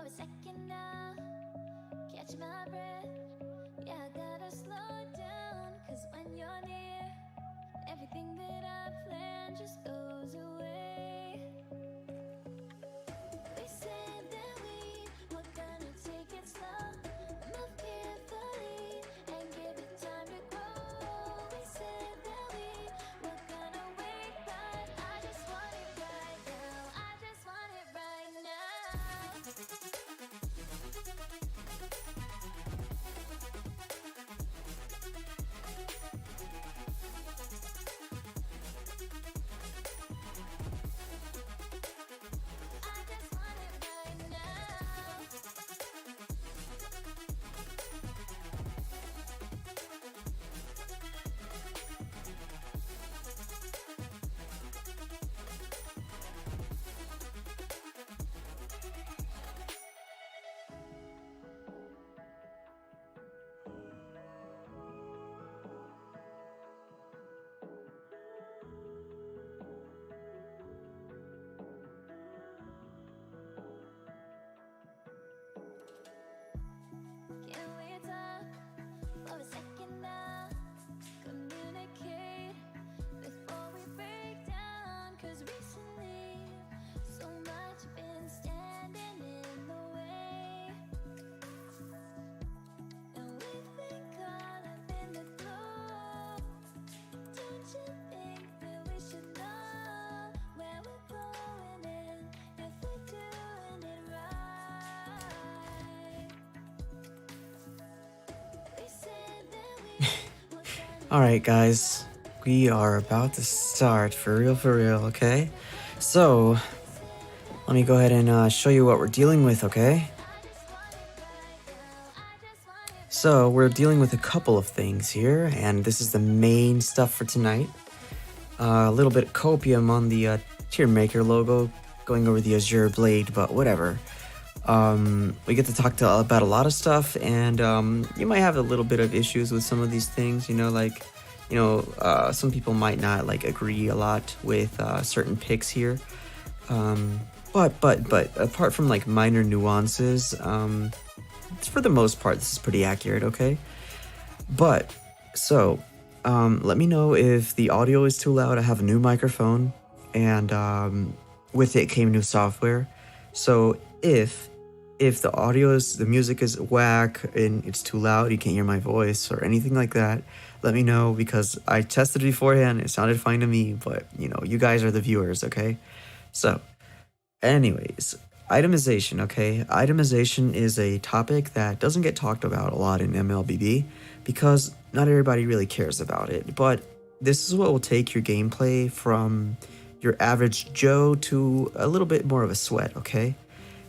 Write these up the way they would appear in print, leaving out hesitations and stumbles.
for a second now. Catch my breath. Yeah, I gotta slow down. Cause when you're near, everything that I planned just goes away. We said that we were gonna take it slow, move carefully, and give it time to grow. We said that we were gonna wait, but I just want it right now. I just want it right now. I just want it right now. Can we talk for a second now? Communicate before we break down. Cause recently, so much been standing in the way. And we've been caught up in the flow. Don't you think that we should know where we're going and if we're doing it right? We said that we were gonna Alright guys, we are about to start for real, okay? So, let me go ahead and show you what we're dealing with, okay? So, we're dealing with a couple of things here, and this is the main stuff for tonight. A little bit of copium on the tier maker logo, going over the Azure Blade, but whatever. We get to talk about a lot of stuff, and you might have a little bit of issues with some of these things, some people might not like agree a lot with certain picks here. But apart from like minor nuances, for the most part, this is pretty accurate, okay? But, so, let me know if the audio is too loud. I have a new microphone, and with it came new software. So if the music is whack and it's too loud, you can't hear my voice or anything like that, let me know, because I tested beforehand, it sounded fine to me, but you guys are the viewers, okay? So, anyways, itemization, okay? Itemization is a topic that doesn't get talked about a lot in MLBB because not everybody really cares about it, but this is what will take your gameplay from your average Joe to a little bit more of a sweat, okay?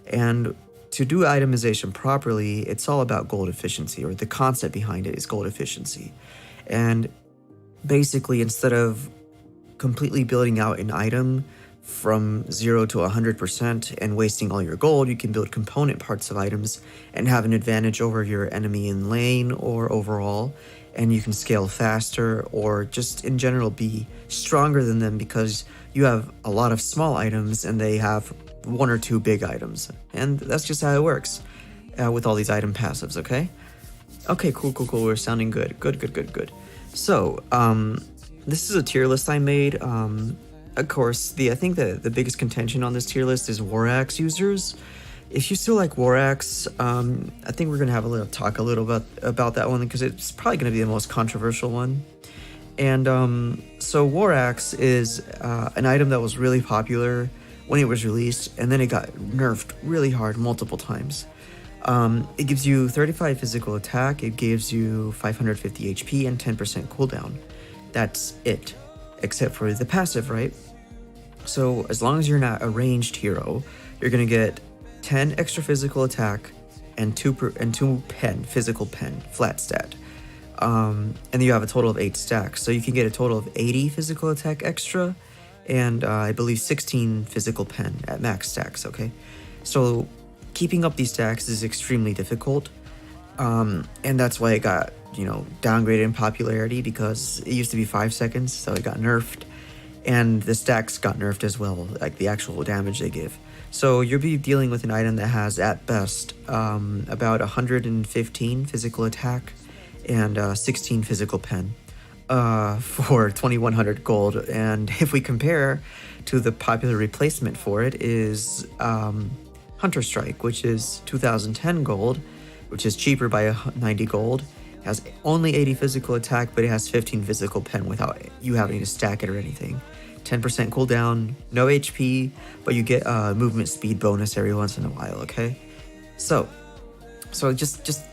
And to do itemization properly, it's all about gold efficiency, or the concept behind it is gold efficiency. And basically, instead of completely building out an item from 0 to 100% and wasting all your gold, you can build component parts of items and have an advantage over your enemy in lane or overall, and you can scale faster or just in general be stronger than them because you have a lot of small items and they have 1 or 2 big items. And that's just how it works with all these item passives, okay? Okay, cool. We're sounding good. Good. So, this is a tier list I made. Of course, I think the biggest contention on this tier list is War Axe users. If you still like War Axe, I think we're gonna have a little about that one because it's probably gonna be the most controversial one. And so War Axe is an item that was really popular when it was released, and then it got nerfed really hard multiple times. It gives you 35 physical attack, it gives you 550 HP and 10% cooldown. That's it, except for the passive, right? So as long as you're not a ranged hero, you're gonna get 10 extra physical attack and 2 physical pen, flat stat. And then you have a total of 8 stacks, so you can get a total of 80 physical attack extra, and I believe 16 physical pen at max stacks, okay? So keeping up these stacks is extremely difficult, and that's why it got, downgraded in popularity, because it used to be 5 seconds, so it got nerfed. and the stacks got nerfed as well, like the actual damage they give. So you'll be dealing with an item that has, at best, about 115 physical attack and 16 physical pen for 2100 gold. And if we compare to the popular replacement for it is Hunter Strike, which is 2010 gold, which is cheaper by 90 gold. Has only 80 physical attack, but it has 15 physical pen without you having to stack it or anything. 10% cooldown, no HP, but you get a movement speed bonus every once in a while, okay? So just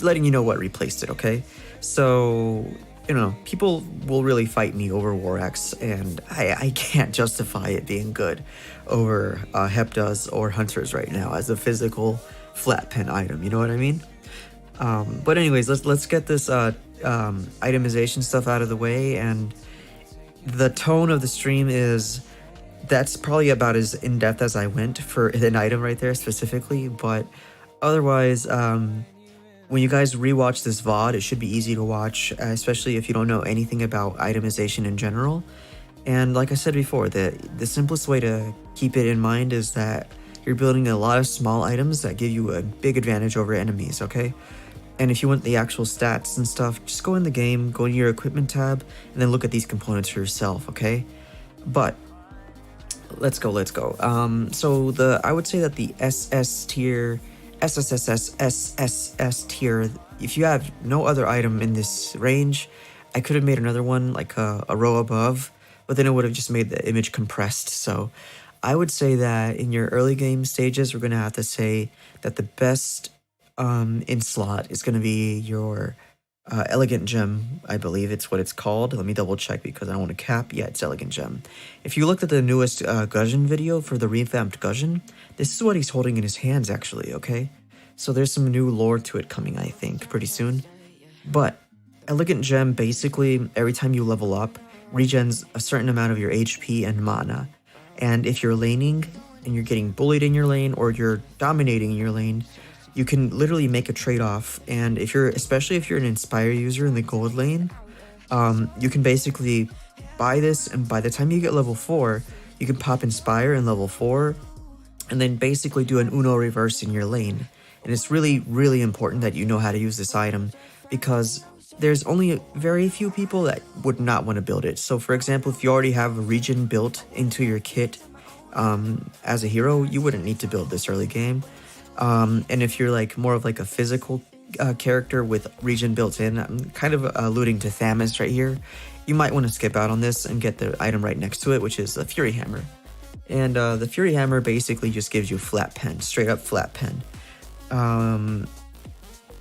letting you know what replaced it, okay? So, you know, people will really fight me over War Axe, and I can't justify it being good over Heptas or Hunters right now as a physical flat pen item, you know what I mean? But anyways, let's get this itemization stuff out of the way. And the tone of the stream is, that's probably about as in-depth as I went for an item right there specifically, but otherwise, when you guys rewatch this VOD, it should be easy to watch, especially if you don't know anything about itemization in general. And like I said before, the simplest way to keep it in mind is that you're building a lot of small items that give you a big advantage over enemies, okay? And if you want the actual stats and stuff, just go in the game, go in your equipment tab, and then look at these components for yourself, okay? But let's go. So I would say that the SSS tier, if you have no other item in this range, I could have made another one like a row above, but then it would have just made the image compressed. So I would say that in your early game stages, we're going to have to say that the best in slot is going to be your Elegant Gem, I believe it's what it's called. Let me double check because I don't want to cap. Yeah, it's Elegant Gem. If you looked at the newest Guzhin video for the revamped Guzhin, this is what he's holding in his hands actually, okay? So there's some new lore to it coming, I think, pretty soon. But Elegant Gem, basically, every time you level up, regens a certain amount of your HP and mana. And if you're laning and you're getting bullied in your lane or you're dominating your lane, you can literally make a trade-off. And especially if you're an Inspire user in the gold lane, you can basically buy this, and by the time you get level 4, you can pop Inspire in level 4, and then basically do an Uno reverse in your lane. And it's really, really important that you know how to use this item, because there's only very few people that would not want to build it. So for example, if you already have a regen built into your kit as a hero, you wouldn't need to build this early game. And if you're like more of like a physical character with regen built in, I'm kind of alluding to Thamus right here, you might want to skip out on this and get the item right next to it, which is the Fury Hammer. And the Fury Hammer basically just gives you flat pen, straight up flat pen.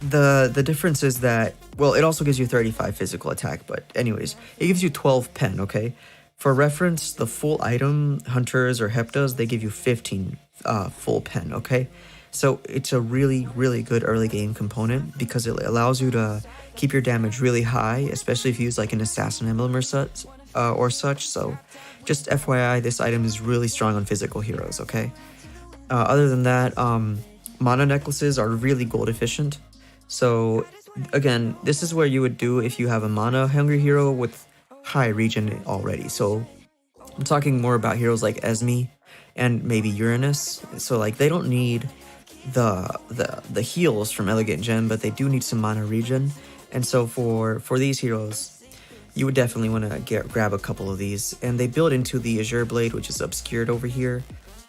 The difference is that, well, it also gives you 35 physical attack, but anyways, it gives you 12 pen, okay? For reference, the full item, Hunters or Heptas, they give you 15 full pen, okay? So it's a really, really good early game component because it allows you to keep your damage really high, especially if you use like an Assassin Emblem or such. So just FYI, this item is really strong on physical heroes, okay? Other than that, mana necklaces are really gold efficient. So again, this is where you would do if you have a mana hungry hero with high regen already. So I'm talking more about heroes like Esme and maybe Uranus. So like they don't need the heals from Elegant Gem, but they do need some mana regen. And so for these heroes, you would definitely want to grab a couple of these. And they build into the Azure Blade, which is obscured over here.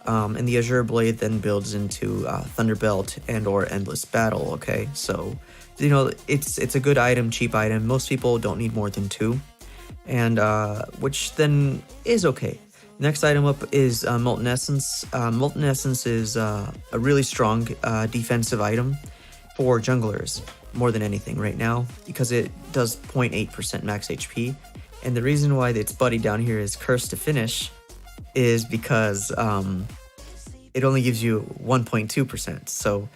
And the Azure Blade then builds into Thunderbelt and or Endless Battle, okay? So, you know, it's a good item, cheap item. Most people don't need more than 2. And which then is okay. Next item up is Molten Essence. Molten Essence is a really strong defensive item for junglers, more than anything right now, because it does 0.8% max HP. And the reason why its buddy down here is Cursed to Finish is because it only gives you 1.2%. So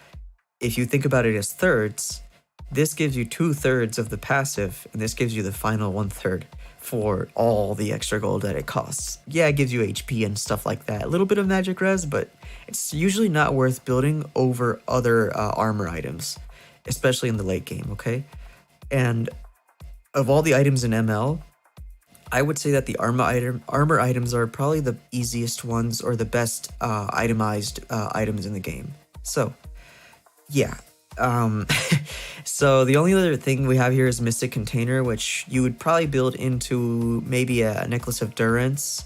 if you think about it as thirds, this gives you 2/3 of the passive, and this gives you the final 1/3 for all the extra gold that it costs. Yeah, it gives you HP and stuff like that, a little bit of magic res, but it's usually not worth building over other armor items, especially in the late game, okay? And of all the items in ML, I would say that the armor items are probably the easiest ones or the best itemized items in the game. So, yeah. Um, so the only other thing we have here is Mystic Container, which you would probably build into maybe a Necklace of Durance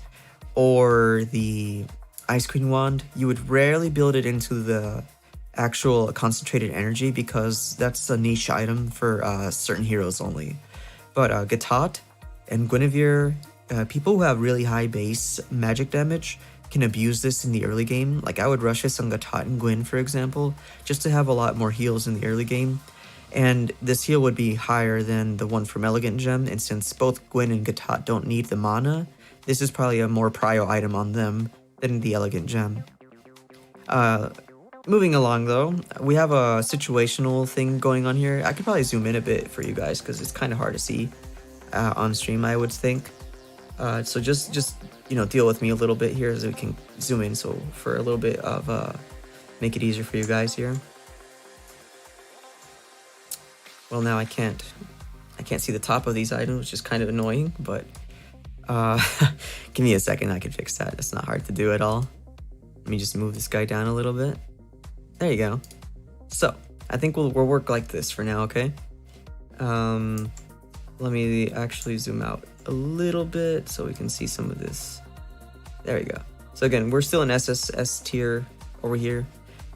or the Ice Queen Wand. You would rarely build it into the actual Concentrated Energy because that's a niche item for certain heroes only. But Gatot and Guinevere, people who have really high base magic damage can abuse this in the early game. Like I would rush this on Gatot and Gwyn, for example, just to have a lot more heals in the early game. And this heal would be higher than the one from Elegant Gem, and since both Gwyn and Gatot don't need the mana, this is probably a more prio item on them than the Elegant Gem. Moving along though, we have a situational thing going on here. I could probably zoom in a bit for you guys because it's kind of hard to see on stream, I would think. So just deal with me a little bit here as we can zoom in. So for a little bit of make it easier for you guys here. Well, now I can't see the top of these items, which is kind of annoying. But give me a second, I can fix that. It's not hard to do at all. Let me just move this guy down a little bit. There you go. So I think we'll work like this for now, okay? Let me actually zoom out a little bit so we can see some of this. There you go. So again, we're still in SSS tier over here.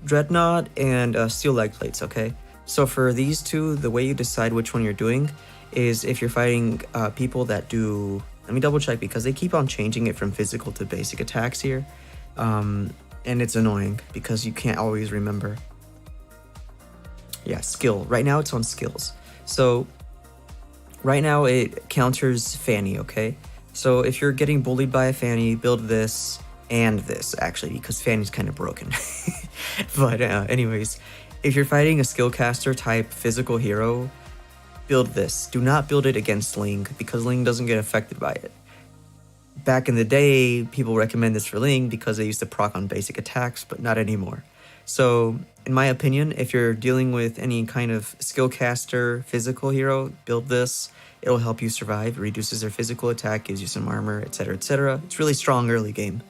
Dreadnought and steel leg plates, okay? So for these two, the way you decide which one you're doing is if you're fighting people that do... Let me double check because they keep on changing it from physical to basic attacks here. And it's annoying because you can't always remember. Yeah, skill. Right now it's on skills. So right now it counters Fanny, okay? So if you're getting bullied by a Fanny, build this and this, actually, because Fanny's kind of broken. But anyways, if you're fighting a skill caster type physical hero, build this. Do not build it against Ling, because Ling doesn't get affected by it. Back in the day, people recommend this for Ling because they used to proc on basic attacks, but not anymore. So, in my opinion, if you're dealing with any kind of skill caster physical hero, build this. It'll help you survive. It reduces their physical attack, gives you some armor, etc., etc. It's really strong early game.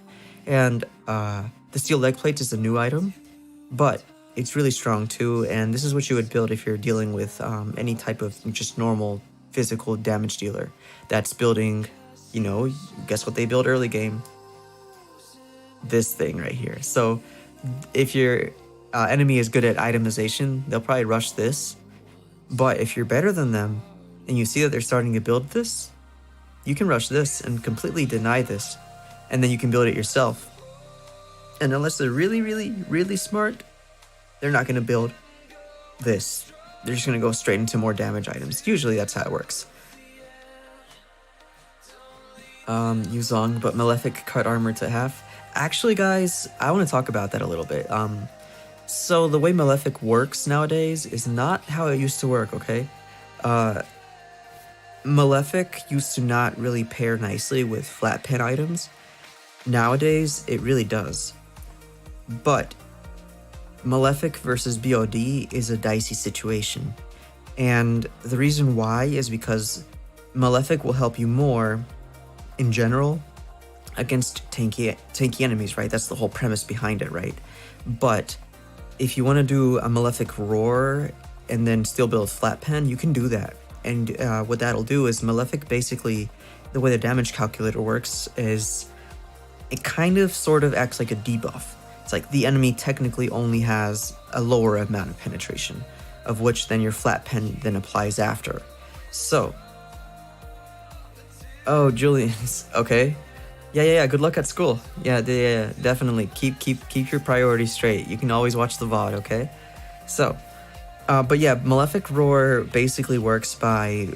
And the steel leg plate is a new item, but it's really strong too. And this is what you would build if you're dealing with any type of just normal physical damage dealer that's building, guess what they build early game? This thing right here. So if your enemy is good at itemization, they'll probably rush this. But if you're better than them and you see that they're starting to build this, you can rush this and completely deny this. And then you can build it yourself. And unless they're really, really, really smart, they're not going to build this. They're just going to go straight into more damage items. Usually that's how it works. Yuzong, but Malefic cut armor to half. Actually, guys, I want to talk about that a little bit. So the way Malefic works nowadays is not how it used to work, okay? Malefic used to not really pair nicely with flat pen items. Nowadays, it really does. But Malefic versus BOD is a dicey situation. And the reason why is because Malefic will help you more in general against tanky enemies, right? That's the whole premise behind it, right? But if you want to do a Malefic Roar and then still build flat pen, you can do that. And what that'll do is Malefic basically, the way the damage calculator works is it kind of sort of acts like a debuff. It's like the enemy technically only has a lower amount of penetration, of which then your flat pen then applies after. So, oh, Julian's okay. Yeah. Good luck at school. Yeah, definitely. Keep your priorities straight. You can always watch the VOD, okay? So, but yeah, Malefic Roar basically works by,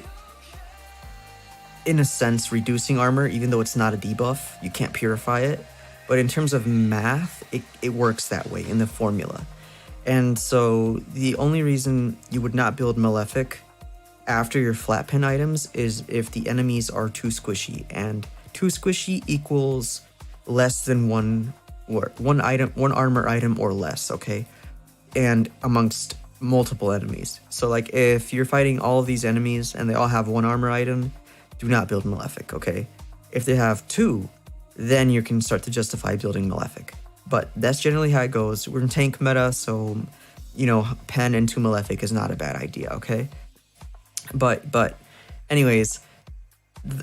in a sense, reducing armor, even though it's not a debuff. You can't purify it. But in terms of math, it works that way in the formula. And so the only reason you would not build Malefic after your flat pen items is if the enemies are too squishy. And too squishy equals less than one armor item or less, okay? And amongst multiple enemies. So like if you're fighting all of these enemies and they all have one armor item, do not build Malefic, okay? If they have 2, then you can start to justify building Malefic. But that's generally how it goes. We're in tank meta, so, you know, pen into Malefic is not a bad idea, okay? But anyways,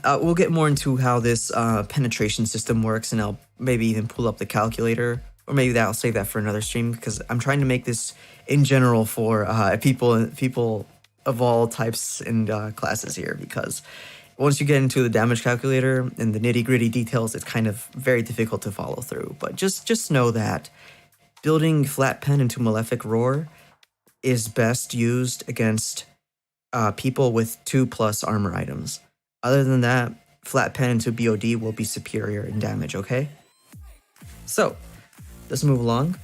we'll get more into how this penetration system works, and I'll maybe even pull up the calculator, or maybe I'll save that for another stream, because I'm trying to make this in general for people of all types and classes here, because once you get into the damage calculator and the nitty-gritty details, it's kind of very difficult to follow through. But just know that building flat pen into Malefic Roar is best used against people with 2+ armor items. Other than that, flat pen into BOD will be superior in damage, okay? So, let's move along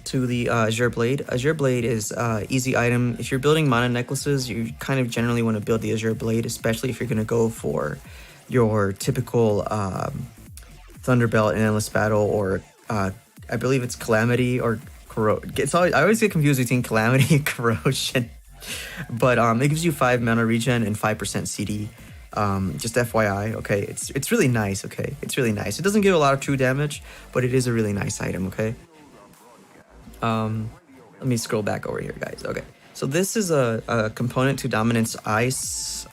to the Azure Blade. Azure Blade is easy item. If you're building mana necklaces, you kind of generally want to build the Azure Blade, especially if you're going to go for your typical Thunderbelt and Endless Battle, or I believe it's Calamity or I always get confused between Calamity and Corrosion. But it gives you 5 mana regen and 5% CD. Just FYI, okay? It's really nice, okay? It's really nice. It doesn't give a lot of true damage, but it is a really nice item, okay? Let me scroll back over here, guys. Okay, so this is a component to Dominance Ice,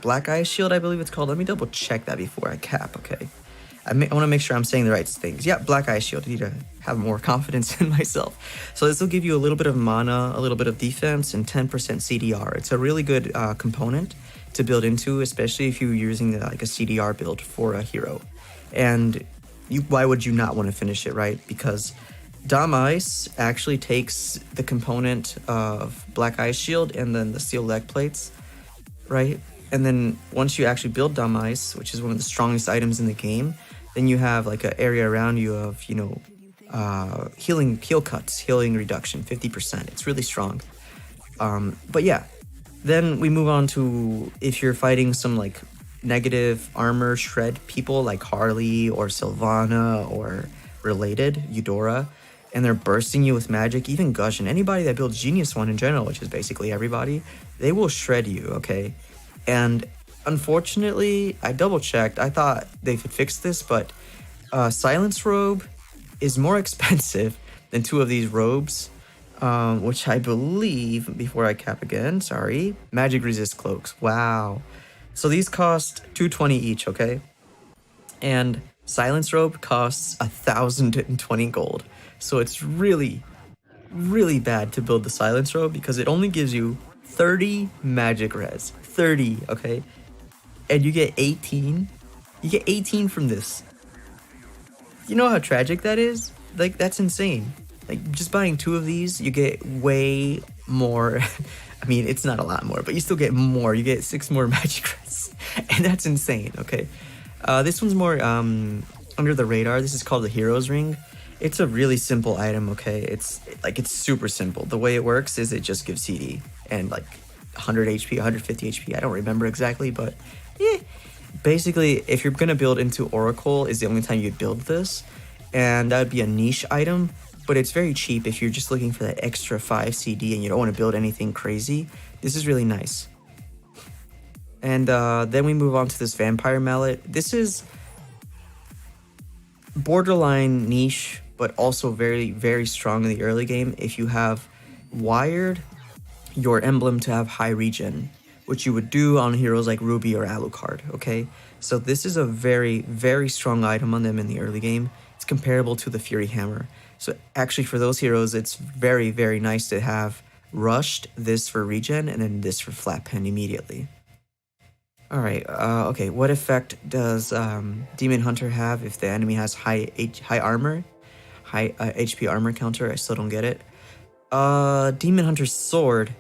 Black Ice Shield, I believe it's called. Let me double check that before I cap, okay? I want to make sure I'm saying the right things. Yeah, Black Ice Shield. I need to have more confidence in myself. So this will give you a little bit of mana, a little bit of defense, and 10% CDR. It's a really good component to build into, especially if you're using like a CDR build for a hero. And why would you not want to finish it, right? Because Dom Ice actually takes the component of Black Ice Shield and then the Steel Leg Plates, right? And then once you actually build Dom Ice, which is one of the strongest items in the game, then you have like an area around you of, you know, heal cuts, healing reduction, 50%. It's really strong. But yeah, then we move on to if you're fighting some like negative armor shred people like Harley or Sylvana or related, Eudora, and they're bursting you with magic, even Gush, and anybody that builds Genius One in general, which is basically everybody, they will shred you, okay? And unfortunately, I double checked, I thought they could fix this, but Silence Robe is more expensive than 2 of these robes, which I believe, before I cap again, sorry, Magic Resist Cloaks, wow. So these cost $220 each, okay? And Silence Robe costs 1,020 gold. So it's really, really bad to build the Silence Robe because it only gives you 30 magic res. 30, okay? And you get 18. You get 18 from this. You know how tragic that is? Like, that's insane. Like, just buying 2 of these, you get way more. I mean, it's not a lot more, but you still get more. You get 6 more magic res. And that's insane, okay? This one's more under the radar. This is called the Hero's Ring. It's a really simple item, okay? It's super simple. The way it works is it just gives CD and like 100 HP, 150 HP. I don't remember exactly, but basically, if you're gonna build into Oracle, is the only time you'd build this, and that would be a niche item. But it's very cheap if you're just looking for that extra 5 CD and you don't want to build anything crazy. This is really nice. And then we move on to this Vampire Mallet. This is borderline niche, but also very, very strong in the early game if you have wired your emblem to have high regen, which you would do on heroes like Ruby or Alucard, okay? So this is a very, very strong item on them in the early game. It's comparable to the Fury Hammer. So actually for those heroes, it's very, very nice to have rushed, this for regen, and then this for flat pen immediately. Alright, okay, what effect does Demon Hunter have if the enemy has high armor? High HP armor counter? I still don't get it. Demon Hunter's sword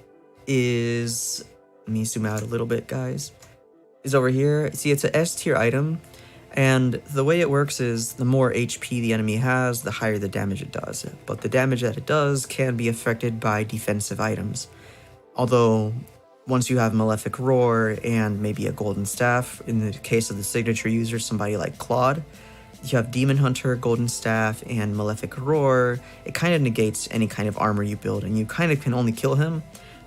is... Let me zoom out a little bit, guys. Is over here. See, it's a S tier item, and the way it works is the more HP the enemy has, the higher the damage it does. But the damage that it does can be affected by defensive items. Although, once you have Malefic Roar and maybe a Golden Staff, in the case of the signature user, somebody like Claude, you have Demon Hunter, Golden Staff, and Malefic Roar. It kind of negates any kind of armor you build, and you kind of can only kill him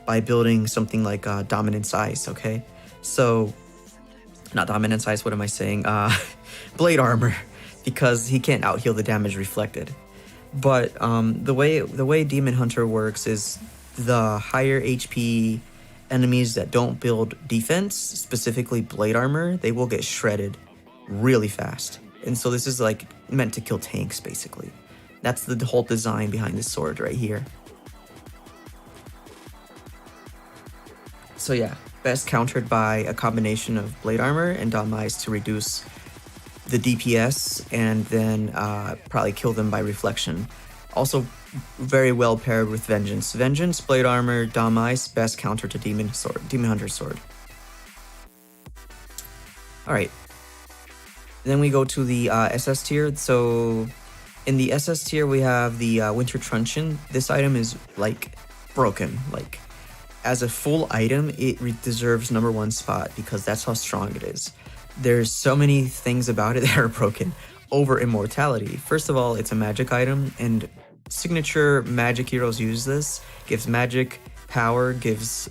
by building something like Dominance Ice, okay? So not dominance ice, what am I saying? Blade armor, because he can't out heal the damage reflected. But the way Demon Hunter works is the higher HP enemies that don't build defense, specifically blade armor, they will get shredded really fast. And so this is like meant to kill tanks, basically. That's the whole design behind this sword right here. So yeah, best countered by a combination of blade armor and Dom-Ice to reduce the DPS, and then probably kill them by reflection. Also very well paired with Vengeance. Vengeance, blade armor, Dom-Ice, best counter to Demon Hunter's sword. Alright. Then we go to the SS tier. So in the SS tier we have the Winter Truncheon. This item is like broken. Like as a full item, it deserves #1 spot because that's how strong it is. There's so many things about it that are broken. Over immortality. First of all, it's a magic item, and signature magic heroes use this. Gives magic power, gives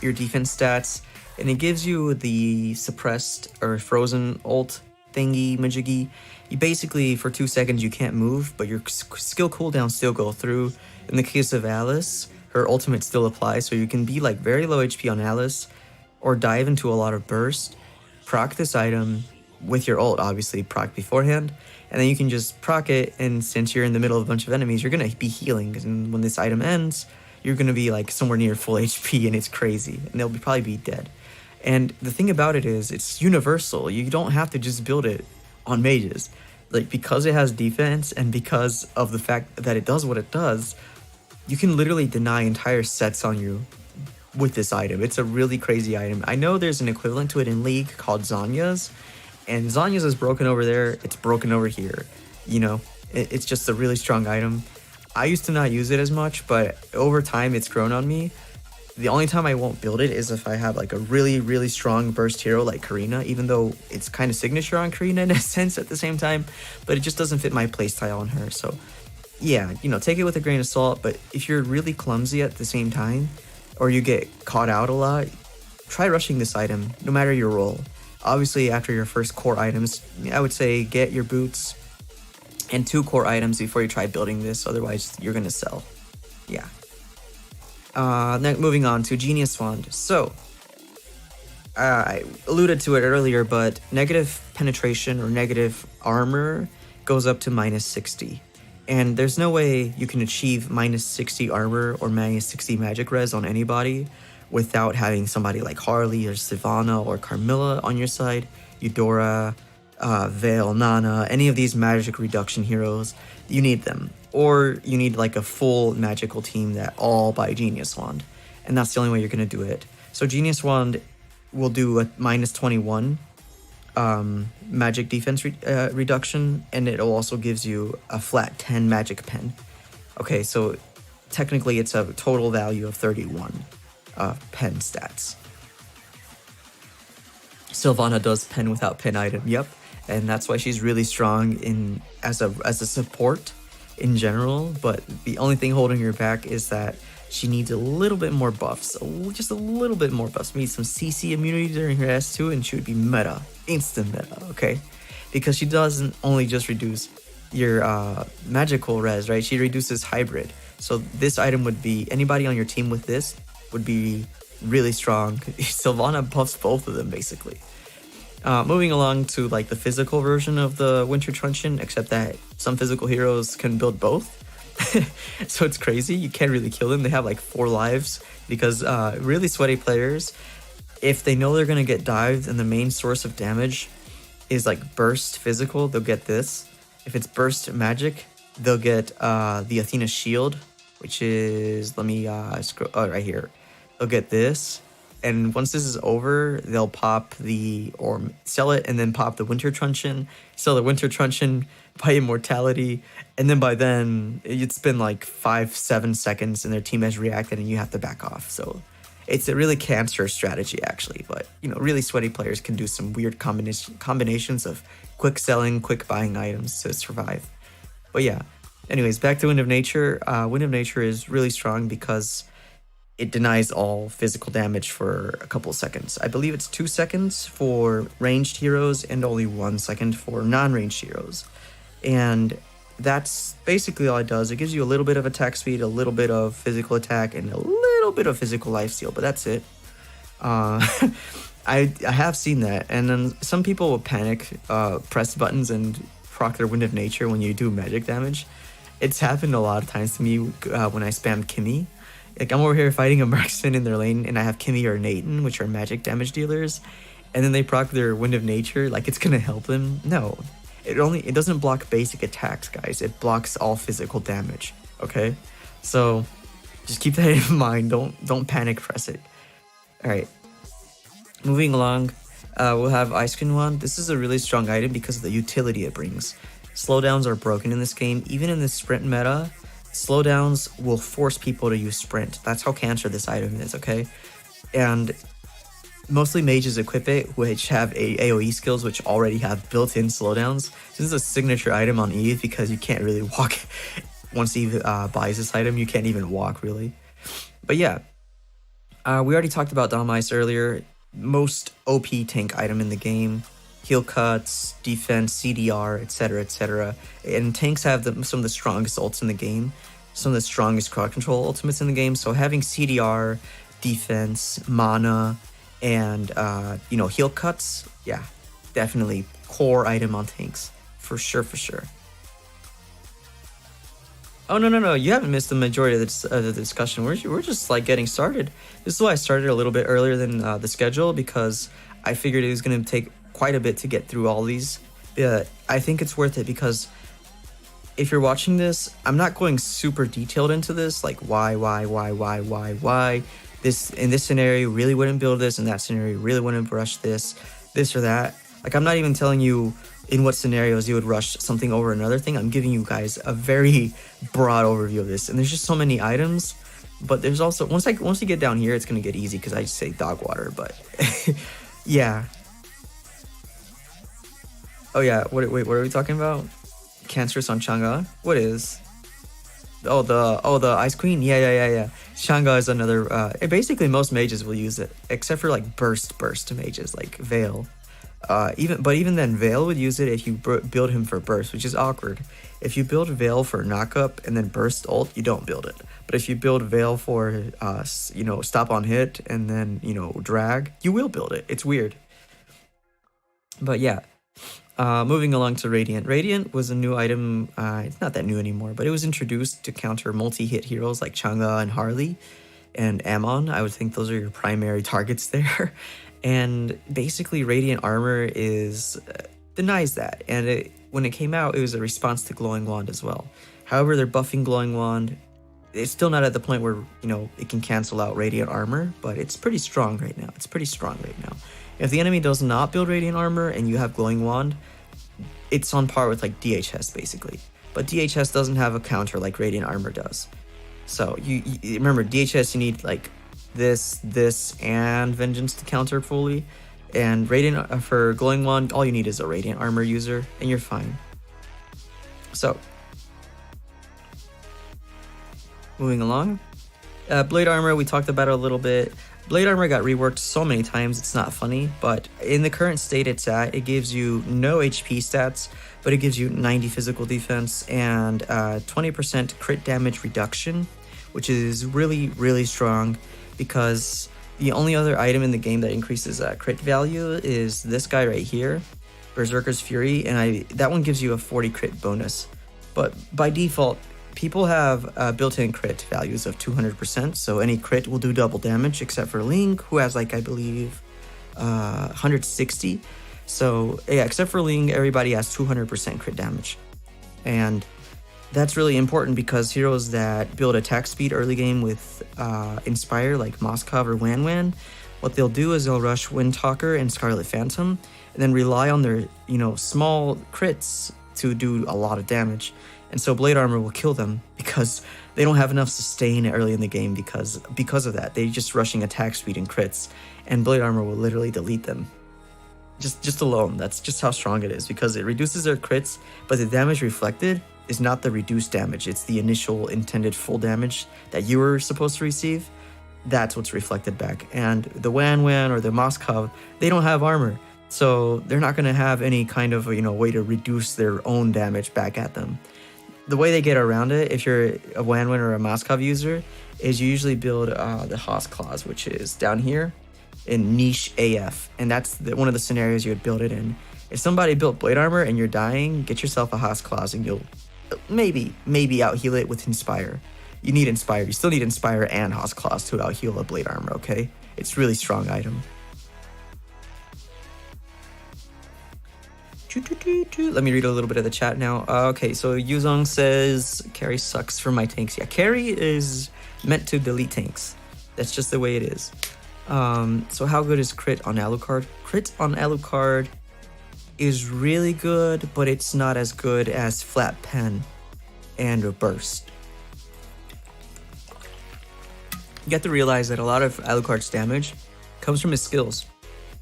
your defense stats, and it gives you the suppressed or frozen ult thingy majiggy. You basically, for 2 seconds, you can't move, but your skill cooldowns still go through. In the case of Alice, her ultimate still applies, so you can be like very low HP on Alice, or dive into a lot of burst, proc this item with your ult, obviously proc beforehand, and then you can just proc it, and since you're in the middle of a bunch of enemies, you're gonna be healing, and when this item ends, you're gonna be like somewhere near full HP, and it's crazy, and they'll probably be dead. And the thing about it is, it's universal. You don't have to just build it on mages. Like, because it has defense, and because of the fact that it does what it does, you can literally deny entire sets on you with this item. It's a really crazy item. I know there's an equivalent to it in League called Zanya's, and Zanya's is broken over there, it's broken over here. You know, it's just a really strong item. I used to not use it as much, but over time it's grown on me. The only time I won't build it is if I have like a really, really strong burst hero like Karina, even though it's kind of signature on Karina in a sense at the same time, but it just doesn't fit my playstyle on her. So yeah, you know, take it with a grain of salt, but if you're really clumsy at the same time, or you get caught out a lot, try rushing this item, no matter your role. Obviously, after your first core items, I would say get your boots and 2 core items before you try building this, otherwise you're gonna sell. Yeah. Now moving on to Genius Wand. So, I alluded to it earlier, but negative penetration or negative armor goes up to -60. And there's no way you can achieve -60 armor or -60 magic res on anybody without having somebody like Harley or Sivana or Carmilla on your side, Eudora, Veil, Nana, any of these magic reduction heroes. You need them. Or you need like a full magical team that all buy Genius Wand. And that's the only way you're going to do it. So Genius Wand will do a -21 magic defense reduction, and it also gives you a flat 10 magic pen. Okay, so technically it's a total value of 31 pen stats. Sylvana does pen without pen item, yep, and that's why she's really strong in as a support in general, but the only thing holding her back is that she needs a little bit more buffs, just a little bit more buffs. Maybe some CC immunity during her S2, and she would be meta, instant meta, okay? Because she doesn't only just reduce your magical res, right? She reduces hybrid. So this item would be, anybody on your team with this would be really strong. Sylvana buffs both of them, basically. Moving along to like the physical version of the Winter Truncheon, except that some physical heroes can build both. So it's crazy. You can't really kill them. They have like 4 lives because really sweaty players, if they know they're going to get dived and the main source of damage is like burst physical, they'll get this. If it's burst magic, they'll get the Athena shield, which is, let me scroll, right here. They'll get this. And once this is over, they'll pop or sell it and then pop the Winter Truncheon, sell the Winter Truncheon, buy Immortality, and then by then, it's been like 5-7 seconds and their team has reacted and you have to back off. So it's a really cancerous strategy, actually. But, you know, really sweaty players can do some weird combinations of quick selling, quick buying items to survive. But yeah, anyways, back to Wind of Nature. Wind of Nature is really strong because it denies all physical damage for a couple of seconds. I believe it's 2 seconds for ranged heroes and only 1 second for non-ranged heroes. And that's basically all it does. It gives you a little bit of attack speed, a little bit of physical attack, and a little bit of physical lifesteal, but that's it. I have seen that, and then some people will panic, press buttons, and proc their Wind of Nature when you do magic damage. It's happened a lot of times to me when I spam Kimmy. Like, I'm over here fighting a marksman in their lane, and I have Kimmy or Nathan, which are magic damage dealers, and then they proc their Wind of Nature, like it's gonna help them. No, it doesn't block basic attacks, guys. It blocks all physical damage. Okay, so just keep that in mind. Don't panic press it. All right, moving along, we'll have Ice Cream Wand. This is a really strong item because of the utility it brings. Slowdowns are broken in this game, even in the sprint meta. Slowdowns will force people to use sprint. That's how cancer this item is, okay? And mostly mages equip it, which have AoE skills, which already have built-in slowdowns. This is a signature item on Eve because you can't really walk. Once Eve buys this item, you can't even walk, really. But yeah, we already talked about Dom Ice earlier. Most OP tank item in the game. Heal cuts, defense, CDR, etc., etc. And tanks have some of the strongest ults in the game, some of the strongest crowd control ultimates in the game. So having CDR, defense, mana, and heal cuts, yeah, definitely core item on tanks for sure, for sure. Oh no! You haven't missed the majority of the discussion. We're just like getting started. This is why I started a little bit earlier than the schedule, because I figured it was going to take quite a bit to get through all these. I think it's worth it because if you're watching this, I'm not going super detailed into this, like why. This in this scenario really wouldn't build this, in that scenario really wouldn't rush this or that. Like, I'm not even telling you in what scenarios you would rush something over another thing. I'm giving you guys a very broad overview of this, and there's just so many items. But there's also once you get down here, it's gonna get easy because I just say dog water. But yeah. Oh yeah, wait, what are we talking about? Cancerous on Chang'e? What is? Oh, the Ice Queen? Yeah. Chang'e is another, basically most mages will use it, except for like burst mages, like Veil. Even then, Veil would use it if you build him for burst, which is awkward. If you build Veil for knockup and then burst ult, you don't build it. But if you build Veil for, stop on hit and then, drag, you will build it. It's weird. But yeah. Moving along to Radiant. Radiant was a new item. It's not that new anymore, but it was introduced to counter multi-hit heroes like Chang'e and Harley and Ammon. I would think those are your primary targets there. And basically, Radiant Armor denies that. And when it came out, it was a response to Glowing Wand as well. However, they're buffing Glowing Wand. It's still not at the point where, it can cancel out Radiant Armor, but it's pretty strong right now. If the enemy does not build Radiant Armor and you have Glowing Wand, it's on par with like DHS basically. But DHS doesn't have a counter like Radiant Armor does. So you remember, DHS you need like this and Vengeance to counter fully. And Radiant for Glowing Wand, all you need is a Radiant Armor user and you're fine. So moving along. Blade Armor, we talked about it a little bit. Blade Armor got reworked so many times, it's not funny, but in the current state it's at, it gives you no HP stats, but it gives you 90 physical defense and 20% crit damage reduction, which is really, really strong because the only other item in the game that increases crit value is this guy right here, Berserker's Fury, and that one gives you a 40 crit bonus. But by default, people have built-in crit values of 200%, so any crit will do double damage, except for Link, who has, like, I believe, 160. So, yeah, except for Link, everybody has 200% crit damage. And that's really important because heroes that build attack speed early game with Inspire, like Moskov or Wan, what they'll do is they'll rush Windtalker and Scarlet Phantom, and then rely on their, small crits to do a lot of damage. And so Blade Armor will kill them because they don't have enough sustain early in the game because of that. They're just rushing attack speed and crits, and Blade Armor will literally delete them. Just alone, that's just how strong it is because it reduces their crits, but the damage reflected is not the reduced damage. It's the initial intended full damage that you were supposed to receive. that's what's reflected back. And the Wan Wan or the Moskov, they don't have armor, so they're not going to have any kind of way to reduce their own damage back at them. The way they get around it, if you're a Wan Wan or a Moskov user, is you usually build the Haas Claws, which is down here in niche AF, and that's one of the scenarios you would build it in. If somebody built blade armor and you're dying, get yourself a Haas Claws and you'll maybe out heal it with Inspire. You need Inspire. You still need Inspire and Haas Claws to out heal a blade armor, okay? It's really strong item. Let me read a little bit of the chat now. Okay, so Yuzong says, carry sucks for my tanks. Yeah, carry is meant to delete tanks. That's just the way it is. So how good is crit on Alucard? Crit on Alucard is really good, but it's not as good as Flat Pen and a Burst. You have to realize that a lot of Alucard's damage comes from his skills.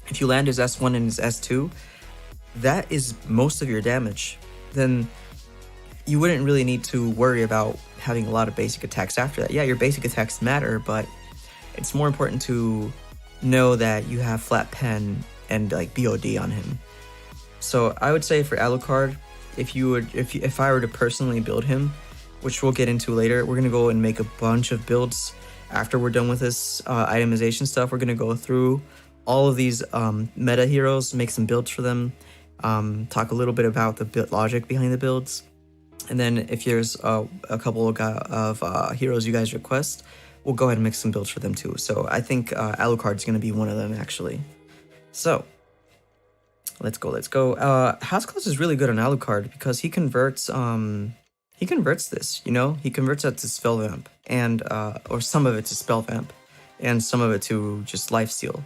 If you land his S1 and his S2, that is most of your damage. Then you wouldn't really need to worry about having a lot of basic attacks after that. Yeah, your basic attacks matter, but it's more important to know that you have Flat Pen and like BOD on him. So I would say for Alucard, if I were to personally build him, which we'll get into later, we're gonna go and make a bunch of builds after we're done with this itemization stuff. We're gonna go through all of these meta heroes, make some builds for them, talk a little bit about the build logic behind the builds, and then if there's a couple of heroes you guys request, we'll go ahead and make some builds for them too. So I think Alucard's gonna be one of them actually. So let's go. Haas Claws is really good on Alucard because he converts this, he converts that to Spell Vamp, and or some of it to Spell Vamp, and some of it to just Lifesteal.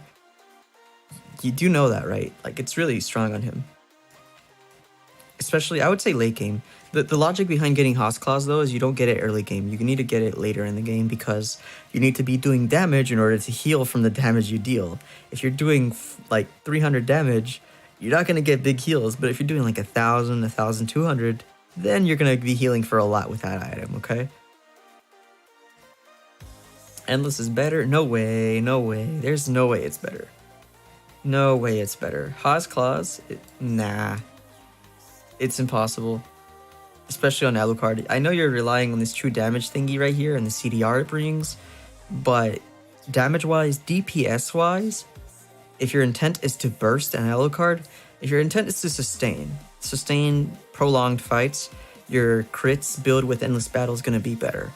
You do know that, right? Like, it's really strong on him. Especially, I would say late game. The logic behind getting Haas Claws, though, is you don't get it early game. You need to get it later in the game because you need to be doing damage in order to heal from the damage you deal. If you're doing, like, 300 damage, you're not going to get big heals. But if you're doing, like, 1,000, 1,200, then you're going to be healing for a lot with that item, okay? Endless is better? No way. There's no way it's better. No way it's better. Haas Claws? Nah. It's impossible. Especially on Alucard. I know you're relying on this true damage thingy right here and the CDR it brings, but damage-wise, DPS-wise, if your intent is to burst an Alucard, if your intent is to sustain prolonged fights, your crits build with Endless Battle is going to be better.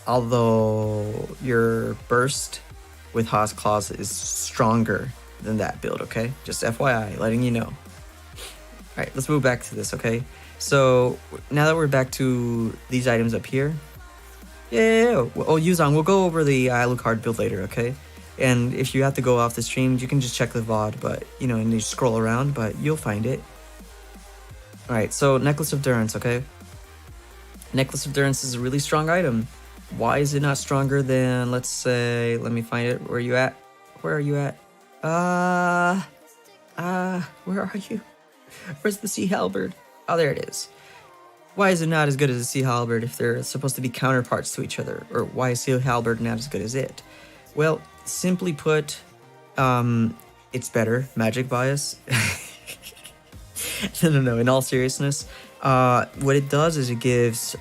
Although your burst with Haas Claws is stronger than that build, okay? Just FYI, letting you know. Alright, let's move back to this, okay? So, now that we're back to these items up here. Yeah. Oh, Yuzong, we'll go over the Alucard build later, okay? And if you have to go off the stream, you can just check the VOD, but, and you scroll around, but you'll find it. Alright, so Necklace of Durance, okay? Necklace of Durance is a really strong item. Why is it not stronger than, let's say, let me find it. Where are you at? Where are you? Where's the Sea Halberd? Oh, there it is. Why is it not as good as the Sea Halberd if they're supposed to be counterparts to each other? Or why is Sea Halberd not as good as it? Well, simply put, it's better. Magic bias. No, in all seriousness, what it does is it gives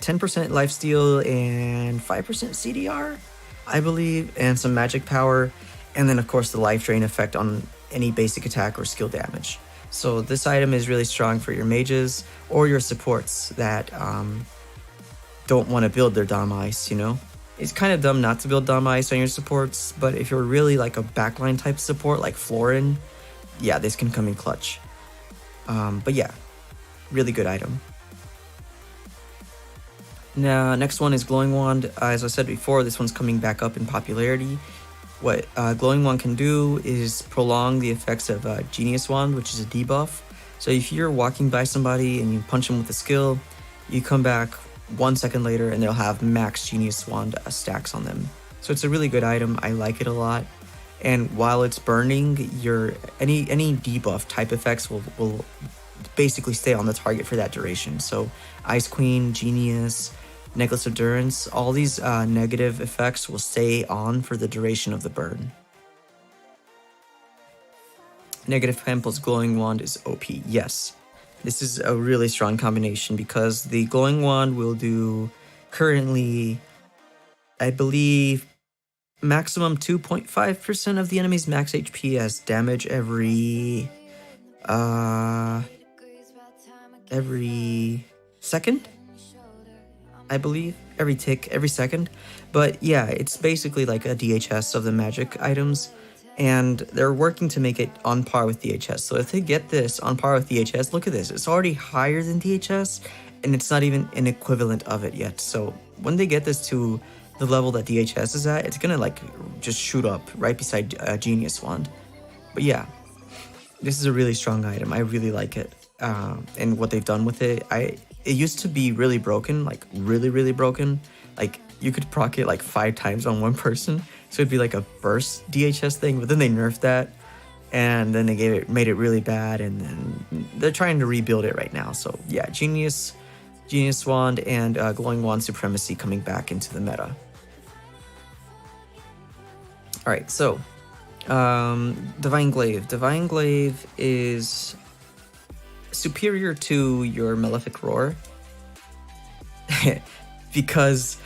10% lifesteal and 5% CDR, I believe, and some magic power, and then of course the life drain effect on any basic attack or skill damage. So this item is really strong for your mages or your supports that don't want to build their Dom Ice, It's kind of dumb not to build Dom Ice on your supports, but if you're really like a backline type support like Florin, yeah, this can come in clutch. But yeah, really good item. Now, next one is Glowing Wand. As I said before, this one's coming back up in popularity. What Glowing Wand can do is prolong the effects of Genius Wand, which is a debuff. So if you're walking by somebody and you punch them with a skill, you come back 1 second later and they'll have max Genius Wand stacks on them. So it's a really good item. I like it a lot. And while it's burning, any debuff type effects will basically stay on the target for that duration. So Ice Queen, Genius, Necklace of Endurance, all these negative effects will stay on for the duration of the burn. Negative Pen plus Glowing Wand is OP, yes. This is a really strong combination because the Glowing Wand will do currently, I believe, maximum 2.5% of the enemy's max HP as damage every second, I believe, every tick, every second. But yeah, it's basically like a DHS of the magic items, and they're working to make it on par with DHS. So if they get this on par with DHS, look at this, it's already higher than DHS, and it's not even an equivalent of it yet. So when they get this to the level that DHS is at, it's gonna like just shoot up right beside Genius Wand. But yeah, this is a really strong item. I really like it. And what they've done with it, it used to be really broken, like really broken. Like you could proc it like 5 times on one person, so it'd be like a burst DHS thing. But then they nerfed that, and then they made it really bad, and then they're trying to rebuild it right now. So yeah, Genius Wand and Glowing Wand Supremacy coming back into the meta. All right, so Divine Glaive. Divine Glaive is superior to your Malefic Roar because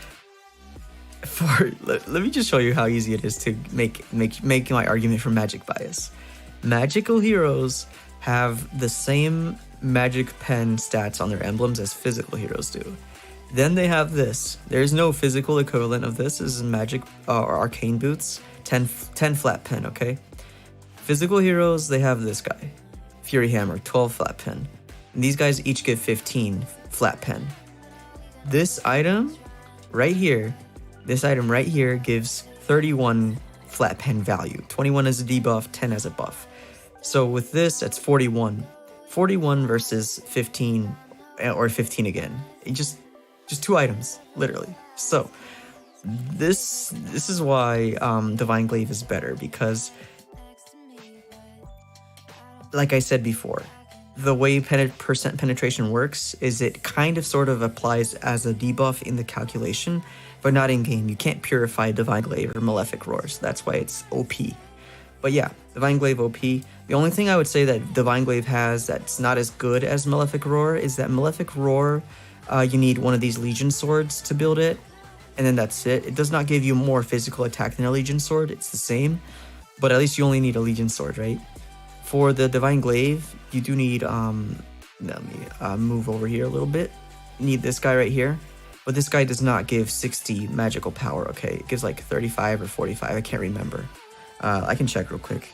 let me just show you how easy it is to make my argument for magic bias. Magical heroes have the same magic pen stats on their emblems as physical heroes do. Then they have this. There's no physical equivalent of this. This is magic or arcane boots. 10 flat pen, okay? Physical heroes, they have this guy. Fury Hammer, 12 flat pen. And these guys each give 15 flat pen. This item right here gives 31 flat pen value. 21 as a debuff, 10 as a buff. So with this, that's 41. 41 versus 15, or 15 again. Just 2 items, literally. So this is why Divine Glaive is better, because like I said before, the way percent penetration works is it kind of sort of applies as a debuff in the calculation, but not in game. You can't purify Divine Glaive or Malefic Roar, so that's why it's OP. But yeah, Divine Glaive OP. The only thing I would say that Divine Glaive has that's not as good as Malefic Roar is that Malefic Roar, you need one of these Legion Swords to build it, and then that's it. It does not give you more physical attack than a Legion Sword, it's the same, but at least you only need a Legion Sword, right? For the Divine Glaive, you do need, let me move over here a little bit. You need this guy right here, but this guy does not give 60 magical power, okay? It gives like 35 or 45, I can't remember. I can check real quick.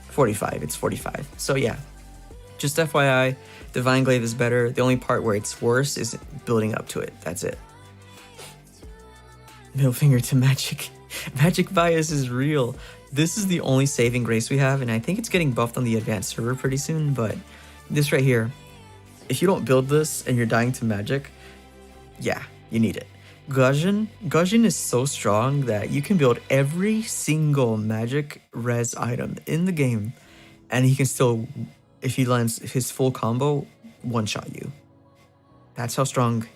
45, it's 45. So yeah, just FYI, Divine Glaive is better. The only part where it's worse is building up to it, that's it. Middle finger to magic. Magic bias is real. This is the only saving grace we have, and I think it's getting buffed on the advanced server pretty soon, but this right here, if you don't build this and you're dying to magic, yeah, you need it. Gujin is so strong that you can build every single magic res item in the game, and he can still, if he lands his full combo, one-shot you. That's how strong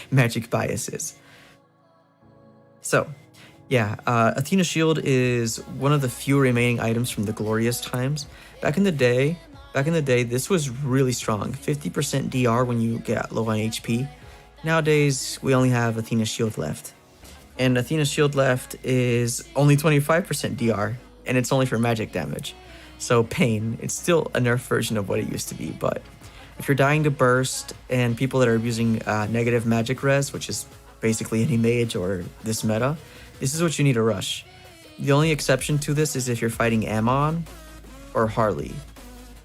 magic bias is. So, yeah, Athena Shield is one of the few remaining items from the glorious times. Back in the day, this was really strong. 50% DR when you get low on HP. Nowadays, we only have Athena Shield left. And Athena Shield left is only 25% DR, and it's only for magic damage. So pain, it's still a nerf version of what it used to be, but if you're dying to burst, and people that are using negative magic res, which is basically any mage or this meta, this is what you need to rush. The only exception to this is if you're fighting Ammon or Harley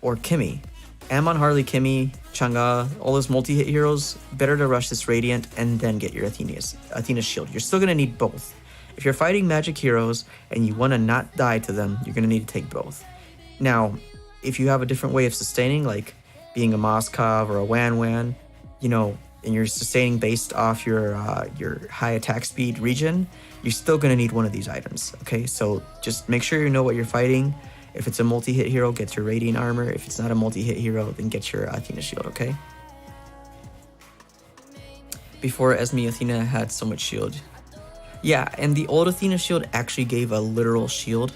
or Kimmy. Ammon, Harley, Kimmy, Chang'e, all those multi-hit heroes, better to rush this Radiant and then get your Athena's Shield. You're still going to need both. If you're fighting magic heroes and you want to not die to them, you're going to need to take both. Now, if you have a different way of sustaining, like being a Moskov or a Wan, you know, and you're sustaining based off your high attack speed regen, you're still going to need one of these items, okay? So just make sure you know what you're fighting. If it's a multi-hit hero, get your Radiant Armor. If it's not a multi-hit hero, then get your Athena Shield, okay? before Esme Athena had so much shield. Yeah, and the old Athena shield actually gave a literal shield.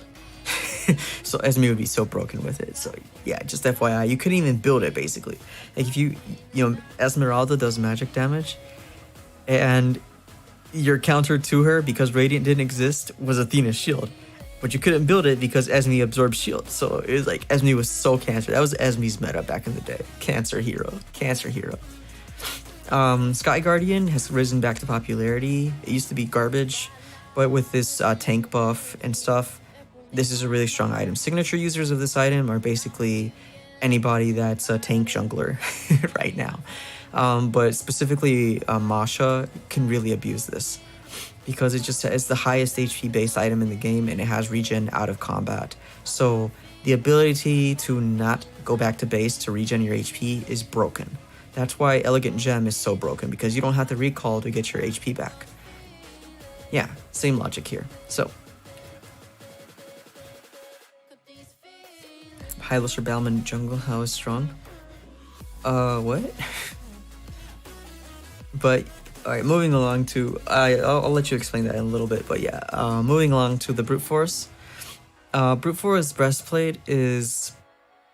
So Esme would be so broken with it. So yeah, just FYI, you couldn't even build it basically. Like if you know, Esmeralda does magic damage, and your counter to her, because Radiant didn't exist, was Athena's shield. But you couldn't build it because Esme absorbed shield. So it was like Esme was so cancer. That was Esme's meta back in the day. Cancer hero. Sky Guardian has risen back to popularity. It used to be garbage, but with this tank buff and stuff, this is a really strong item. Signature users of this item are basically anybody that's a tank jungler right now. But specifically Masha can really abuse this because it's the highest HP based item in the game, and it has regen out of combat. So the ability to not go back to base to regen your HP is broken. That's why Elegant Gem is so broken, because you don't have to recall to get your HP back. Yeah, same logic here. So Hylos or Balman jungle, how is strong? What? But alright, moving along to I'll let you explain that in a little bit, but yeah, moving along to the Brute Force. Brute Force Breastplate is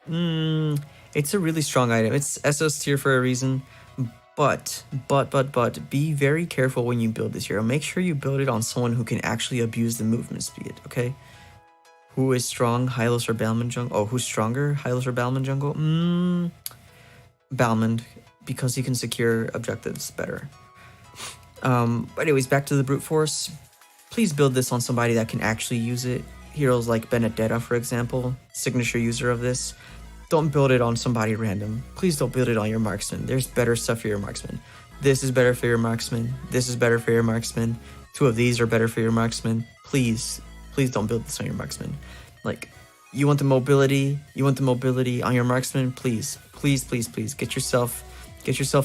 it's a really strong item. It's SOS tier for a reason, but be very careful when you build this hero. Make sure you build it on someone who can actually abuse the movement speed, okay? Who is strong, Hylos or Balman jungle? Oh, who's stronger, Hylos or Balman jungle? Balman, because he can secure objectives better. But anyways, back to the Brute Force. Please build this on somebody that can actually use it. Heroes like Benedetta, for example, signature user of this. Don't build it on somebody random. Please don't build it on your marksman. There's better stuff for your marksman. This is better for your marksman. This is better for your marksman. Two of these are better for your marksman. Please don't build this on your marksman. Like, you want the mobility on your marksman. Please get yourself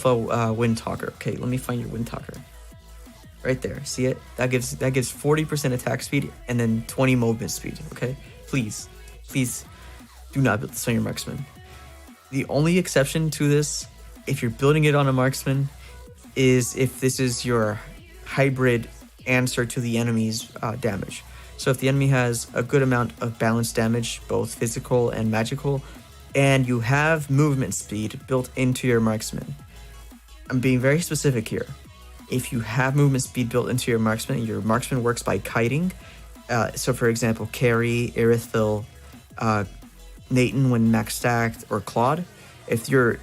a Wind Talker. Okay, let me find your Wind Talker. Right there, see it? That gives 40% attack speed and then 20 movement speed. Okay, please do not build this on your marksman. The only exception to this, if you're building it on a marksman, is if this is your hybrid answer to the enemy's damage. So if the enemy has a good amount of balanced damage, both physical and magical, and you have movement speed built into your marksman. I'm being very specific here. If you have movement speed built into your marksman works by kiting. So for example, Carry, Irithil, Nathan when max stacked, or Claude. If your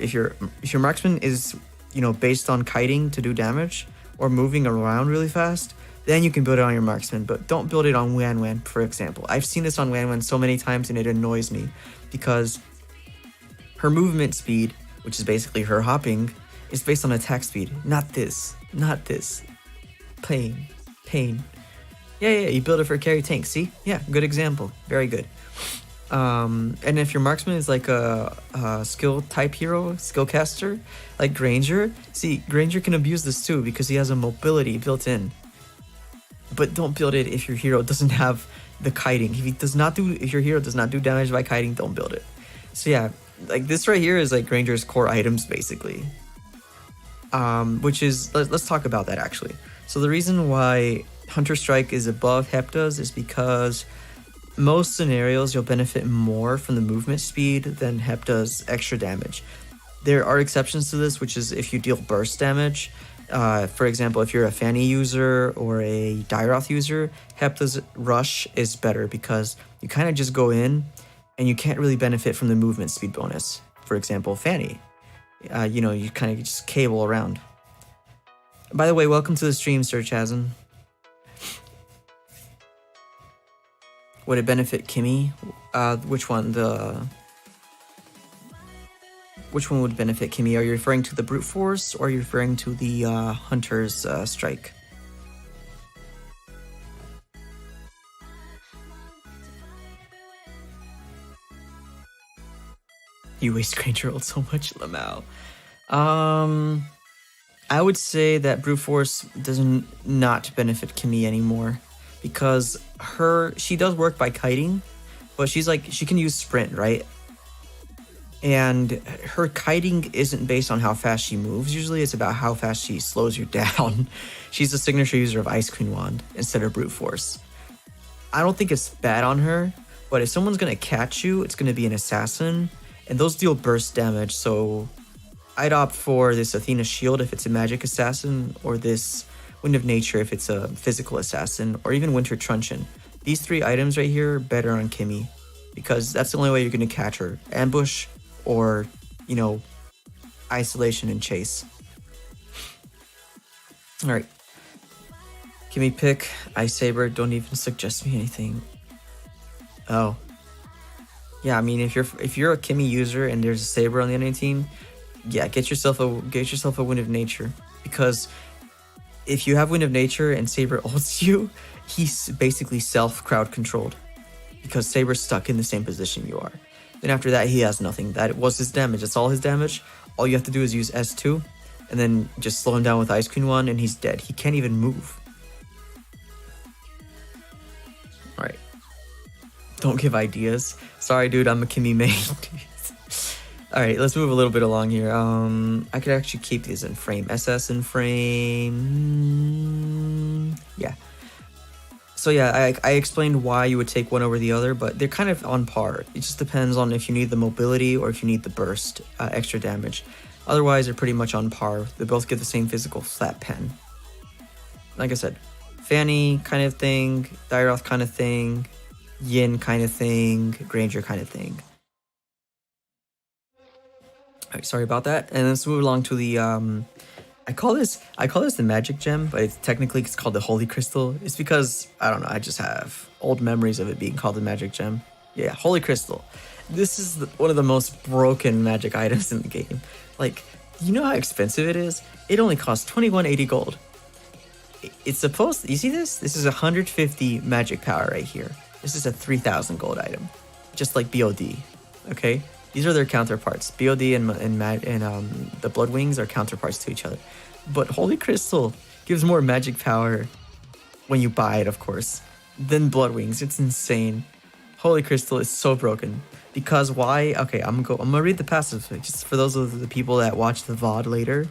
marksman is based on kiting to do damage or moving around really fast, then you can build it on your marksman. But don't build it on Wan Wan, for example. I've seen this on Wan Wan so many times, and it annoys me because her movement speed, which is basically her hopping, is based on attack speed. Not this. Pain. Yeah, you build it for carry tank. See? Yeah, good example. Very good. And if your marksman is like a skill type hero, skill caster, like Granger, see, Granger can abuse this too because he has a mobility built in. But don't build it if your hero doesn't have the kiting. If your hero does not do damage by kiting, don't build it. So yeah, like this right here is like Granger's core items basically. Which is, let's talk about that actually. So the reason why Hunter Strike is above Hepta's is because most scenarios you'll benefit more from the movement speed than Hepta's extra damage. There are exceptions to this, which is if you deal burst damage. For example, if you're a Fanny user or a Dairoth user, Hepta's Rush is better because you kind of just go in and you can't really benefit from the movement speed bonus. For example, Fanny. You kind of just cable around. By the way, welcome to the stream, Sir Chasm. Would it benefit Kimmy? Which one? Which one would benefit Kimmy? Are you referring to the Brute Force or are you referring to the Hunter's Strike? You waste Granger ult so much, Lamau. I would say that Brute Force does not benefit Kimmy anymore because she does work by kiting, but she can use sprint, right? And her kiting isn't based on how fast she moves. Usually it's about how fast she slows you down. She's a signature user of Ice Queen Wand instead of Brute Force. I don't think it's bad on her, but if someone's going to catch you, it's going to be an assassin. And those deal burst damage, so I'd opt for this Athena Shield if it's a magic assassin, or this Wind of Nature if it's a physical assassin, or even Winter Truncheon. These 3 items right here are better on Kimmy, because that's the only way you're going to catch her. Ambush, or, you know, isolation and chase. Alright. Kimmy pick, Ice Saber, don't even suggest me anything. Oh. Yeah, I mean if you're a Kimmy user and there's a Saber on the enemy team, yeah, get yourself a Wind of Nature. Because if you have Wind of Nature and Saber ults you, he's basically self-crowd controlled. Because Saber's stuck in the same position you are. Then after that, he has nothing. That was his damage. That's all his damage. All you have to do is use S2, and then just slow him down with Ice Queen Wand, and he's dead. He can't even move. Alright. Don't give ideas. Sorry, dude, I'm a Kimmy main. Alright, let's move a little bit along here. I could actually keep these in frame. SS in frame. Yeah. So yeah, I explained why you would take one over the other, but they're kind of on par. It just depends on if you need the mobility or if you need the burst, extra damage. Otherwise, they're pretty much on par. They both give the same physical flat pen. Like I said, Fanny kind of thing, Dairoth kind of thing, Yin kind of thing, Granger kind of thing. Alright, sorry about that. And let's move along to the I call this the magic gem, but it's called the Holy Crystal. It's because, I don't know, I just have old memories of it being called the magic gem. Yeah, Holy Crystal. This is one of the most broken magic items in the game. Like, you know how expensive it is? It only costs 2180 gold. It's supposed to, you see this? This is 150 magic power right here. This is a 3000 gold item. Just like BOD, okay? These are their counterparts. BOD and the Blood Wings are counterparts to each other. But Holy Crystal gives more magic power when you buy it, of course, than Blood Wings. It's insane. Holy Crystal is so broken. Because why? Okay, I'm gonna read the passive just for those of the people that watch the VOD later.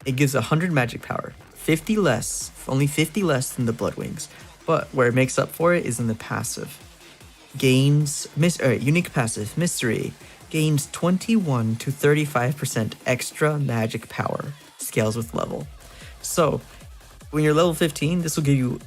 It gives 100 magic power, 50 less, only 50 less than the Blood Wings. But where it makes up for it is in the passive. Gains unique passive mystery gains 21 to 35% extra magic power, scales with level. So when you're level 15, this will give you,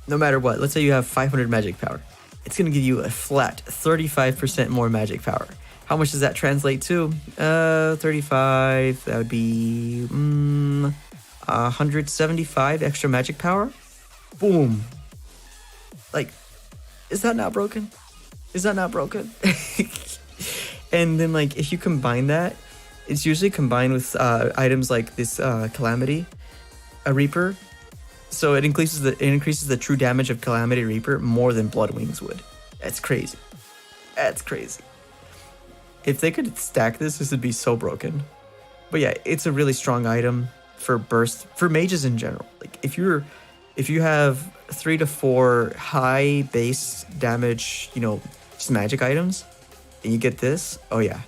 no matter what, let's say you have 500 magic power, it's going to give you a flat 35% more magic power. How much does that translate to? 35, that would be 175 extra magic power. Boom. Like, is that not broken? Is that not broken? And then, like, if you combine that, it's usually combined with items like this Calamity, a Reaper. So it increases the true damage of Calamity Reaper more than Blood Wings would. That's crazy. That's crazy. If they could stack this would be so broken. But yeah, it's a really strong item for burst, for mages in general. Like, if you have 3 to 4 high base damage, you know, just magic items, and you get this, oh yeah.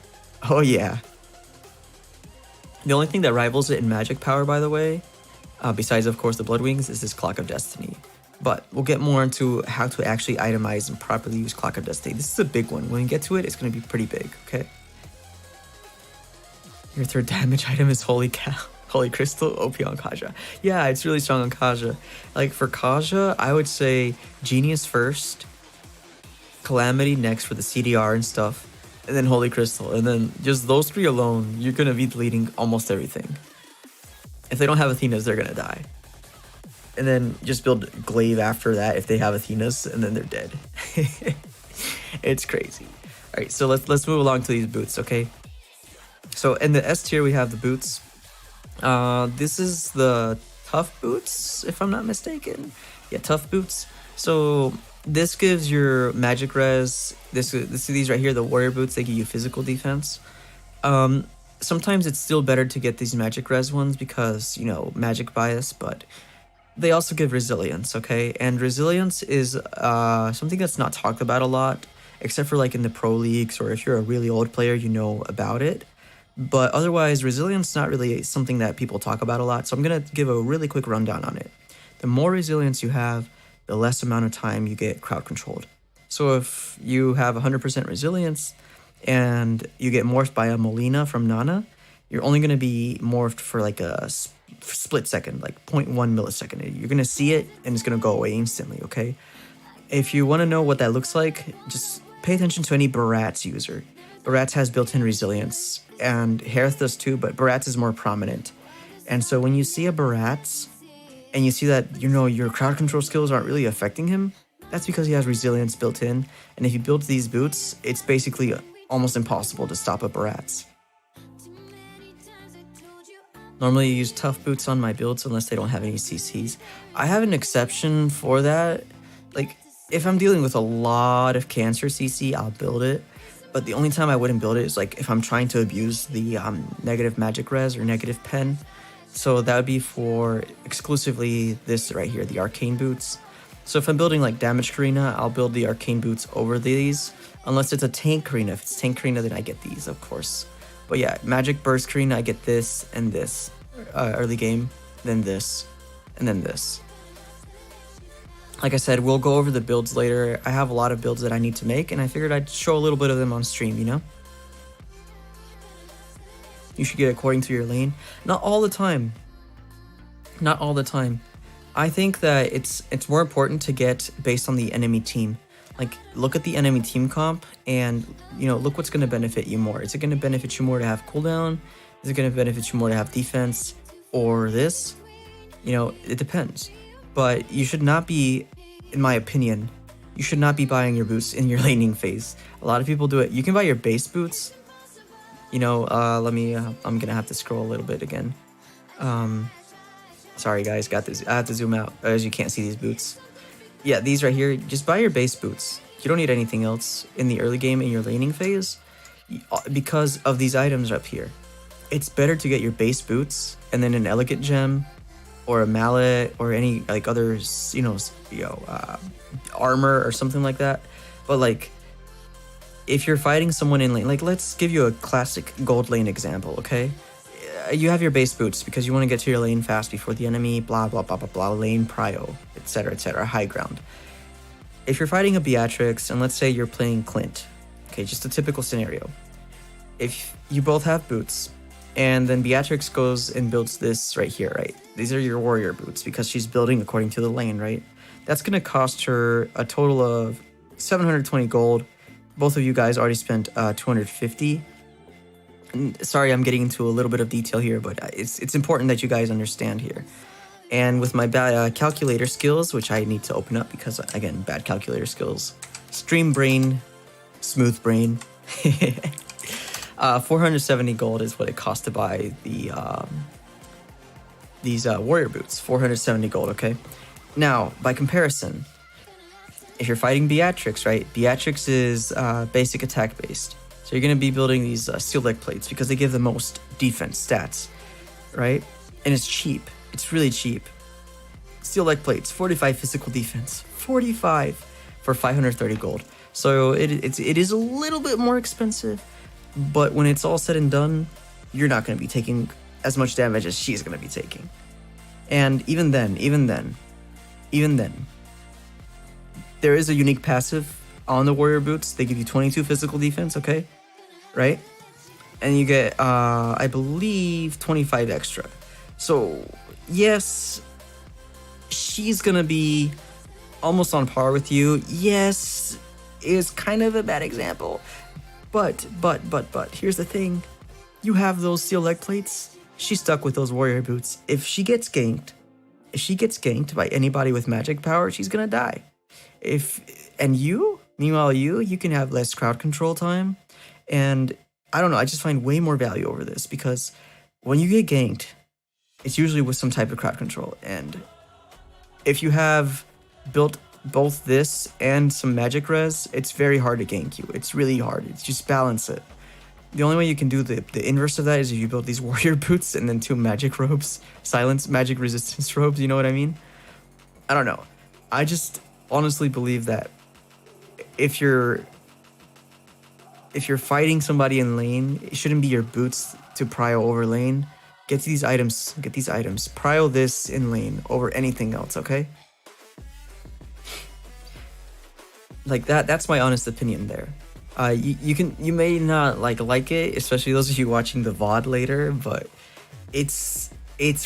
Oh yeah. The only thing that rivals it in magic power, by the way, besides of course the Blood Wings, is this Clock of Destiny. But we'll get more into how to actually itemize and properly use Clock of Destiny. This is a big one. When you get to it, it's going to be pretty big, okay? Your third damage item is Holy Crystal, OP on Kaja. Yeah, it's really strong on Kaja. Like, for Kaja, I would say Genius first, Calamity next for the CDR and stuff, and then Holy Crystal. And then just those 3 alone, you're going to be deleting almost everything. If they don't have Athenas, they're going to die. And then just build Glaive after that if they have Athenas, and then they're dead. It's crazy. Alright, so let's move along to these boots, okay? So in the S tier, we have the boots. This is the Tough Boots, if I'm not mistaken. Yeah, Tough Boots. So this gives your magic res. These right here, the Warrior Boots, they give you physical defense. Sometimes it's still better to get these magic res ones because, you know, magic bias, but they also give resilience, okay? And resilience is something that's not talked about a lot. except for like in the pro leagues, or if you're a really old player, you know about it. But otherwise, resilience is not really something that people talk about a lot, so I'm going to give a really quick rundown on it. The more resilience you have, the less amount of time you get crowd controlled. So if you have 100% resilience and you get morphed by a Molina from Nana, you're only going to be morphed for like a split second, like 0.1 millisecond. You're going to see it and it's going to go away instantly, okay? If you want to know what that looks like, just pay attention to any Baratz user. Baratz has built-in resilience, and Harith does too, but Baratz is more prominent. And so when you see a Baratz, and you see that, you know, your crowd control skills aren't really affecting him, that's because he has resilience built in, and if he builds these boots, it's basically almost impossible to stop a Baratz. Normally I use tough boots on my builds unless they don't have any CCs. I have an exception for that. Like, if I'm dealing with a lot of cancer CC, I'll build it. But the only time I wouldn't build it is like if I'm trying to abuse the negative magic res or negative pen. So that would be for exclusively this right here, the arcane boots. So if I'm building like damage Karina, I'll build the arcane boots over these. Unless it's a tank Karina. If it's tank Karina, then I get these, of course. But yeah, magic burst Karina, I get this and this early game, then this, and then this. Like I said, we'll go over the builds later. I have a lot of builds that I need to make, and I figured I'd show a little bit of them on stream, you know? You should get according to your lane. Not all the time. Not all the time. I think that it's more important to get based on the enemy team. Like, look at the enemy team comp, and, you know, look what's going to benefit you more. Is it going to benefit you more to have cooldown? Is it going to benefit you more to have defense? Or this? You know, it depends. But you should not be, in my opinion, you should not be buying your boots in your laning phase. A lot of people do it. You can buy your base boots. You know, I'm gonna have to scroll a little bit again. Sorry guys, got this. I have to zoom out as you can't see these boots. Yeah, these right here, just buy your base boots. You don't need anything else in the early game in your laning phase because of these items up here. It's better to get your base boots and then an elegant gem or a mallet or any like other, armor or something like that. But like, if you're fighting someone in lane, like let's give you a classic gold lane example, okay? You have your base boots because you want to get to your lane fast before the enemy, blah, blah, blah, blah, blah, lane prio, etc., high ground. If you're fighting a Beatrix, and let's say you're playing Clint, okay, just a typical scenario. If you both have boots, and then Beatrix goes and builds this right here, right? These are your warrior boots because she's building according to the lane, right? That's going to cost her a total of 720 gold. Both of you guys already spent 250. And sorry, I'm getting into a little bit of detail here, but it's important that you guys understand here. And with my bad calculator skills, which I need to open up because, again, bad calculator skills. Stream brain, smooth brain. 470 gold is what it costs to buy these warrior boots. 470 gold, okay? Now, by comparison, if you're fighting Beatrix, right? Beatrix is basic attack based. So you're going to be building these steel leg plates because they give the most defense stats, right? And it's cheap. It's really cheap. Steel leg plates, 45 physical defense. 45 for 530 gold. So it is a little bit more expensive. But when it's all said and done, you're not going to be taking as much damage as she's going to be taking. And even then, there is a unique passive on the warrior boots. They give you 22 physical defense, okay? Right? And you get, I believe, 25 extra. So, yes, she's going to be almost on par with you. Yes, is kind of a bad example. But, here's the thing. You have those steel leg plates. She's stuck with those warrior boots. If she gets ganked by anybody with magic power, she's gonna die. Meanwhile, you can have less crowd control time. And I don't know, I just find way more value over this because when you get ganked, it's usually with some type of crowd control. And if you have built both this and some magic res, it's very hard to gank you. It's really hard. It's just balance it. The only way you can do the inverse of that is if you build these warrior boots and then 2 magic robes, silence magic resistance robes, you know what I mean? I don't know. I just honestly believe that if you're if you're fighting somebody in lane, it shouldn't be your boots to prio over lane. Get these items. Get these items. Prio this in lane over anything else. Okay. Like that's my honest opinion there. You may not like it, especially those of you watching the VOD later, but it's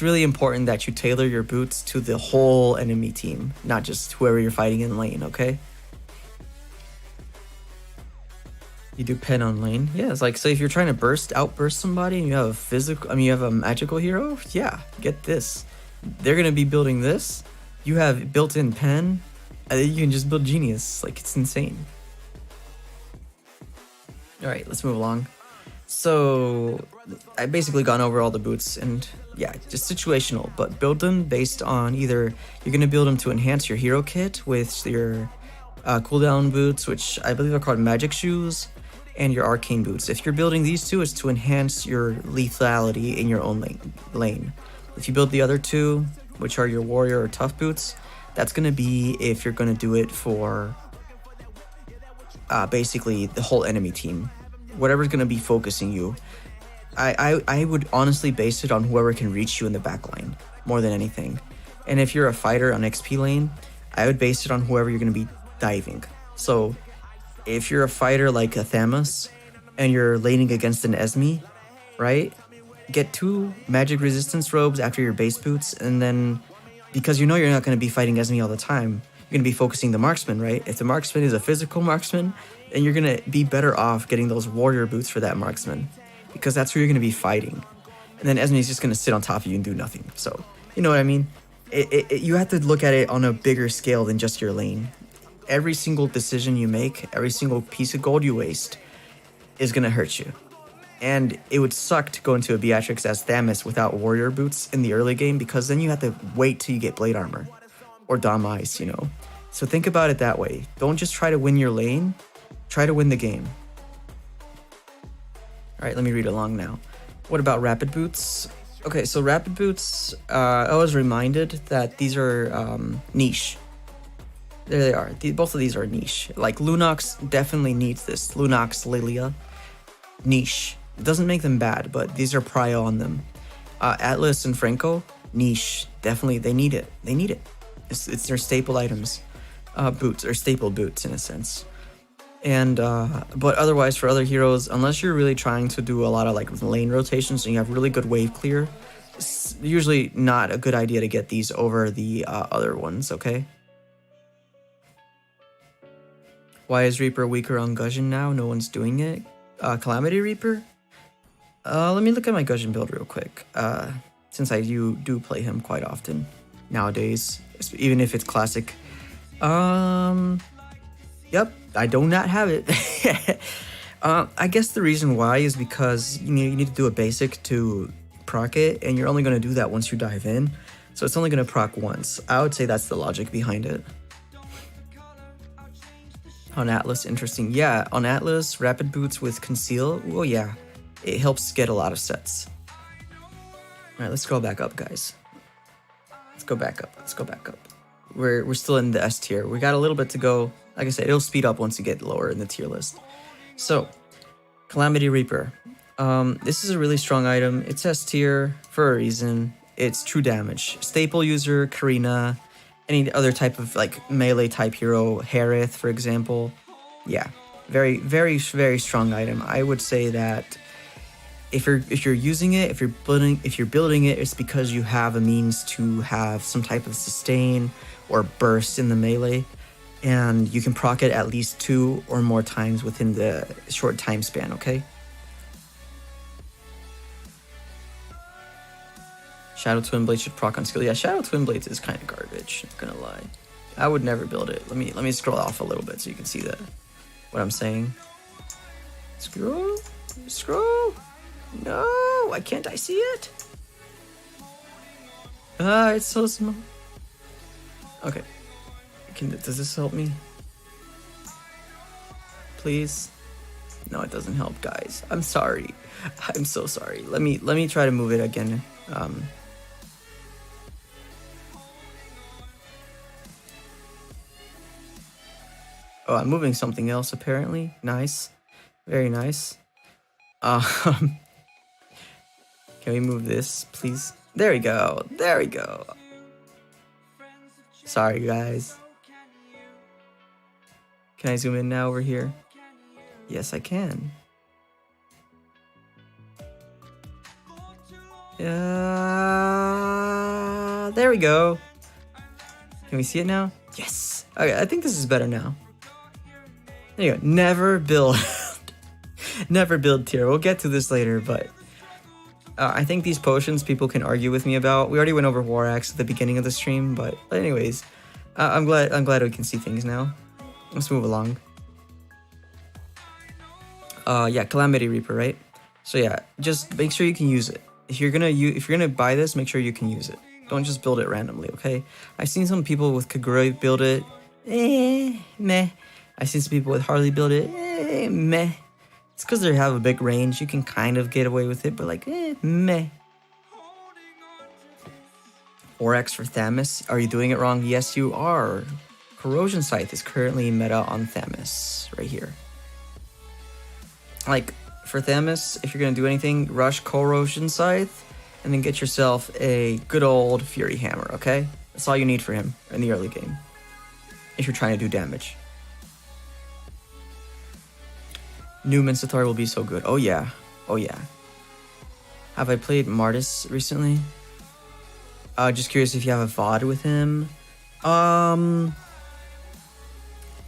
really important that you tailor your boots to the whole enemy team, not just whoever you're fighting in lane, okay? You do pen on lane. Yeah, it's like, so if you're trying to outburst somebody and you have you have a magical hero, yeah, get this. They're gonna be building this. You have built-in pen, and then you can just build genius. Like, it's insane. All right, let's move along. So I basically gone over all the boots, and yeah, just situational, but build them based on either you're gonna build them to enhance your hero kit with your cooldown boots, which I believe are called magic shoes, and your arcane boots. If you're building these two, it's to enhance your lethality in your own lane. If you build the other two, which are your warrior or tough boots, that's gonna be if you're gonna do it for basically the whole enemy team. Whatever's gonna be focusing you. I would honestly base it on whoever can reach you in the backline more than anything. And if you're a fighter on XP lane, I would base it on whoever you're gonna be diving. So if you're a fighter like a Thamus and you're laning against an Esme, right? Get 2 magic resistance robes after your base boots, and then because you know you're not going to be fighting Esme all the time, you're going to be focusing the marksman, right? If the marksman is a physical marksman, then you're going to be better off getting those warrior boots for that marksman, because that's who you're going to be fighting. And then Esme is just going to sit on top of you and do nothing. So, you know what I mean? You have to look at it on a bigger scale than just your lane. Every single decision you make, every single piece of gold you waste is going to hurt you. And it would suck to go into a Beatrix as Thamus without warrior boots in the early game, because then you have to wait till you get blade armor or Dom Ice, you know. So think about it that way. Don't just try to win your lane, try to win the game. All right, let me read along now. What about rapid boots? Okay, so rapid boots, I was reminded that these are niche. There they are. Both of these are niche. Like Lunox definitely needs this. Lunox, Lilia, niche. It doesn't make them bad, but these are prio on them. Atlas and Franco, niche. Definitely, they need it. They need it. It's their staple items. Boots, or staple boots in a sense. And but otherwise, for other heroes, unless you're really trying to do a lot of like lane rotations and you have really good wave clear, it's usually not a good idea to get these over the other ones, okay? Why is Reaper weaker on Gushin now? No one's doing it. Calamity Reaper? Let me look at my Gushin build real quick. Since I do play him quite often nowadays, even if it's classic. Yep, I do not have it. I guess the reason why is because you need to do a basic to proc it, and you're only going to do that once you dive in. So it's only going to proc once. I would say that's the logic behind it. On Atlas, interesting. Yeah, on Atlas, rapid boots with conceal. Well, yeah, it helps get a lot of sets. All right, let's go back up, guys. Let's go back up. Let's go back up. We're still in the S tier. We got a little bit to go. Like I said, it'll speed up once you get lower in the tier list. So, Calamity Reaper. This is a really strong item. It's S tier for a reason. It's true damage. Staple user, Karina, any other type of like melee type hero, Harith, for example. Yeah, very, very, very strong item. I would say that if you're using it, if you're building it, it's because you have a means to have some type of sustain or burst in the melee, and you can proc it at least 2 or more times within the short time span. Okay. Shadow Twin Blade should proc on skill. Yeah, Shadow Twin Blades is kind of garbage, not gonna lie. I would never build it. Let me scroll off a little bit so you can see what I'm saying. Scroll. No, why can't I see it? It's so small. Okay. Does this help me? Please? No, it doesn't help, guys. I'm sorry. I'm so sorry. Let me try to move it again. Oh, I'm moving something else apparently. Nice. Very nice. Can we move this, please? There we go. There we go. Sorry, guys. Can I zoom in now over here? Yes, I can. There we go. Can we see it now? Yes. Okay, I think this is better now. There you go. Never build. Never build tier. We'll get to this later, but I think these potions people can argue with me about. We already went over War Axe at the beginning of the stream, but anyways, I'm glad we can see things now. Let's move along. Yeah, Calamity Reaper, right? So yeah, just make sure you can use it. If you're gonna buy this, make sure you can use it. Don't just build it randomly, okay? I've seen some people with Kagura build it, meh. I've seen some people with Harley build it, meh. It's because they have a big range. You can kind of get away with it, but like, meh. 4x for Thamus. Are you doing it wrong? Yes, you are. Corrosion Scythe is currently meta on Thamus, right here. Like, for Thamus, if you're going to do anything, rush Corrosion Scythe, and then get yourself a good old Fury Hammer, okay? That's all you need for him in the early game, if you're trying to do damage. New Minstator will be so good. Oh yeah. Oh yeah. Have I played Martis recently? Just curious if you have a VOD with him. I'm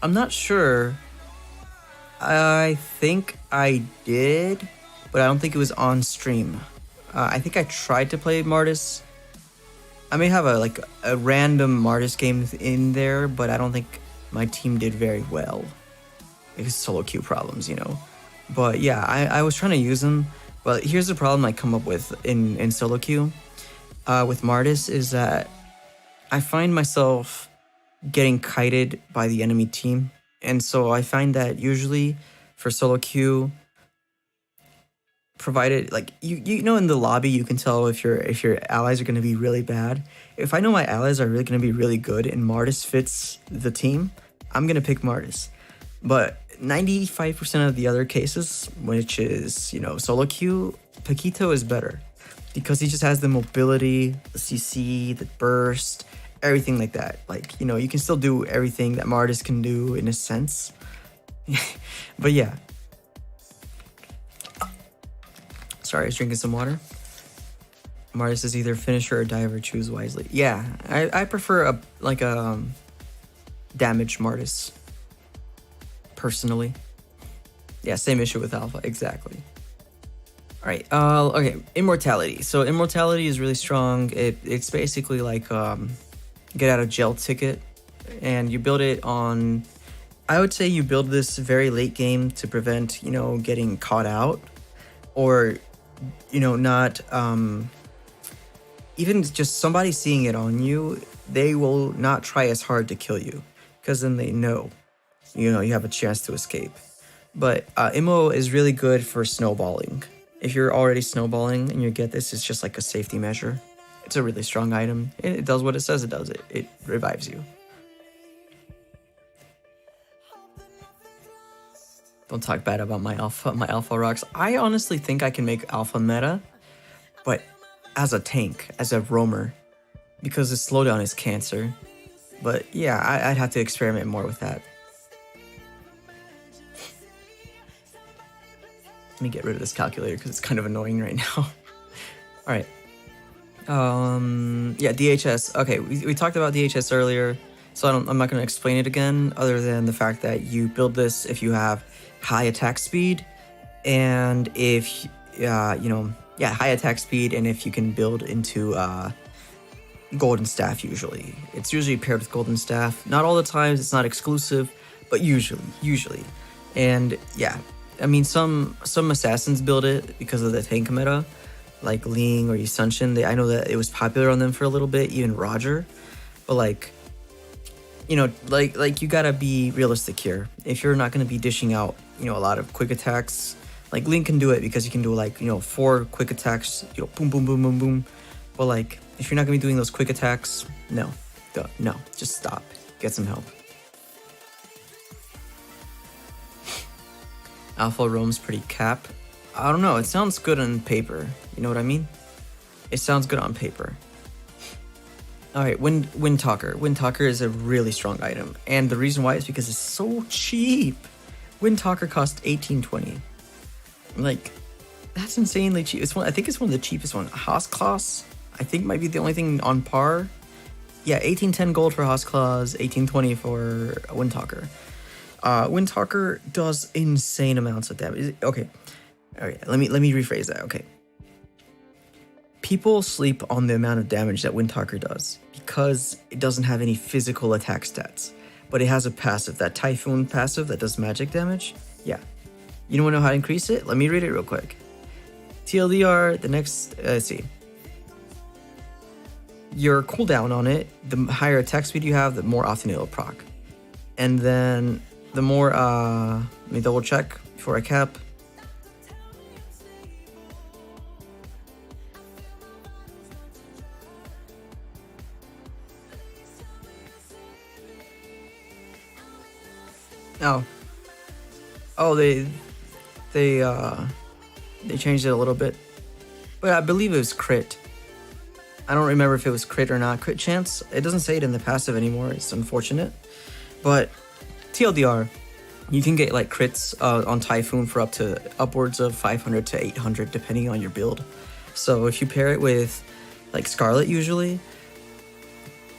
not sure. I think I did, but I don't think it was on stream. I think I tried to play Martis. I may have a random Martis game in there, but I don't think my team did very well. Because SoloQ problems, you know. But yeah, I was trying to use them. But here's the problem I come up with in SoloQ with Martis is that I find myself getting kited by the enemy team. And so I find that usually for SoloQ, provided like you know in the lobby you can tell if your allies are going to be really bad. If I know my allies are really going to be really good and Martis fits the team, I'm going to pick Martis. But 95% of the other cases, which is, you know, SoloQ, Paquito is better because he just has the mobility, the CC, the burst, everything like that. Like, you know, you can still do everything that Martis can do in a sense. But yeah. Sorry, I was drinking some water. Martis is either finisher or diver, choose wisely. Yeah, I prefer a damage Martis. Personally. Yeah, same issue with Alpha, exactly. Alright, okay, Immortality. So Immortality is really strong. It's basically like get out of jail ticket. And you build it on, I would say you build this very late game to prevent, you know, getting caught out. Or, you know, not, even just somebody seeing it on you, they will not try as hard to kill you. Because then they know, you know, you have a chance to escape. But Immo is really good for snowballing. If you're already snowballing and you get this, it's just like a safety measure. It's a really strong item. It does what it says it does. It revives you. Don't talk bad about my alpha rocks. I honestly think I can make alpha meta, but as a tank, as a roamer, because the slowdown is cancer. But yeah, I'd have to experiment more with that. Let me get rid of this calculator because it's kind of annoying right now. All right. Yeah, DHS. Okay, we talked about DHS earlier, so I'm not going to explain it again, other than the fact that you build this if you have high attack speed, and if high attack speed, and if you can build into Golden Staff. Usually, it's usually paired with Golden Staff. Not all the times. It's not exclusive, but usually, and yeah. I mean, some assassins build it because of the tank meta, like Ling or Yusunshin. I know that it was popular on them for a little bit, even Roger. But like, you know, like you gotta be realistic here. If you're not gonna be dishing out, you know, a lot of quick attacks, like Ling can do it because you can do like, you know, 4 quick attacks, you know, boom, boom, boom, boom, boom. But like, if you're not gonna be doing those quick attacks, no, just stop. Get some help. Alpha roam's pretty cap. I don't know, it sounds good on paper. You know what I mean? It sounds good on paper. Alright, Wind Talker. Wind Talker is a really strong item. And the reason why is because it's so cheap. Wind Talker costs 1820. Like, that's insanely cheap. I think it's one of the cheapest ones. Haas I think might be the only thing on par. Yeah, 1810 gold for Haas 1820 for Wind Talker. Wind Talker does insane amounts of damage. Okay. Alright, let me rephrase that. Okay. People sleep on the amount of damage that Wind Talker does because it doesn't have any physical attack stats, but it has a passive, that Typhoon passive that does magic damage. Yeah. You don't want to know how to increase it? Let me read it real quick. TLDR, the next, let's see. Your cooldown on it, the higher attack speed you have, the more often it'll proc. And then the more, let me double check before I cap. Oh, they changed it a little bit, but I believe it was crit. I don't remember if it was crit or not. Crit chance. It doesn't say it in the passive anymore. It's unfortunate, but TLDR, you can get like crits on Typhoon for upwards of 500 to 800 depending on your build. So if you pair it with like Scarlet, usually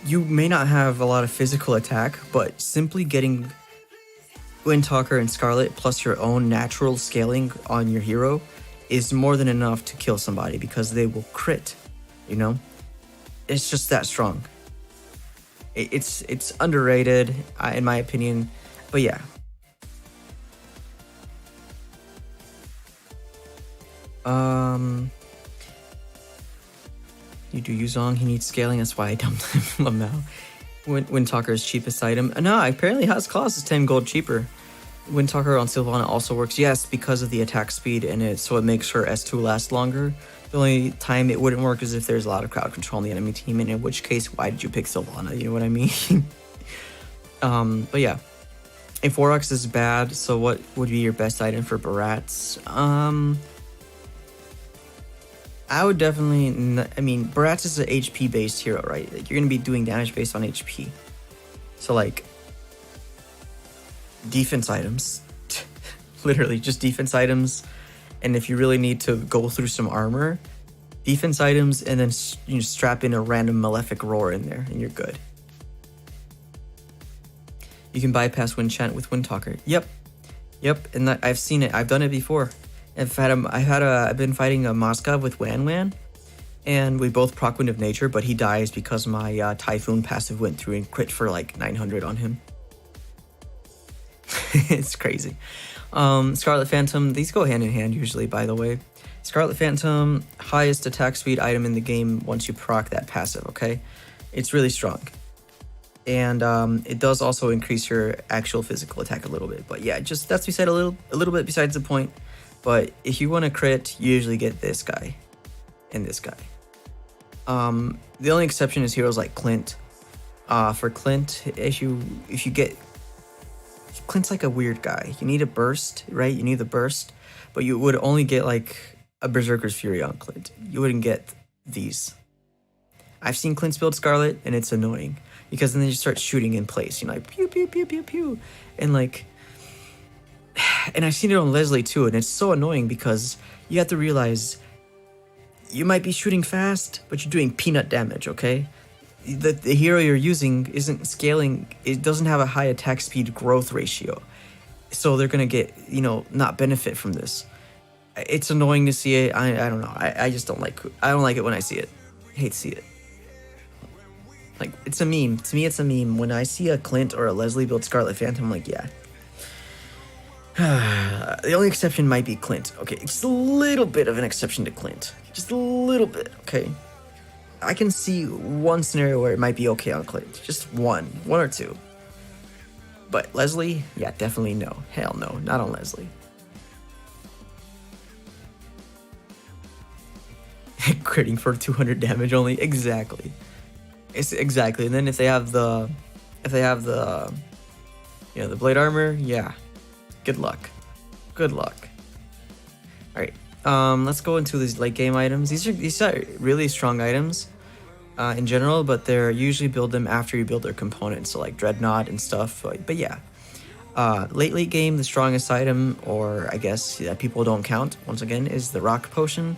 you may not have a lot of physical attack, but simply getting Wind Talker and Scarlet plus your own natural scaling on your hero is more than enough to kill somebody because they will crit, you know? It's just that strong. It's underrated, in my opinion, but yeah. You do Yuzong, he needs scaling, that's why I dumped him now. Wind Talker's cheapest item. No, apparently House Claws is 10 gold cheaper. Wind Talker on Sylvana also works, yes, because of the attack speed in it, so it makes her S2 last longer. The only time it wouldn't work is if there's a lot of crowd control on the enemy team, and in which case, why did you pick Sylvana? You know what I mean? But yeah. If Warrox is bad, so what would be your best item for Barats? I would definitely, Barats is an HP based hero, right? Like, you're gonna be doing damage based on HP. So like, defense items, literally just defense items. And if you really need to go through some armor, defense items, and then you strap in a random Malefic Roar in there, and you're good. You can bypass Wind Chant with Wind Talker. Yep, and I've seen it. I've done it before. I've been fighting a Moskov with Wan, and we both proc Wind of Nature, but he dies because my Typhoon passive went through and crit for like 900 on him. It's crazy. Scarlet Phantom, these go hand in hand usually, by the way. Scarlet Phantom, highest attack speed item in the game once you proc that passive, okay? It's really strong. And it does also increase your actual physical attack a little bit. But yeah, just that's beside a little bit besides the point. But if you want to crit, you usually get this guy and this guy. The only exception is heroes like Clint. For Clint, if you get... Clint's like a weird guy. You need a burst, right? You need the burst. But you would only get like a Berserker's Fury on Clint. You wouldn't get these. I've seen Clint's build Scarlet, and it's annoying. Because then they just start shooting in place. You know, like, pew, pew, pew, pew, pew. And like... And I've seen it on Leslie too, and it's so annoying because you have to realize you might be shooting fast, but you're doing peanut damage, okay? The hero you're using isn't scaling, it doesn't have a high attack speed growth ratio. So they're gonna get, not benefit from this. It's annoying to see it. I don't know. I just don't like it when I see it. I hate to see it. Like, it's a meme. To me, it's a meme. When I see a Clint or a Leslie build Scarlet Phantom, I'm like, yeah. The only exception might be Clint. Okay, just a little bit of an exception to Clint. Just a little bit, okay? I can see one scenario where it might be okay on Clint. Just one or two. But Leslie, yeah, definitely no. Hell no, not on Leslie. Critting for 200 damage only, exactly. It's exactly. And then if they have the blade armor, yeah, good luck. Good luck. All right. Let's go into these late game items. These are really strong items in general, but they're usually build them after you build their components, so like Dreadnought and stuff. But yeah, late game, the strongest item, or I guess that people don't count once again, is the Rock Potion.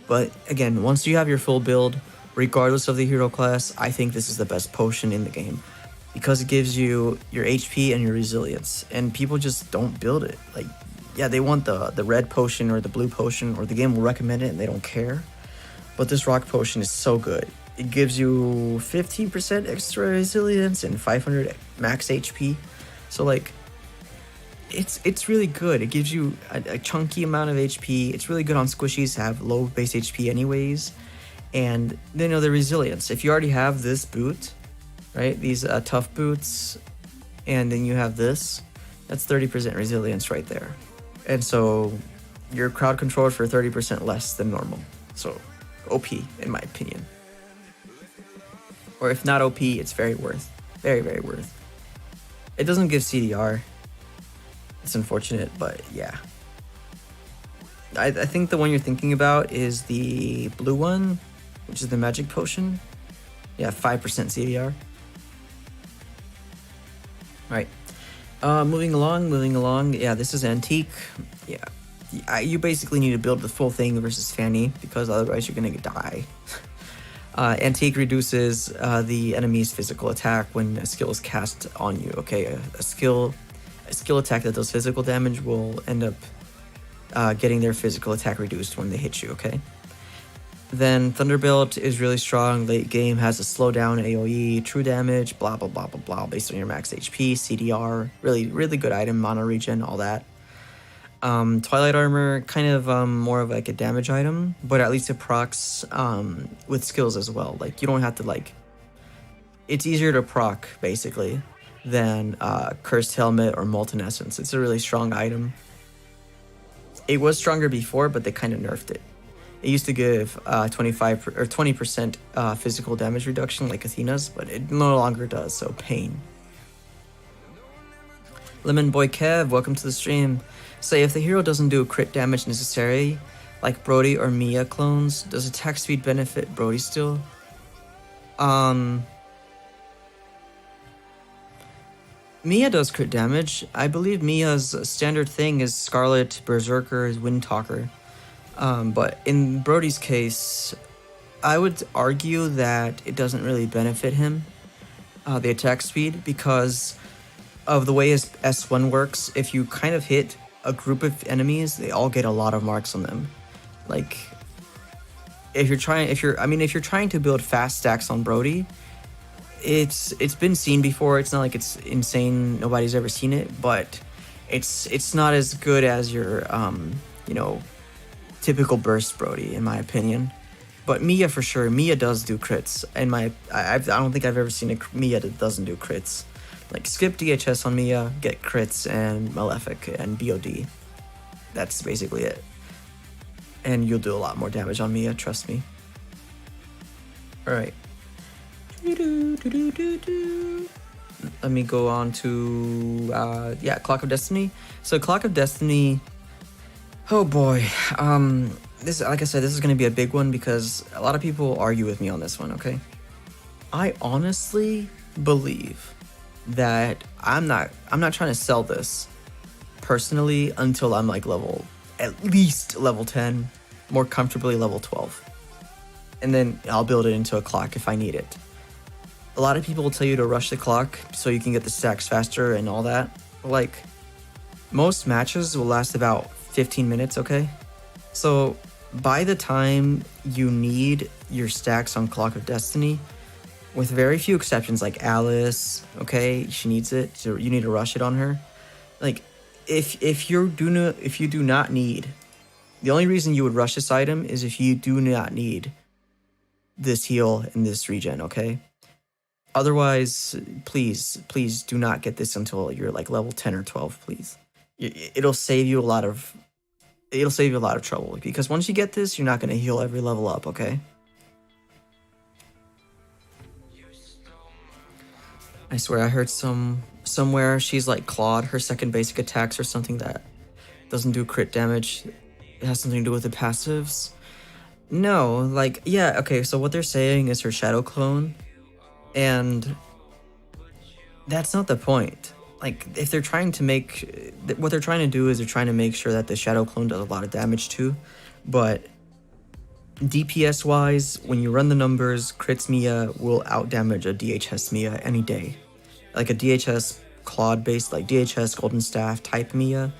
But again, once you have your full build, regardless of the hero class, I think this is the best potion in the game because it gives you your HP and your resilience, and people just don't build it. Like, yeah, they want the red potion or the blue potion, or the game will recommend it and they don't care. But this Rock Potion is so good. It gives you 15% extra resilience and 500 max HP. So like, it's really good. It gives you a chunky amount of HP. It's really good on squishies that have low base HP anyways. And then, the resilience. If you already have this boot, right, these tough boots, and then you have this, that's 30% resilience right there. And so you're crowd controlled for 30% less than normal. So OP, in my opinion. Or if not OP, it's very worth. Very, very worth. It doesn't give CDR. It's unfortunate, but yeah. I think the one you're thinking about is the blue one, which is the magic potion. Yeah, 5% CDR. Alright. Moving along. Yeah, this is antique. Yeah. You basically need to build the full thing versus Fanny, because otherwise you're gonna die. Antique reduces the enemy's physical attack when a skill is cast on you. Okay, a skill attack that does physical damage will end up getting their physical attack reduced when they hit you. Okay. Then Thunderbolt is really strong. Late game has a slowdown AoE, true damage, blah blah blah blah blah, based on your max HP, CDR. Really, really good item, mono regen, all that. Twilight Armor, kind of more of like a damage item, but at least it procs with skills as well. Like, you don't have to like. It's easier to proc basically than Cursed Helmet or Molten Essence. It's a really strong item. It was stronger before, but they kind of nerfed it. It used to give 25 or 20% physical damage reduction like Athena's, but it no longer does, so pain. Lemon Boy Kev, welcome to the stream. Say, if the hero doesn't do crit damage necessary, like Brody or Mia clones, does attack speed benefit Brody still? Mia does crit damage. I believe Mia's standard thing is Scarlet, Berserker, is Windtalker. But in Brody's case, I would argue that it doesn't really benefit him, the attack speed, because of the way his S1 works. If you kind of hit a group of enemies, they all get a lot of marks on them. Like, if you're trying to build fast stacks on Brody, it's been seen before. It's not like it's insane. Nobody's ever seen it, but it's not as good as your typical burst Brody, in my opinion. But Mia, for sure, Mia does do crits. I don't think I've ever seen a Mia that doesn't do crits. Like, skip DHS on Mia, get crits and Malefic and BOD. That's basically it. And you'll do a lot more damage on Mia, trust me. Alright. Let me go on to Clock of Destiny. So Clock of Destiny, oh boy. This, like I said, this is gonna be a big one because a lot of people argue with me on this one, okay? I honestly believe that I'm not trying to sell this personally until I'm like at least level 10, more comfortably level 12. And then I'll build it into a clock if I need it. A lot of people will tell you to rush the clock so you can get the stacks faster and all that. Like, most matches will last about 15 minutes, okay? So by the time you need your stacks on Clock of Destiny, with very few exceptions, like Alice, okay, she needs it, so you need to rush it on her. Like, if you do not need, the only reason you would rush this item is if you do not need this heal and this regen, okay? Otherwise, please do not get this until you're like level 10 or 12, please. It'll save you a lot of trouble, because once you get this, you're not going to heal every level up, okay? I swear I heard somewhere she's like Claude, her second basic attacks or something that doesn't do crit damage. It has something to do with the passives. No, like, yeah, okay, so what they're saying is her shadow clone, and that's not the point. Like, if they're trying to make, what they're trying to do is they're trying to make sure that the shadow clone does a lot of damage too, but DPS wise, when you run the numbers, crits Mia will outdamage a DHS Mia any day. Like a DHS Claude based, like DHS Golden Staff type Mia,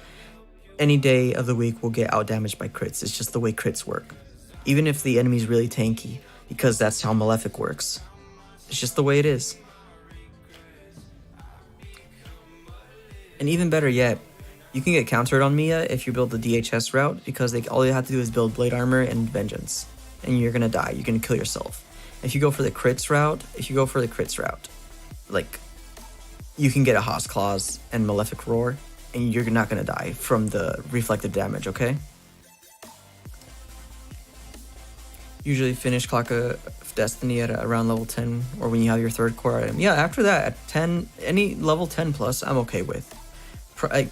any day of the week will get outdamaged by crits. It's just the way crits work. Even if the enemy's really tanky, because that's how Malefic works. It's just the way it is. And even better yet, you can get countered on Mia if you build the DHS route, because all you have to do is build Blade Armor and Vengeance, and you're gonna die. You're gonna kill yourself. If you go for the crits route, like, you can get a Haas Claws and Malefic Roar, and you're not gonna die from the reflected damage, okay? Usually finish Clock of Destiny at around level 10, or when you have your third core item. Yeah, after that, at 10, any level 10 plus, I'm okay with.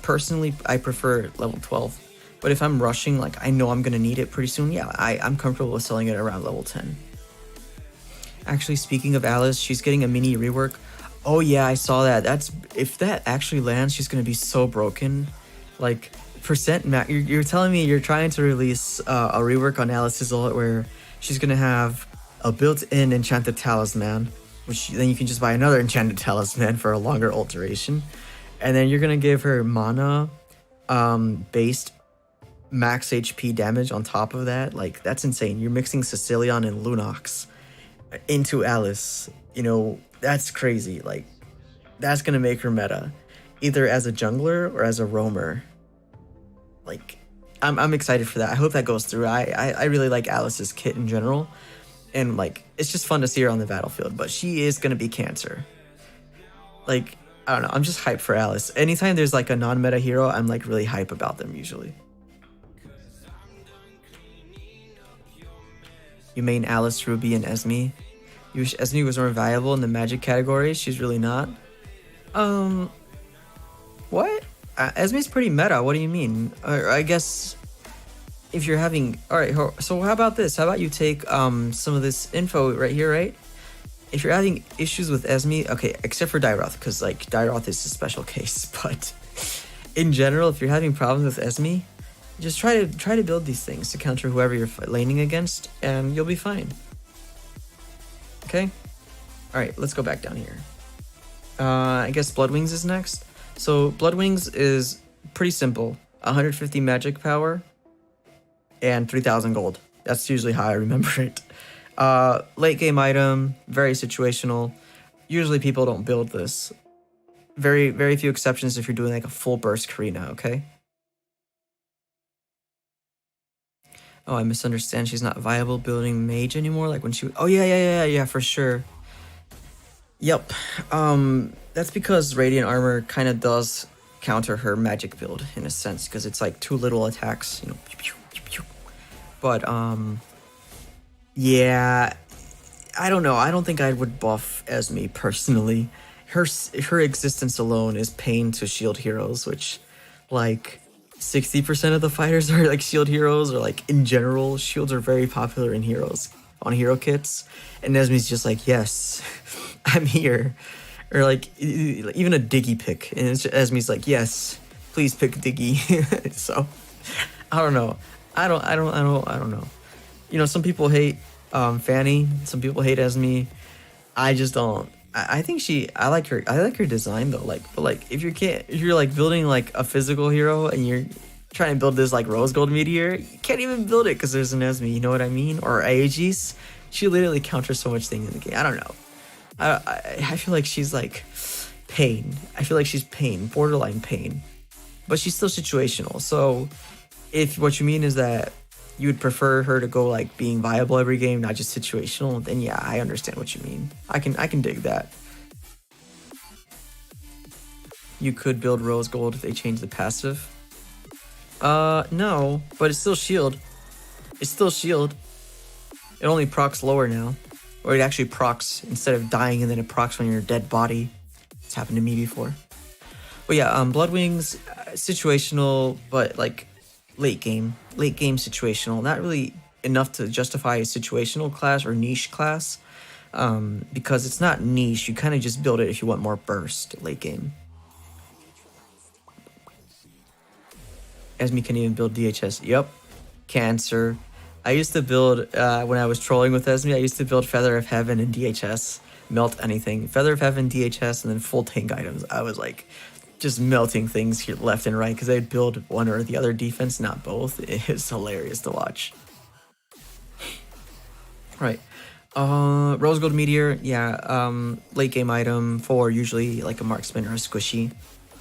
Personally, I prefer level 12. But if I'm rushing, like, I know I'm gonna need it pretty soon, yeah, I'm comfortable with selling it around level 10. Actually, speaking of Alice, she's getting a mini rework. Oh yeah, I saw that. If that actually lands, she's gonna be so broken. Like, you're telling me you're trying to release a rework on Alice's ult where she's gonna have a built-in enchanted talisman, which then you can just buy another enchanted talisman for a longer ult duration, and then you're gonna give her mana based max HP damage on top of that. Like, that's insane. You're mixing Sicilian and Lunox into Alice. You know, that's crazy. Like, that's gonna make her meta, either as a jungler or as a roamer. Like, I'm excited for that. I hope that goes through. I really like Alice's kit in general, and like, it's just fun to see her on the battlefield. But she is gonna be cancer. Like, I don't know. I'm just hyped for Alice. Anytime there's like a non-meta hero, I'm like really hype about them usually. You main Alice, Ruby, and Esme. You wish Esme was more valuable in the magic category. She's really not. What? Esme's pretty meta. What do you mean? I guess if you're having... Alright, so how about this? How about you take some of this info right here, right? If you're having issues with Esme... Okay, except for Dairoth, because like Dairoth is a special case. But in general, if you're having problems with Esme, just try to build these things to counter whoever you're laning against, and you'll be fine. Okay? Alright, let's go back down here. I guess Bloodwings is next. So Bloodwings is pretty simple. 150 magic power and 3,000 gold. That's usually how I remember it. Late game item, very situational. Usually people don't build this. Very, very few exceptions if you're doing like a full burst Karina, okay? Oh, I misunderstand. She's not viable building mage anymore. Like when she... Oh, yeah, for sure. Yep. That's because Radiant Armor kind of does counter her magic build in a sense, because it's like too little attacks, you know. But, yeah, I don't know. I don't think I would buff Esme personally. Her existence alone is pain to shield heroes, which, like, 60% of the fighters are like shield heroes, or like in general, shields are very popular in heroes, on hero kits. And Esme's just like, yes, I'm here. Or like even a Diggy pick, and Esme's like, yes, please pick Diggy. So I don't know. I don't know. You know, some people hate Fanny, some people hate Esme. I just don't. I think I like her design though. Like, but like if you're like building like a physical hero and you're trying to build this like rose gold meteor, you can't even build it because there's an Esme. You know what I mean? Or Aegis. She literally counters so much thing in the game. I don't know. I feel like she's like pain. I feel like she's pain, borderline pain, but she's still situational. So if what you mean is that you would prefer her to go like being viable every game, not just situational, then yeah, I understand what you mean. I can dig that. You could build rose gold if they change the passive. No, but it's still shield. It's still shield. It only procs lower now. Or it actually procs instead of dying, and then it procs on your dead body. It's happened to me before. But yeah, Bloodwings, situational, but like late game situational. Not really enough to justify a situational class or niche class, because it's not niche. You kind of just build it if you want more burst late game. Esme can even build DHS. Yep, Cancer. I used to build, when I was trolling with Esme, I used to build Feather of Heaven and DHS. Melt anything. Feather of Heaven, DHS, and then full tank items. I was like, just melting things here left and right because they'd build one or the other defense, not both. It's hilarious to watch. Right. Rose Gold Meteor, yeah, late game item for usually like a marksman or a squishy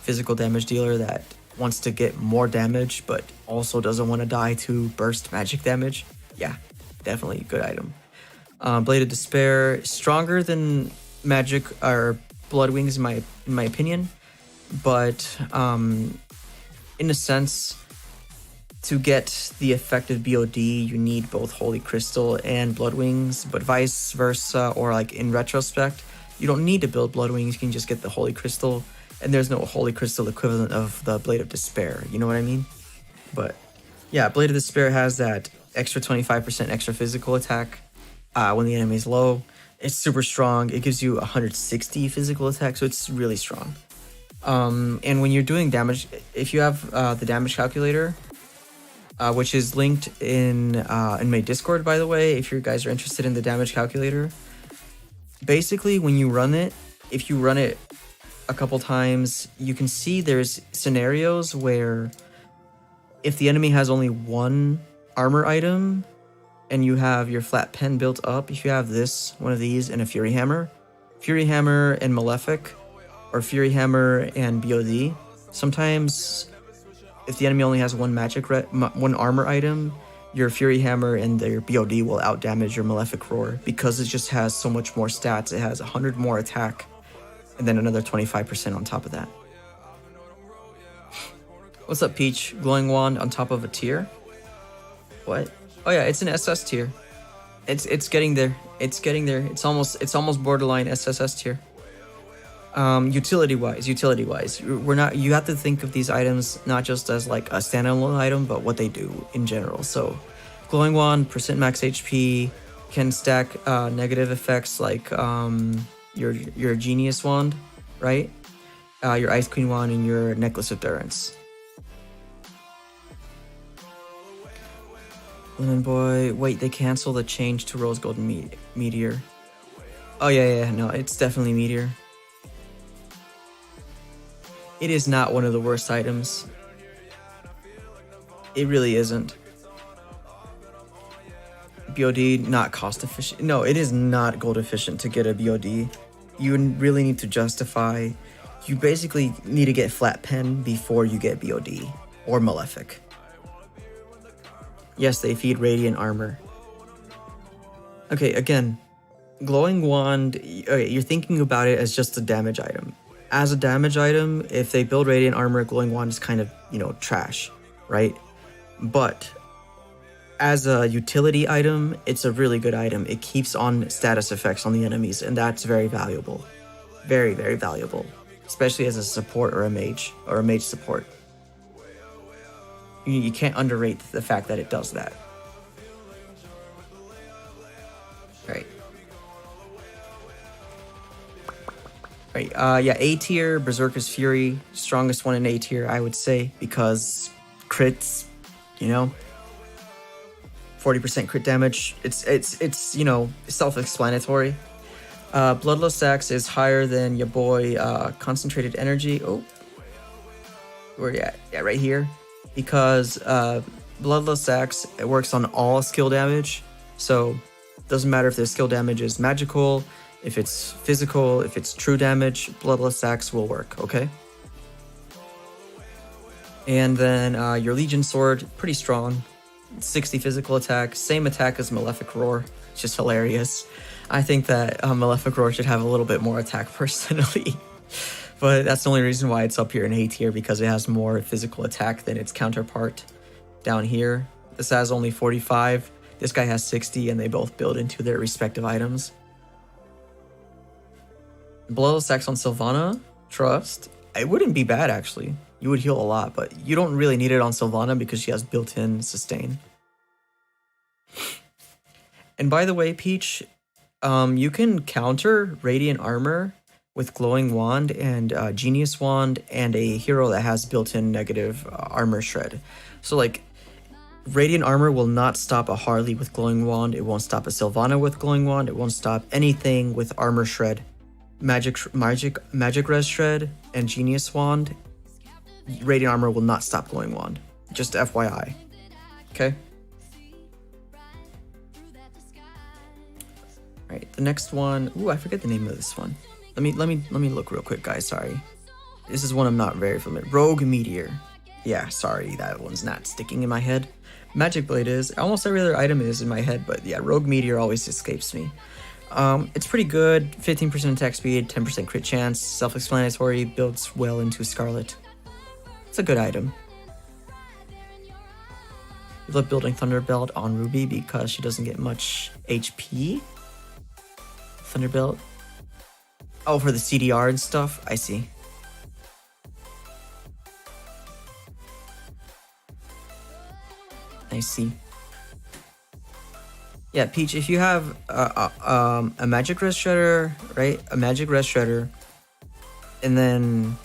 physical damage dealer that wants to get more damage but also doesn't want to die to burst magic damage. Yeah, definitely a good item. Blade of Despair, stronger than magic or Blood Wings in my opinion, but in a sense, to get the effective BOD, you need both Holy Crystal and Blood Wings, but vice versa, or like in retrospect, you don't need to build Blood Wings, you can just get the Holy Crystal, and there's no Holy Crystal equivalent of the Blade of Despair, you know what I mean? But yeah, Blade of Despair has that extra 25% extra physical attack when the enemy is low. It's super strong, it gives you 160 physical attack, so it's really strong. And when you're doing damage, if you have the damage calculator, which is linked in my Discord, by the way, if you guys are interested in the damage calculator. Basically, when you run it, if you run it a couple times, you can see there's scenarios where if the enemy has only one armor item and you have your flat pen built up, if you have one of these and a Fury Hammer and Malefic, or Fury Hammer and BOD, sometimes if the enemy only has one one armor item, your Fury Hammer and their BOD will outdamage your Malefic Roar because it just has so much more stats. It has 100 more attack and then another 25% on top of that. What's up, Peach? Glowing Wand on top of a tier? What? Oh yeah, it's an SS tier. It's getting there. It's getting there. It's almost borderline SSS tier. Utility wise, you have to think of these items not just as like a standalone item, but what they do in general. So Glowing Wand, percent max HP, can stack negative effects like your Genius Wand, right? Your Ice Queen Wand and your Necklace of Durance. Lemon Boy, wait, they cancel the change to Rose Gold Meteor. Oh yeah, no, it's definitely Meteor. It is not one of the worst items. It really isn't. BOD, not cost efficient. No, it is not gold efficient to get a BOD. You really need to justify. You basically need to get flat pen before you get BOD or Malefic. Yes, they feed Radiant Armor. Okay, again, Glowing Wand, okay, you're thinking about it as just a damage item. As a damage item, if they build Radiant Armor, Glowing Wand is kind of, trash, right? But as a utility item, it's a really good item. It keeps on status effects on the enemies, and that's very valuable. Very, very valuable. Especially as a support or a mage support. You can't underrate the fact that it does that. Right. Right, yeah, A tier, Berserker's Fury, strongest one in A tier, I would say, because crits, 40% crit damage, it's self-explanatory. Bloodlust Axe is higher than your boy, Concentrated Energy. Oh, where you at? Yeah, right here. Because Bloodlust Axe, it works on all skill damage, so it doesn't matter if the skill damage is magical, if it's physical, if it's true damage, Bloodlust Axe will work, okay? And then your Legion Sword, pretty strong. 60 physical attack, same attack as Malefic Roar. It's just hilarious. I think that Malefic Roar should have a little bit more attack personally. But that's the only reason why it's up here in A tier, because it has more physical attack than its counterpart down here. This has only 45, this guy has 60, and they both build into their respective items. Bloodlust Axe on Sylvana, trust. It wouldn't be bad, actually. you would heal a lot, but you don't really need it on Sylvana because she has built-in sustain. And by the way, Peach, you can counter Radiant Armor with Glowing Wand and Genius Wand and a hero that has built-in negative armor shred. So like, Radiant Armor will not stop a Harley with Glowing Wand, it won't stop a Sylvana with Glowing Wand, it won't stop anything with armor shred. Magic Res Shred and Genius Wand, Radiant Armor will not stop Glowing Wand. Just FYI. Okay? Alright, the next one. Ooh, I forget the name of this one. Let me look real quick, guys. Sorry. This is one I'm not very familiar. Rogue Meteor. Yeah, sorry, that one's not sticking in my head. Magic Blade is. Almost every other item is in my head, but yeah, Rogue Meteor always escapes me. It's pretty good. 15% attack speed, 10% crit chance, self-explanatory, builds well into Scarlet. It's a good item. I love building Thunderbelt on Ruby because she doesn't get much HP. Thunderbelt. Oh, for the CDR and stuff? I see. I see. Yeah, Peach, if you have a Magic Res Shredder, right? A Magic Res Shredder, and then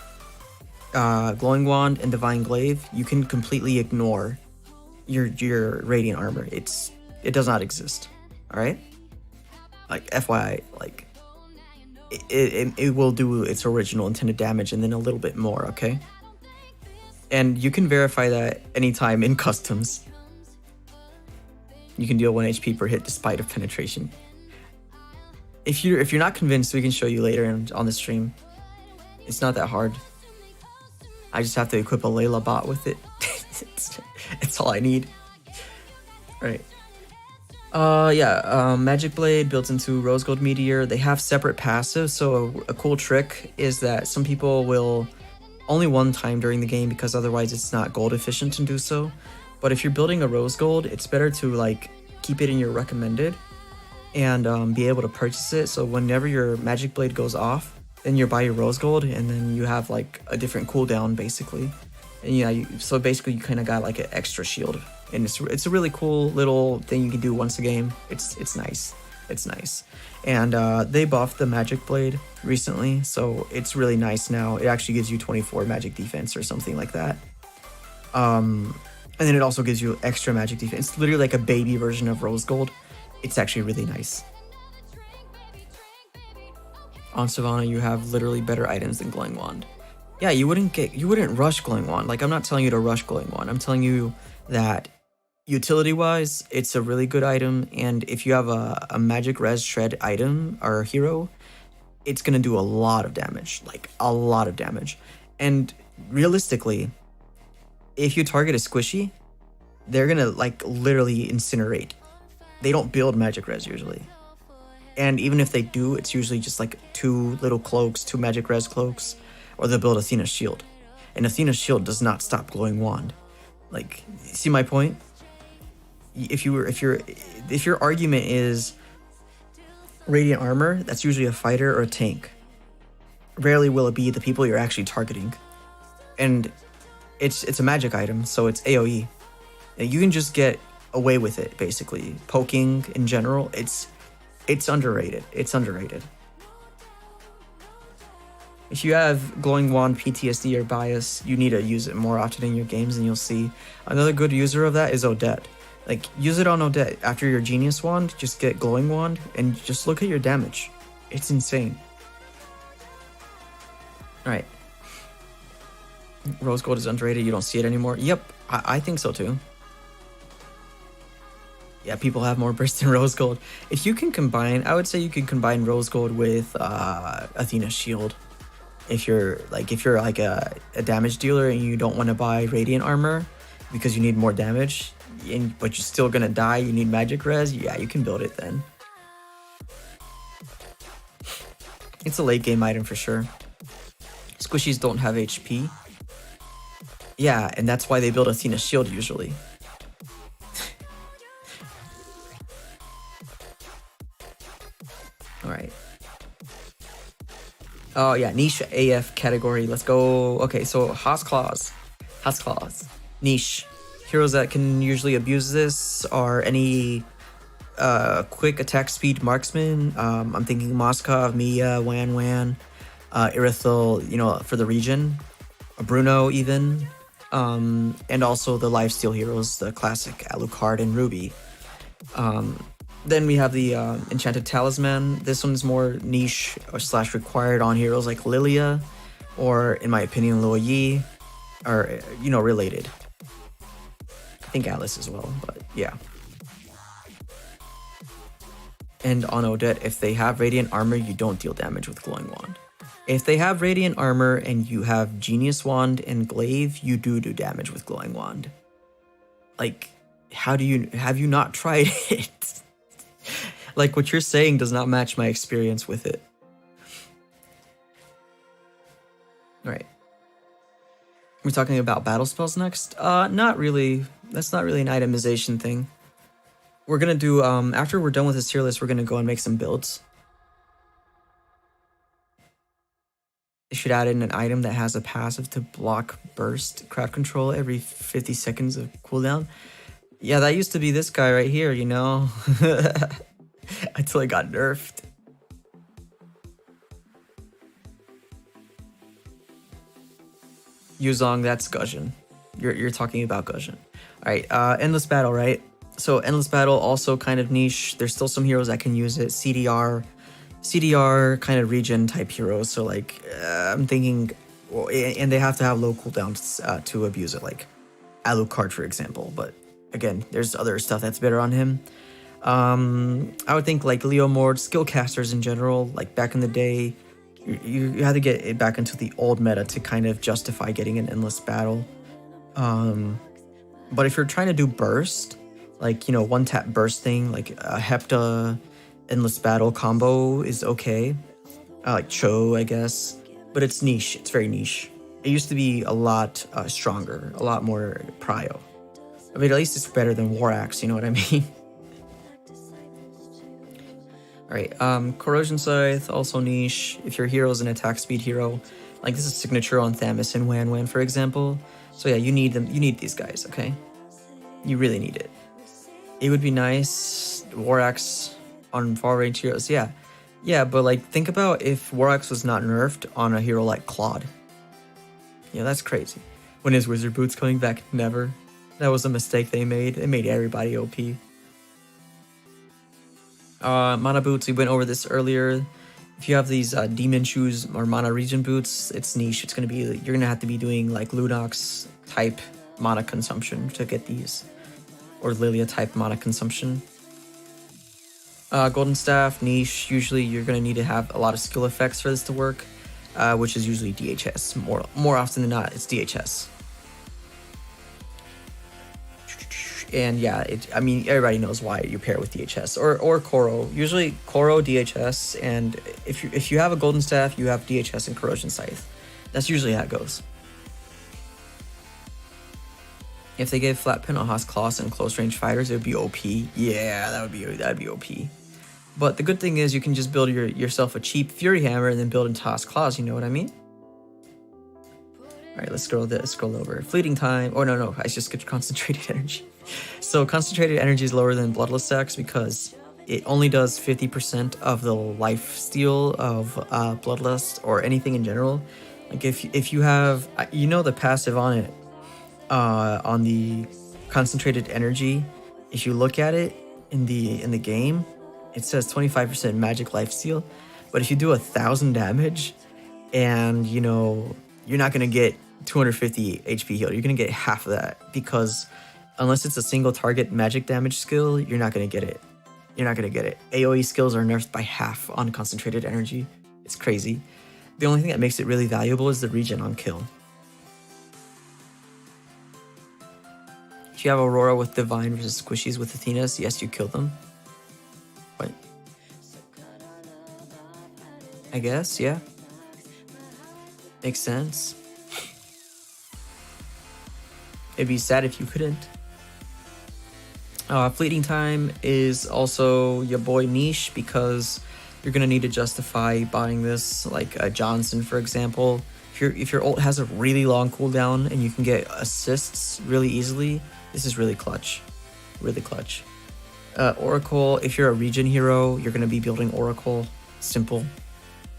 Glowing Wand and Divine Glaive, you can completely ignore your Radiant Armor. It does not exist. Alright? Like, FYI, like, it will do its original intended damage and then a little bit more, okay? And you can verify that anytime in customs. You can deal 1 HP per hit despite of penetration. If you're not convinced, we can show you later on the stream. It's not that hard. I just have to equip a Layla bot with it. it's all I need. Alright. Magic Blade built into Rose Gold Meteor. They have separate passives, so a cool trick is that some people will only one time during the game because otherwise it's not gold efficient to do so. But if you're building a Rose Gold, it's better to like keep it in your recommended and be able to purchase it. So whenever your Magic Blade goes off, then you buy your Rose Gold and then you have like a different cooldown basically. And yeah, so basically you kind of got like an extra shield. And it's a really cool little thing you can do once a game. It's nice. It's nice. And they buffed the Magic Blade recently, so it's really nice now. It actually gives you 24 magic defense or something like that. And then it also gives you extra magic defense. It's literally like a baby version of Rose Gold. It's actually really nice. On Sylvana, you have literally better items than Glowing Wand. Yeah, you wouldn't rush Glowing Wand. Like, I'm not telling you to rush Glowing Wand. I'm telling you that utility-wise, it's a really good item. And if you have a Magic Res Shred item or hero, it's gonna do a lot of damage. Like, a lot of damage. And realistically, if you target a squishy, they're gonna like literally incinerate. They don't build Magic Res usually. And even if they do, it's usually just like 2 little cloaks, 2 Magic Res cloaks, or they'll build Athena's Shield. And Athena's Shield does not stop Glowing Wand. Like, see my point? If your argument is Radiant Armor, that's usually a fighter or a tank. Rarely will it be the people you're actually targeting. And it's a magic item, so it's AoE. And you can just get away with it, basically. Poking in general, it's underrated. It's underrated. If you have Glowing Wand, PTSD, or Bias, you need to use it more often in your games, and you'll see. Another good user of that is Odette. Like, use it on Odette. After your Genius Wand, just get Glowing Wand, and just look at your damage. It's insane. Alright. Rose Gold is underrated, you don't see it anymore. Yep, I think so too. Yeah, people have more burst than Rose Gold. If you can combine, I would say you can combine Rose Gold with Athena's Shield. If you're like a damage dealer and you don't want to buy Radiant Armor because you need more damage, but you're still gonna die, you need Magic Res, yeah, you can build it then. It's a late game item for sure. Squishies don't have HP. Yeah, and that's why they build Athena's Shield usually. Alright. Oh yeah, niche AF category. Let's go. Okay, so Haas Claws. Niche. Heroes that can usually abuse this are any quick attack speed marksman. I'm thinking Moskov, Mia, Wan, Irithel, you know, for the region. Bruno even. And also the lifesteal heroes, the classic Alucard and Ruby. Then we have the Enchanted Talisman. This one's more niche or slash required on heroes like Lilia, or in my opinion, Luo Yi, or, you know, related. I think Alice as well, but yeah. And on Odette, if they have Radiant Armor, you don't deal damage with Glowing Wand. If they have Radiant Armor and you have Genius Wand and Glaive, you do damage with Glowing Wand. Like, have you not tried it? Like, what you're saying does not match my experience with it. Alright. We're talking about battle spells next? Not really. That's not really an itemization thing. We're gonna do, after we're done with this tier list, we're gonna go and make some builds. They should add in an item that has a passive to block burst crowd control every 50 seconds of cooldown. Yeah, that used to be this guy right here, you know? Until it got nerfed. Yuzong, that's Guzhen. You're talking about Guzhen. Alright, Endless Battle, right? So Endless Battle also kind of niche. There's still some heroes that can use it. CDR kind of region type heroes. So like, I'm thinking, and they have to have low cooldowns to abuse it, like Alucard, for example. But again, there's other stuff that's better on him. I would think like Leo Mord, skill casters in general, like back in the day, you had to get it back into the old meta to kind of justify getting an Endless Battle. But if you're trying to do burst, like, you know, one tap burst thing, like a Hepta Endless Battle combo is okay. Like Cho, I guess, but it's niche. It's very niche. It used to be a lot stronger, a lot more prio. I mean, at least it's better than War Axe, you know what I mean? Alright, Corrosion Scythe, also niche. If your hero is an attack speed hero, like this is signature on Thamus and Wan, for example. So yeah, you need them. You need these guys, okay? You really need it. It would be nice, War Axe on far range heroes, yeah. Yeah, but like, think about if War Axe was not nerfed on a hero like Claude. Yeah, that's crazy. When is Wizard Boots coming back? Never. That was a mistake they made. It made everybody OP. Mana boots, we went over this earlier. If you have these demon shoes or mana region boots, it's niche. It's gonna be, you're gonna have to be doing like Lunox type mana consumption to get these, or Lilia type mana consumption. Golden Staff, niche. Usually you're gonna need to have a lot of skill effects for this to work, which is usually DHS. More often than not, it's DHS. And yeah, I mean, everybody knows why you pair with DHS or Koro. Usually Koro, DHS, and if you have a Golden Staff, you have DHS and Corrosion Scythe. That's usually how it goes. If they gave flat pin on Haas Claws and close range fighters, it would be OP. Yeah, that'd be OP. But the good thing is you can just build yourself a cheap Fury Hammer and then build into Haas Claws. You know what I mean? All right, let's scroll over. Fleeting time. Oh no, I just get concentrated energy. So concentrated energy is lower than Bloodlust Axe because it only does 50% of the life steal of Bloodlust or anything in general. Like if you have, you know, the passive on it, on the concentrated energy, if you look at it in the game, it says 25% magic life steal. But if you do 1,000 damage, and you know you're not gonna get 250 HP healed, you're gonna get half of that because unless it's a single target magic damage skill, you're not gonna get it. AoE skills are nerfed by half on concentrated energy. It's crazy. The only thing that makes it really valuable is the regen on kill. If you have Aurora with Divine versus Squishies with Athena's, yes, you kill them. What? I guess, yeah. Makes sense. It'd be sad if you couldn't. Fleeting time is also your boy niche because you're gonna need to justify buying this, like Johnson, for example. If your ult has a really long cooldown and you can get assists really easily, this is really clutch. Really clutch. Oracle, if you're a regen hero, you're gonna be building Oracle. Simple.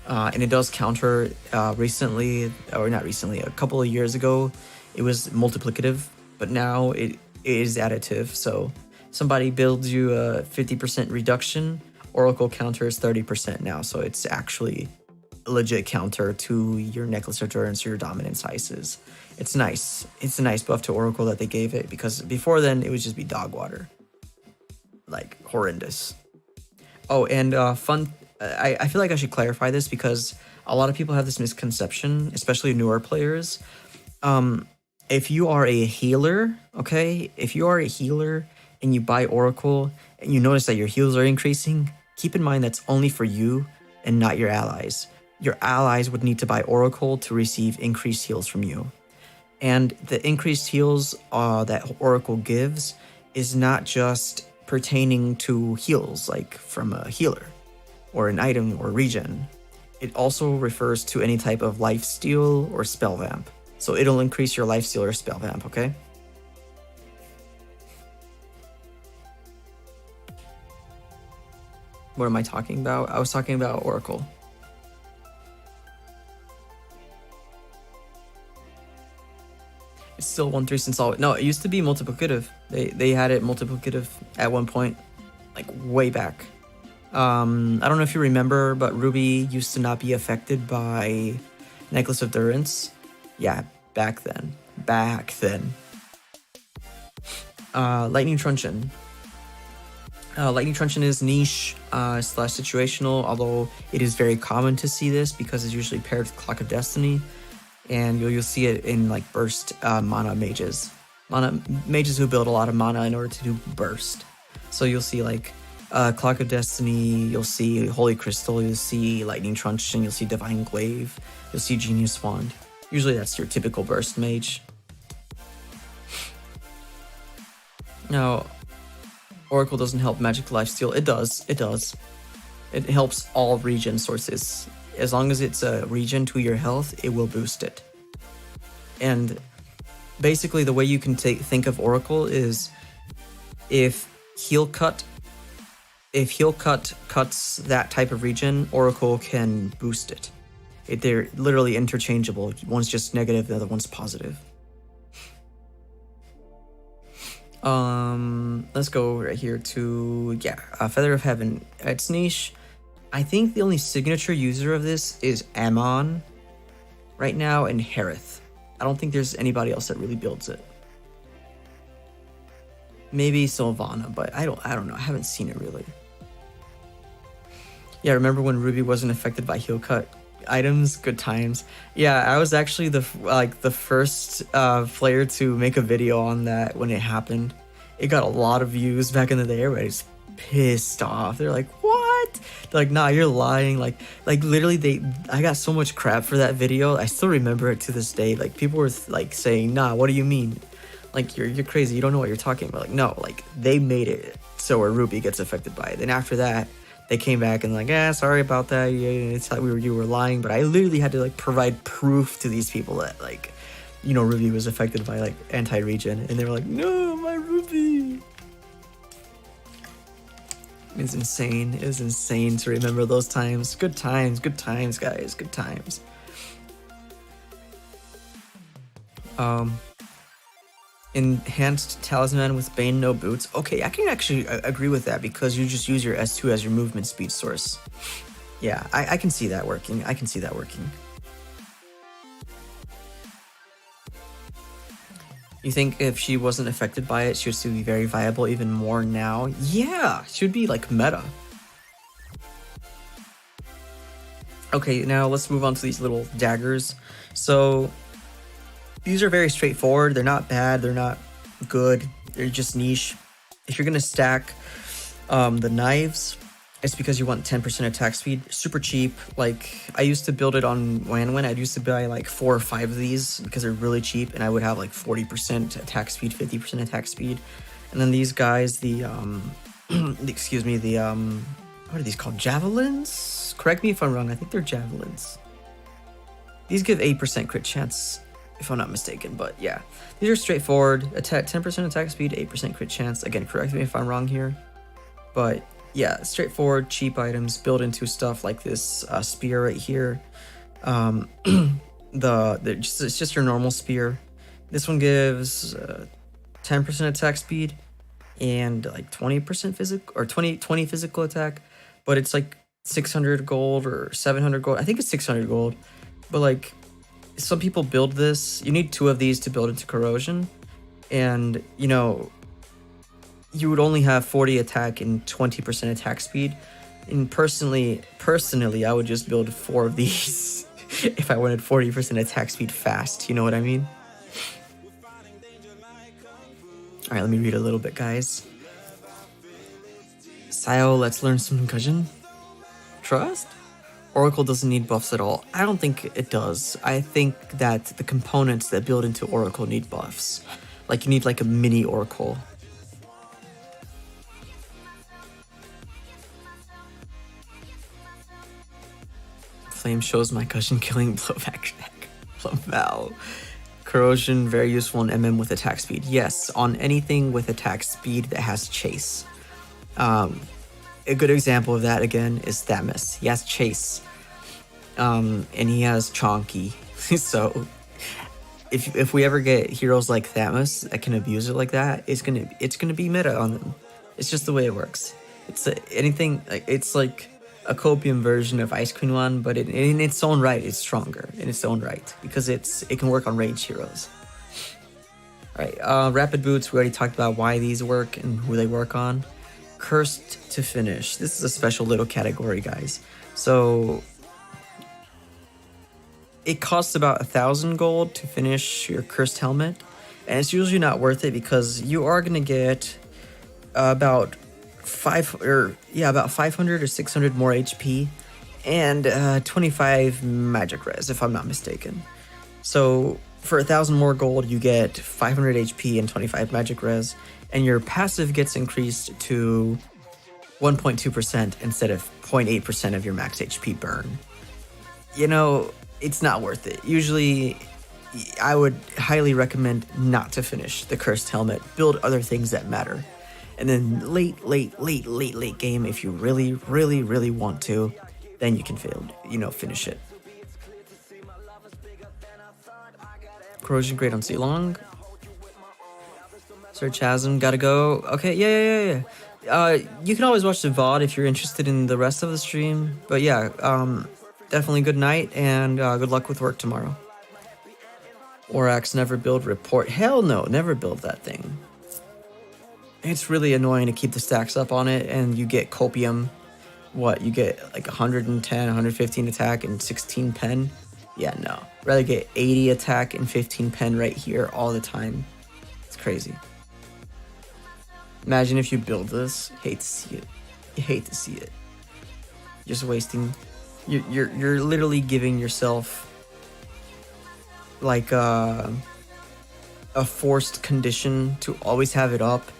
And it does counter recently, or not recently, a couple of years ago, it was multiplicative, but now it is additive. So somebody builds you a 50% reduction, Oracle counter is 30% now. So it's actually a legit counter to your Necklace of Endurance or your Dominance Ices. It's nice. It's a nice buff to Oracle that they gave it, because before then it would just be dog water. Like, horrendous. Oh, and fun. I feel like I should clarify this, because a lot of people have this misconception, especially newer players. If you are a healer, okay? If you are a healer and you buy Oracle and you notice that your heals are increasing, keep in mind that's only for you and not your allies. Your allies would need to buy Oracle to receive increased heals from you. And the increased heals that Oracle gives is not just pertaining to heals, like from a healer or an item or regen. It also refers to any type of lifesteal or spell vamp. So it'll increase your lifesteal or spell vamp, okay? What am I talking about? I was talking about Oracle. It's still 1-3 since always. No, it used to be multiplicative. They had it multiplicative at one point, like way back. I don't know if you remember, but Ruby used to not be affected by Necklace of Endurance. Yeah, back then. Lightning Truncheon. Lightning Truncheon is niche / situational, although it is very common to see this because it's usually paired with Clock of Destiny, and you'll see it in like burst mana mages. Mages who build a lot of mana in order to do burst. So you'll see like Clock of Destiny, you'll see Holy Crystal, you'll see Lightning Truncheon, you'll see Divine Glaive, you'll see Genius Wand. Usually that's your typical burst mage. Now, Oracle doesn't help Magic Lifesteal. It does. It helps all regen sources. As long as it's a regen to your health, it will boost it. And basically the way you can think of Oracle is if heal cut cuts that type of regen, Oracle can boost it. They're literally interchangeable. One's just negative, the other one's positive. Let's go right here to, Feather of Heaven. It's niche. I think the only signature user of this is Ammon right now, and Harith. I don't think there's anybody else that really builds it. Maybe Sylvana, but I don't know. I haven't seen it really. Yeah, remember when Ruby wasn't affected by heal cut items? Good times. Yeah, I was actually the first player to make a video on that when it happened. It got a lot of views back in the day. Everybody's pissed off. They're like, what? They're like, nah, you're lying. Like literally I got so much crap for that video. I still remember it to this day. Like, people were like saying, nah, what do you mean? Like, you're crazy. You don't know what you're talking about. Like, no, like they made it so where Ruby gets affected by it. Then after that, they came back and like, sorry about that. Yeah, it's like you were lying. But I literally had to like provide proof to these people that like, Ruby was affected by like anti-regen, and they were like, no, my Ruby. It's insane. It was insane to remember those times. Good times, guys. Good times. Enhanced Talisman with Bane, no boots. Okay, I can actually agree with that because you just use your S2 as your movement speed source. Yeah, I can see that working. You think if she wasn't affected by it, she would still be very viable even more now? Yeah, she would be like meta. Okay, now let's move on to these little daggers. So these are very straightforward. They're not bad. They're not good. They're just niche. If you're going to stack the knives, it's because you want 10% attack speed. Super cheap. Like, I used to build it on Wanwan. I used to buy like 4 or 5 of these because they're really cheap, and I would have like 40% attack speed, 50% attack speed. And then these guys, excuse me, what are these called? Javelins? correct me if I'm wrong, I think they're javelins. These give 8% crit chance, if I'm not mistaken, but yeah. These are straightforward, attack 10% attack speed, 8% crit chance. Again, correct me if I'm wrong here. But yeah, straightforward, cheap items built into stuff like this spear right here. It's just your normal spear. This one gives 10% attack speed and like 20% physical, or 20 physical attack, but it's like 600 gold or 700 gold. I think it's 600 gold, but like some people build this. You need 2 of these to build into corrosion, and you know, you would only have 40 attack and 20% attack speed. And personally, I would just build 4 of these if I wanted 40% attack speed fast. You know what I mean? All right, let me read a little bit, guys. Sayo, let's learn some concussion. Trust? Oracle doesn't need buffs at all. I don't think it does. I think that the components that build into Oracle need buffs. Like you need like a mini Oracle. Flame shows my cushion killing blowback attack. Wow. Corrosion, very useful in MM with attack speed. Yes, on anything with attack speed that has chase. A good example of that again is Thamus. He has chase. And he has Chonky. So if we ever get heroes like Thamus that can abuse it like that, it's gonna be meta on them. It's just the way it works. It's it's like a copium version of Ice Queen 1, but in its own right, it's stronger in its own right because it can work on range heroes. All right, Rapid Boots. We already talked about why these work and who they work on. Cursed to finish. This is a special little category, guys. So it costs about 1,000 gold to finish your cursed helmet, and it's usually not worth it because you are gonna get about 500 or 600 more HP and 25 magic res, if I'm not mistaken. So for 1,000 more gold, you get 500 HP and 25 magic res, and your passive gets increased to 1.2% instead of 0.8% of your max HP burn. You know, it's not worth it. Usually, I would highly recommend not to finish the cursed helmet. Build other things that matter. And then late game, if you really want to, then you can finish it. Corrosion great on Sealong. Sir Chasm, gotta go. Okay, yeah. You can always watch the VOD if you're interested in the rest of the stream. But yeah, definitely good night and good luck with work tomorrow. Orax never build report. Hell no, never build that thing. It's really annoying to keep the stacks up on it, and you get copium. What, you get like 110, 115 attack and 16 pen? Yeah, no. Rather get 80 attack and 15 pen right here all the time. It's crazy. Imagine if you build this. Hate to see it. You hate to see it. Just wasting. You're literally giving yourself like a forced condition to always have it up.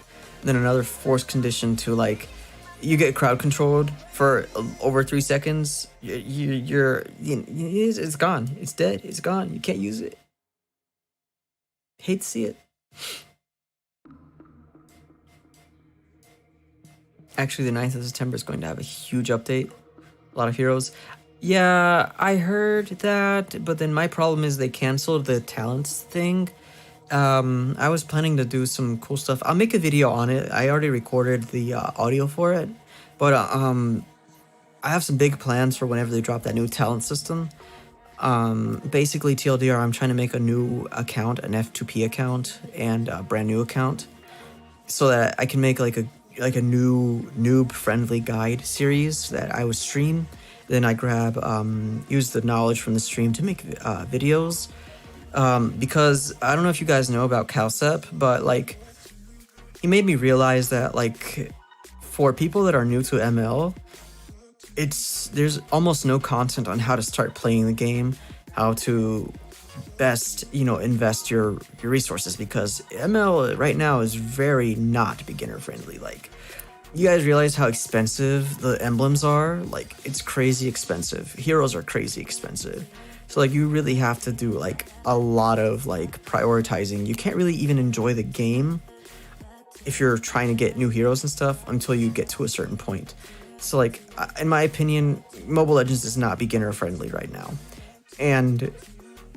Then another forced condition to like you get crowd controlled for over 3 seconds. It's gone. It's dead. It's gone. You can't use it. Hate to see it. Actually, the 9th of September is going to have a huge update. A lot of heroes. Yeah, I heard that, but then my problem is they canceled the talents thing. I was planning to do some cool stuff. I'll make a video on it. I already recorded the audio for it, but I have some big plans for whenever they drop that new talent system. Basically, TLDR, I'm trying to make a new account, an F2P account, and a brand new account, so that I can make like a new noob-friendly guide series that I would stream. Then I use the knowledge from the stream to make videos. Because I don't know if you guys know about Calcep, but like he made me realize that like for people that are new to ML, there's almost no content on how to start playing the game, how to best invest your resources, because ML right now is very not beginner friendly. Like you guys realize how expensive the emblems are? Like, it's crazy expensive. Heroes are crazy expensive. So like you really have to do like a lot of like prioritizing. You can't really even enjoy the game if you're trying to get new heroes and stuff until you get to a certain point. So like in my opinion, Mobile Legends is not beginner friendly right now. And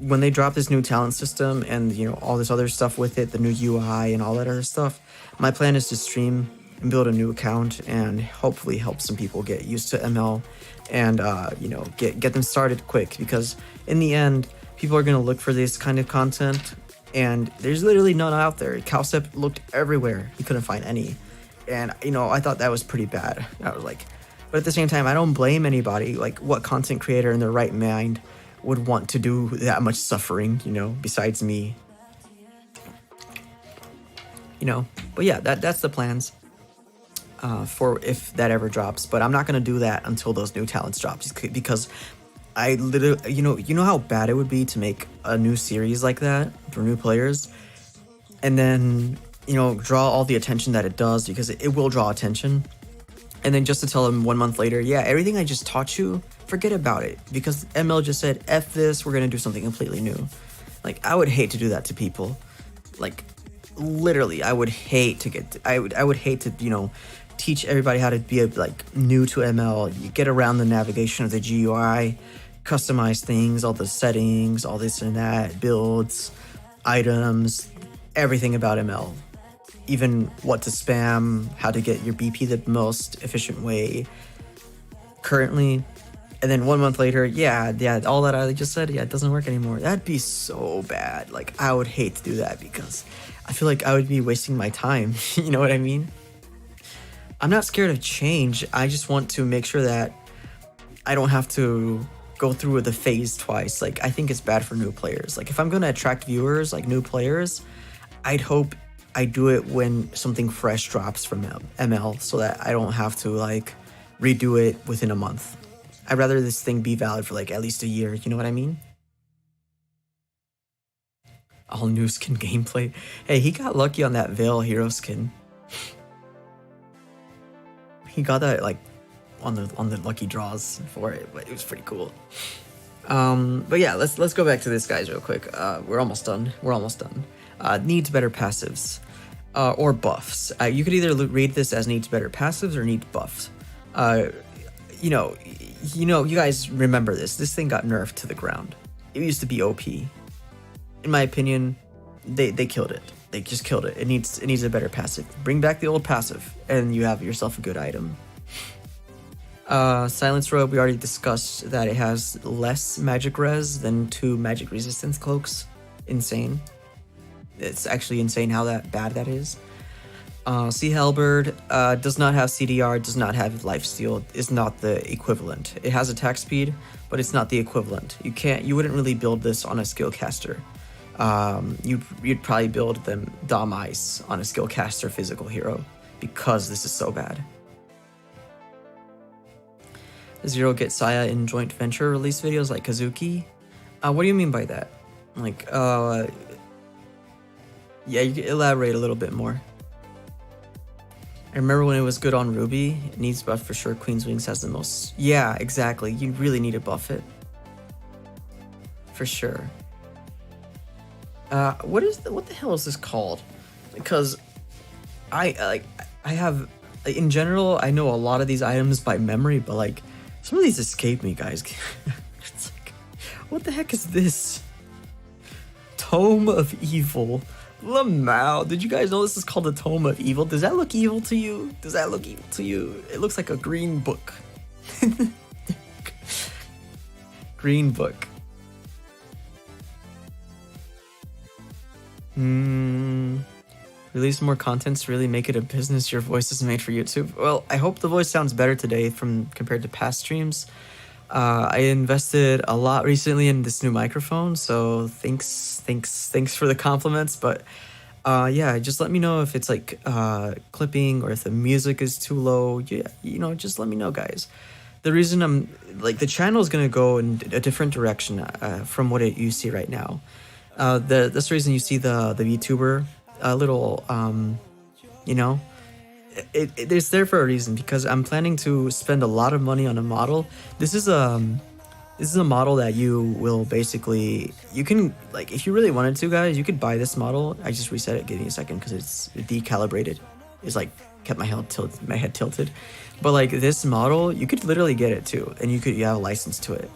when they drop this new talent system and you know all this other stuff with it, the new UI and all that other stuff, my plan is to stream and build a new account and hopefully help some people get used to ML and you know get them started quick, because in the end people are going to look for this kind of content and there's literally none out there. Cowstep looked everywhere, he couldn't find any, and you know I thought that was pretty bad. I was like, but at the same time I don't blame anybody. Like, what content creator in their right mind would want to do that much suffering, you know, besides me, you know? But yeah, that's the plans for if that ever drops. But I'm not gonna do that until those new talents drops, because I literally, you know how bad it would be to make a new series like that for new players, and then you know draw all the attention that it does, because it will draw attention, and then just to tell them 1 month later, yeah, everything I just taught you, forget about it, because ML just said F this, we're gonna do something completely new. Like, I would hate to do that to people. Like, literally, I would hate to I would hate to, you know, teach everybody how to be like new to ML. You get around the navigation of the GUI, customize things, all the settings, all this and that, builds, items, everything about ML. Even what to spam, how to get your BP the most efficient way currently. And then 1 month later, yeah, all that I just said, yeah, it doesn't work anymore. That'd be so bad. Like, I would hate to do that, because I feel like I would be wasting my time. You know what I mean? I'm not scared of change. I just want to make sure that I don't have to go through the phase twice. Like, I think it's bad for new players. Like, if I'm going to attract viewers, like new players, I'd hope I do it when something fresh drops from ML, so that I don't have to like redo it within a month. I'd rather this thing be valid for like at least a year, you know what I mean? All new skin gameplay. Hey, he got lucky on that Veil hero skin. He got that like on the lucky draws for it, but it was pretty cool. But yeah, let's go back to this guys real quick. We're almost done. Needs better passives or buffs. You could either read this as needs better passives or needs buffs. You know, you guys remember this. This thing got nerfed to the ground. It used to be OP. In my opinion, they killed it. They just killed it. It needs a better passive. Bring back the old passive, and you have yourself a good item. Silence Robe, we already discussed that it has less magic res than 2 magic resistance cloaks. Insane. It's actually insane how bad that is. Sea Halberd does not have CDR, does not have lifesteal, is not the equivalent. It has attack speed, but it's not the equivalent. You wouldn't really build this on a skill caster. You'd probably build them Dom Ice on a skill caster physical hero, because this is so bad. Zero get Saya in joint venture release videos like Kazuki. What do you mean by that? Like, yeah, you can elaborate a little bit more. I remember when it was good on Ruby. It needs buff for sure. Queen's Wings has the most. Yeah, exactly. You really need to buff it. For sure. What the hell is this called? Because I have, in general, I know a lot of these items by memory, but like some of these escape me, guys. It's like, what the heck is this? Tome of Evil. Lamau, did you guys know this is called the Tome of Evil? Does that look evil to you? It looks like a green book. Green book. Release more contents to really make it a business. Your voice is made for YouTube. Well, I hope the voice sounds better today compared to past streams. I invested a lot recently in this new microphone, so thanks for the compliments. But yeah, just let me know if it's like clipping or if the music is too low. Yeah, just let me know, guys. The reason I'm like, the channel is gonna go in a different direction from what you see right now. That's the reason you see the VTuber little it's there for a reason, because I'm planning to spend a lot of money on a model. This is a model that you will basically, you can, like, if you really wanted to, guys, you could buy this model. I just reset it. Give me a second because it's decalibrated. It's like kept my head tilted. But like this model, you could literally get it too, and you have a license to it.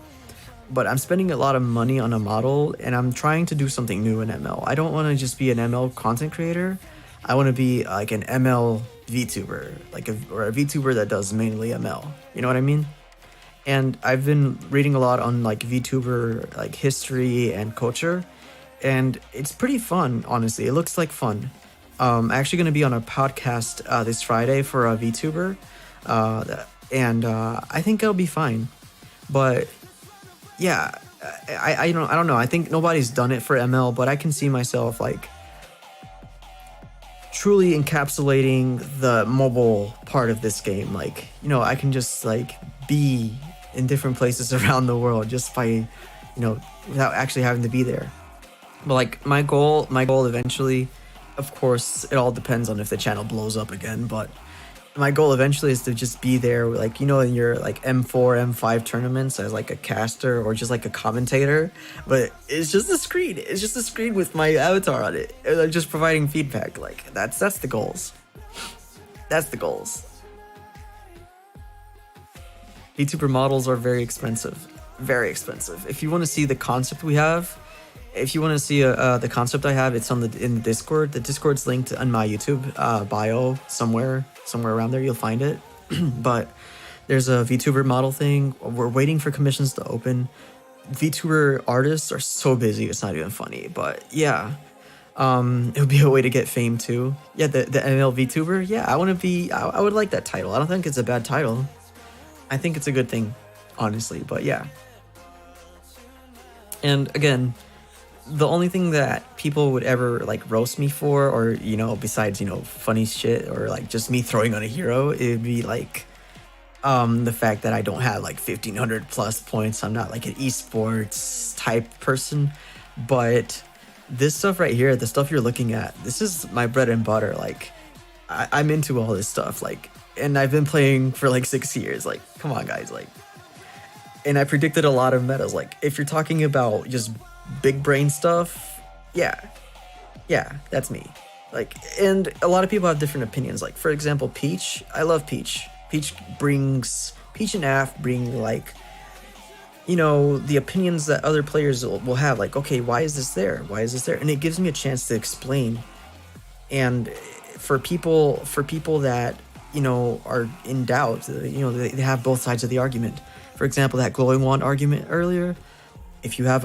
But I'm spending a lot of money on a model, and I'm trying to do something new in ML. I don't want to just be an ML content creator. I want to be like an ML VTuber, or a VTuber that does mainly ML. You know what I mean? And I've been reading a lot on like VTuber like history and culture, and it's pretty fun. Honestly, it looks like fun. Actually going to be on a podcast this Friday for a VTuber, and I think it'll be fine. But yeah, I don't know. I think nobody's done it for ML, but I can see myself like truly encapsulating the mobile part of this game. Like, you know, I can just like be in different places around the world just by, you know, without actually having to be there. But like my goal eventually, of course, it all depends on if the channel blows up again, but my goal eventually is to just be there, like, you know, in your like M4, M5 tournaments as like a caster or just like a commentator, but it's just a screen. It's just a screen with my avatar on it. And I'm just providing feedback. Like that's the goals. That's the goals. VTuber models are very expensive. Very expensive. If you want to see the concept we have, if you want to see the concept I have, it's in the Discord. The Discord's linked on my YouTube bio somewhere around there. You'll find it. But there's a VTuber model thing. We're waiting for commissions to open. VTuber artists are so busy, it's not even funny. But yeah, it would be a way to get fame too. Yeah, the ML VTuber. Yeah, I want to be. I would like that title. I don't think it's a bad title. I think it's a good thing, honestly. But yeah. And again, the only thing that people would ever like roast me for, or, you know, besides, you know, funny shit or like just me throwing on a hero, it would be like the fact that I don't have like 1500 plus points. I'm not like an esports type person. But this stuff right here, the stuff you're looking at, this is my bread and butter. Like I'm into all this stuff, like, and I've been playing for like 6 years. Like, come on, guys. Like, and I predicted a lot of metas. Like, if you're talking about just big brain stuff, yeah, that's me. Like, and a lot of people have different opinions. Like, for example, Peach. I love Peach. Peach and Af bring, like, you know, the opinions that other players will have. Like, okay, why is this there? Why is this there? And it gives me a chance to explain. And for people that, you know, are in doubt, you know, they have both sides of the argument. For example, that glowing wand argument earlier. If you have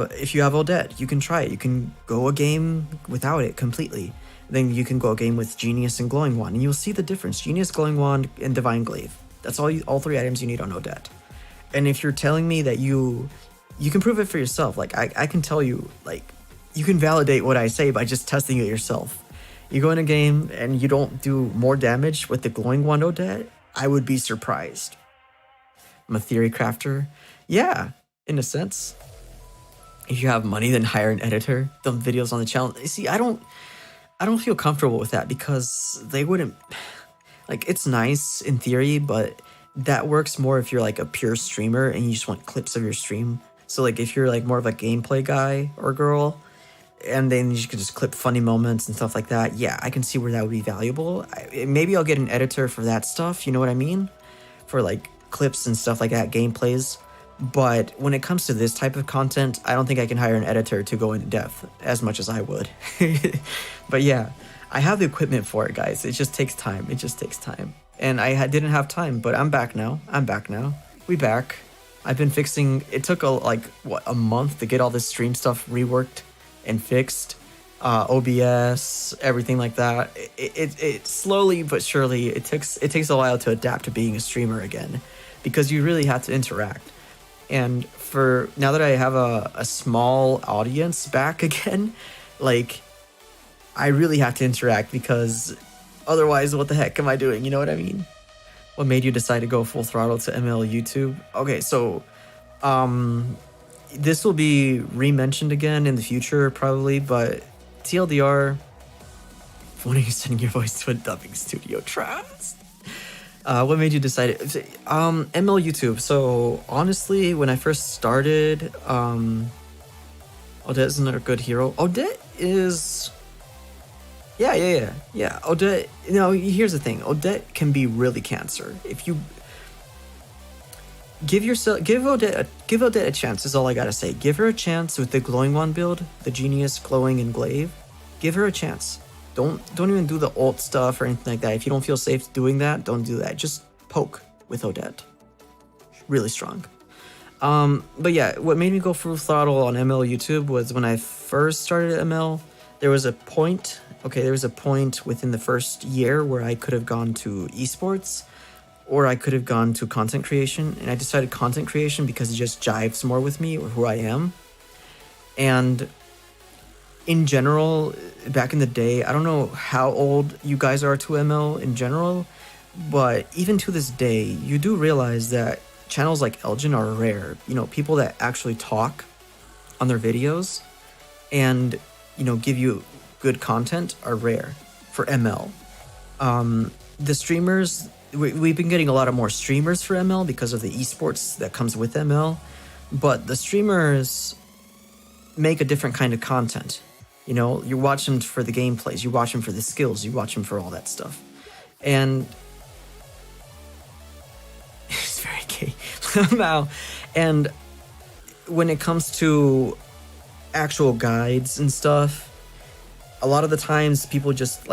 Odette, you can try it. You can go a game without it completely. Then you can go a game with Genius and Glowing Wand, and you'll see the difference. Genius, Glowing Wand, and Divine Glaive. That's all three items you need on Odette. And if you're telling me that you can prove it for yourself, like I can tell you, like, you can validate what I say by just testing it yourself. You go in a game and you don't do more damage with the Glowing Wand Odette, I would be surprised. I'm a theory crafter. Yeah, in a sense. If you have money, then hire an editor. Dump videos on the channel. You see, I don't feel comfortable with that, because they wouldn't, like, it's nice in theory, but that works more if you're like a pure streamer and you just want clips of your stream. So like if you're like more of a gameplay guy or girl, and then you could just clip funny moments and stuff like that, yeah, I can see where that would be valuable. Maybe I'll get an editor for that stuff, you know what I mean? For like clips and stuff like that, gameplays. But when it comes to this type of content, I don't think I can hire an editor to go into depth as much as I would. But yeah, I have the equipment for it, guys. It just takes time. It just takes time. And I didn't have time, but I'm back now. We back. I've been fixing. It took a month to get all this stream stuff reworked and fixed. OBS, everything like that. It slowly but surely, it takes a while to adapt to being a streamer again, because you really have to interact. And for now that I have a small audience back again, like, I really have to interact, because otherwise, what the heck am I doing? You know what I mean? What made you decide to go full throttle to ML YouTube? Okay, so this will be re-mentioned again in the future, probably, but TLDR, when are you sending your voice to a dubbing studio, Travis? What made you decide it? ML YouTube. So honestly, when I first started, Odette is another good hero. Odette is, yeah. Odette. Here's the thing. Odette can be really cancer. If you give Odette a chance. Is all I gotta say. Give her a chance with the glowing wand build, the genius, glowing, and glaive. Give her a chance. Don't even do the ult stuff or anything like that. If you don't feel safe doing that, don't do that. Just poke with Odette. Really strong. But yeah, what made me go full throttle on ML YouTube was when I first started ML. There was a point. Okay, there was a point within the first year where I could have gone to esports, or I could have gone to content creation, and I decided content creation because it just jives more with me or who I am. And in general, back in the day, I don't know how old you guys are to ML in general, but even to this day, you do realize that channels like Elgin are rare. People that actually talk on their videos and, give you good content are rare for ML. The streamers, we've been getting a lot of more streamers for ML because of the esports that comes with ML, but the streamers make a different kind of content. You watch them for the gameplays, you watch them for the skills, you watch them for all that stuff. And it's very gay. Now, and when it comes to actual guides and stuff, a lot of the times people just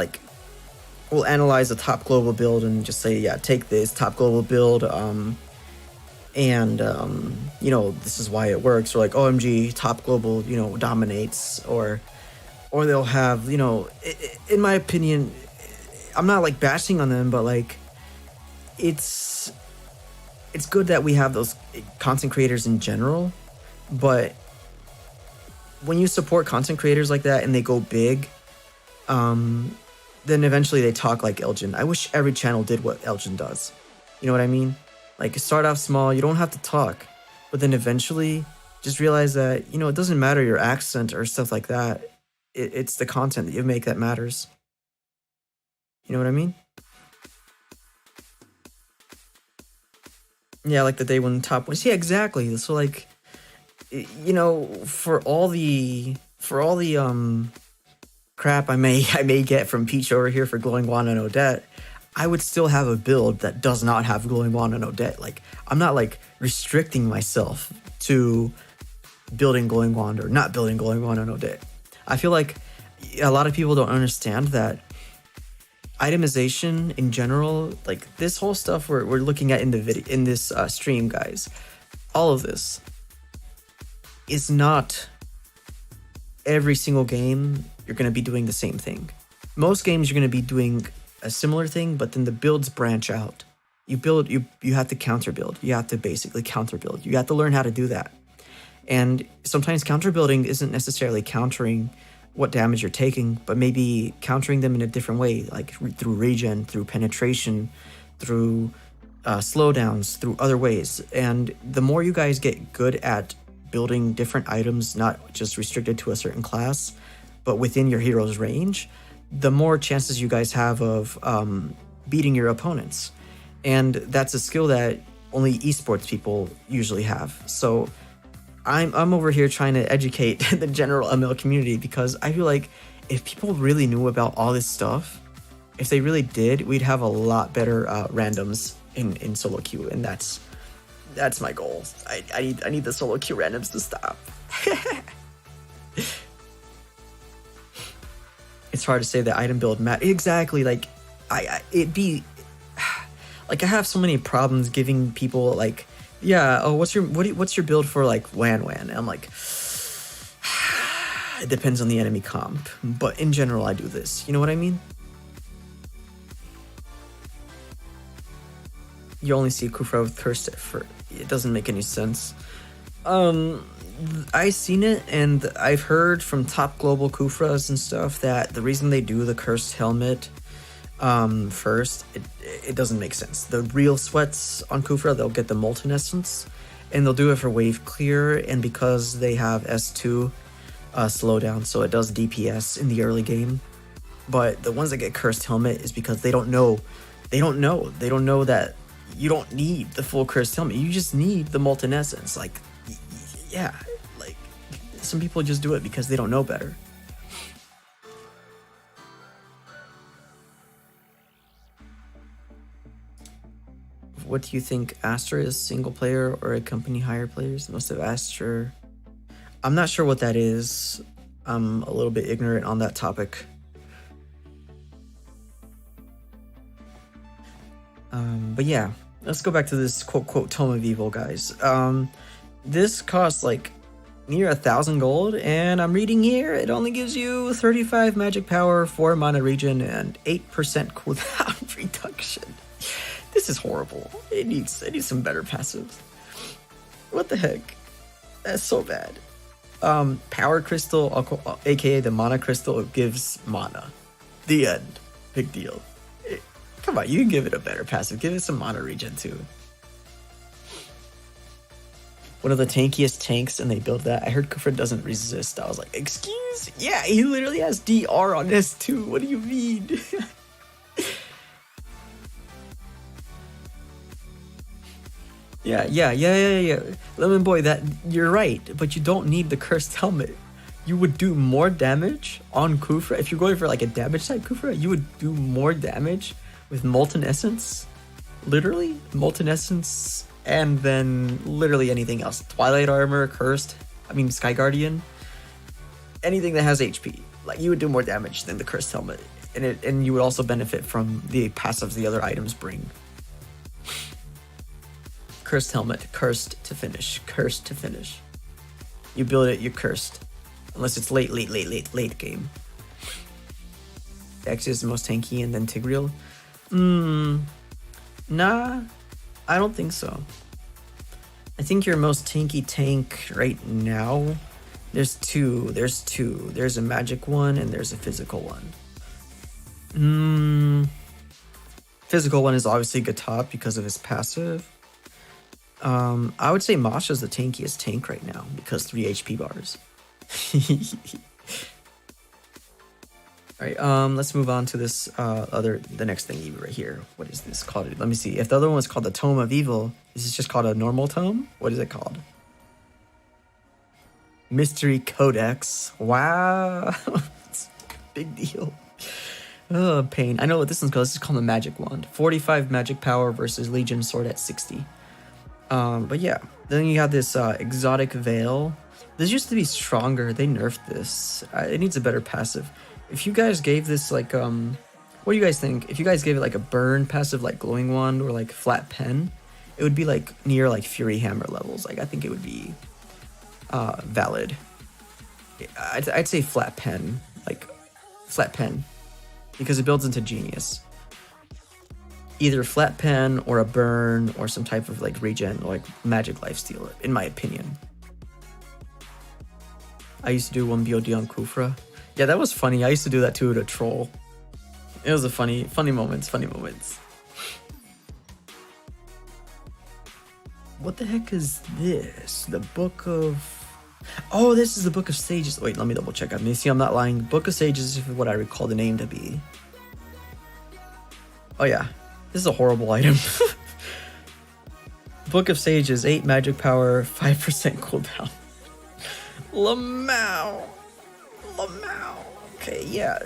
will analyze a top global build and just say, yeah, take this top global build, this is why it works, or like OMG top global, dominates, or they'll have, in my opinion, I'm not bashing on them, but it's good that we have those content creators in general, but when you support content creators like that and they go big, then eventually they talk like Elgin. I wish every channel did what Elgin does. You know what I mean? Start off small, you don't have to talk, but then eventually just realize that, it doesn't matter your accent or stuff like that. It's the content that you make that matters. You know what I mean? Yeah, like the day when top was. Yeah, exactly. So for all the crap I may get from Peach over here for glowing wand and Odette, I would still have a build that does not have glowing wand and Odette. I'm not restricting myself to building glowing wand or not building glowing wand and Odette. I feel like a lot of people don't understand that itemization in general, this whole stuff we're looking at in the video, in this stream, guys, all of this is not every single game you're going to be doing the same thing. Most games you're going to be doing a similar thing, but then the builds branch out. You have to counter build. You have to basically counter build. You have to learn how to do that. And sometimes counter building isn't necessarily countering what damage you're taking, but maybe countering them in a different way, through regen, through penetration, through slowdowns, through other ways. And the more you guys get good at building different items, not just restricted to a certain class, but within your hero's range, the more chances you guys have of beating your opponents. And that's a skill that only esports people usually have. So I'm over here trying to educate the general ML community, because I feel like if people really knew about all this stuff, if they really did, we'd have a lot better randoms in SoloQ, and that's my goal. I need the SoloQ randoms to stop. It's hard to say that item build exactly. I have so many problems giving people what's your build for Wan? And I'm it depends on the enemy comp, but in general I do this. You know what I mean? You only see Kufra with cursed for it doesn't make any sense. I've seen it, and I've heard from top global Kufras and stuff that the reason they do the cursed helmet first, it doesn't make sense. The real sweats on Kufra, they'll get the molten essence, and they'll do it for wave clear, and because they have S2 slowdown, so it does DPS in the early game. But the ones that get cursed helmet is because they don't know They don't know. They don't know that you don't need the full cursed helmet. You just need the molten essence. Like, yeah, like some people just do it because they don't know better. What do you think? Astra is single player or accompany higher players? Most of Astra. I'm not sure what that is. I'm a little bit ignorant on that topic. But yeah, let's go back to this quote Tome of Evil, guys. This costs like near 1,000 gold, and I'm reading here it only gives you 35 magic power, 4 mana regen, and 8% cooldown reduction. This is horrible. It needs some better passives. What the heck? That's so bad. Power crystal, aka the mana crystal, gives mana. The end. Big deal. Come on, you can give it a better passive. Give it some mana regen too. One of the tankiest tanks, and they build that. I heard Kufra doesn't resist. I was like, excuse? Yeah, he literally has DR on this too. What do you mean? Yeah. Lemon Boy, that you're right, but you don't need the cursed helmet. You would do more damage on Kufra. If you're going for like a damage type Kufra, you would do more damage with Molten Essence, literally Molten Essence, and then literally anything else. Twilight Armor, Cursed, Sky Guardian, anything that has HP. Like, you would do more damage than the Cursed Helmet, and you would also benefit from the passives the other items bring. Cursed Helmet, cursed to finish, cursed to finish. You build it, you're cursed. Unless it's late game. X is the most tanky, and then Tigreal. Nah, I don't think so. I think your most tanky tank right now, there's two. There's a magic one and there's a physical one. Physical one is obviously Gatop because of his passive. I would say Masha's the tankiest tank right now because 3 HP bars. Alright, let's move on to this the next thing right here. What is this called? Let me see. If the other one was called the Tome of Evil, is this just called a normal tome? What is it called? Mystery Codex. Wow. Big deal. Oh, pain. I know what this one's called. This is called the Magic Wand. 45 magic power versus Legion Sword at 60. But yeah. Then you got this exotic veil. This used to be stronger. They nerfed this. It needs a better passive. If you guys gave this like what do you guys think? If you guys gave it like a burn passive like glowing wand or like flat pen, it would be like near like Fury Hammer levels. Like, I think it would be valid. I'd say flat pen, because it builds into Genius. Either flat pen or a burn or some type of like regen or like magic lifesteal, in my opinion. I used to do 1 BOD on Kufra. Yeah, that was funny. I used to do that too to troll. It was a funny moments. What the heck is this? The Book of... Oh, this is the Book of Sages. Wait, let me double check. I'm not lying. Book of Sages is what I recall the name to be. Oh yeah, this is a horrible item. Book of Sages, 8 magic power, 5% cooldown. Lamau. Okay, yeah.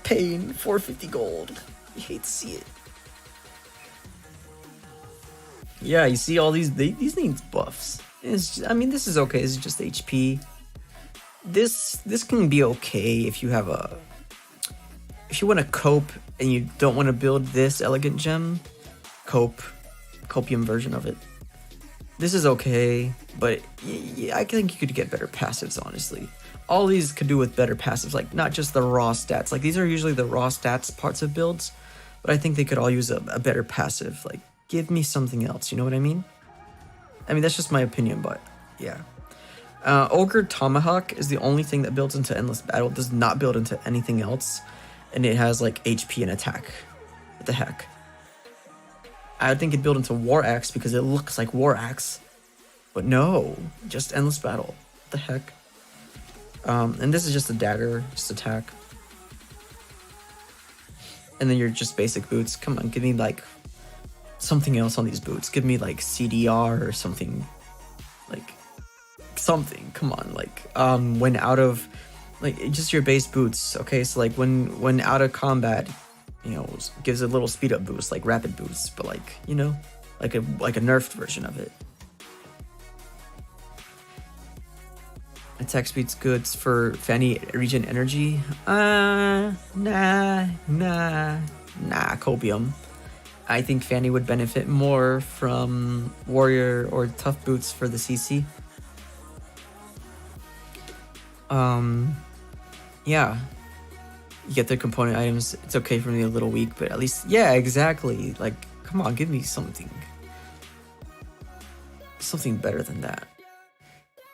Pain, 450 gold. You hate to see it. Yeah, you see all these need buffs. This is okay. This is just HP. This can be okay if you have if you want to cope and you don't want to build this elegant gem, copium version of it. This is okay, but yeah, I think you could get better passives, honestly. All these could do with better passives, like not just the raw stats. Like, these are usually the raw stats parts of builds, but I think they could all use a better passive. Like, give me something else, you know what I mean? That's just my opinion, but yeah. Ogre Tomahawk is the only thing that builds into Endless Battle. It does not build into anything else, and it has like HP and attack. What the heck? I think it'd build into War Axe because it looks like War Axe, but no, just Endless Battle. What the heck? And this is just a dagger, just attack. And then you're just basic boots. Come on, give me like something else on these boots. Give me like CDR or something. Like something. Come on, like when out of like just your base boots. Okay, so like when out of combat, you know, gives a little speed up boost, like rapid boost, but like, you know, like a nerfed version of it. Attack speed's good for Fanny regen energy. Nah, copium. I think Fanny would benefit more from warrior or tough boots for the CC. Yeah. You get the component items. It's okay for me a little weak, but at least, yeah, exactly. Like, come on, give me something. Something better than that.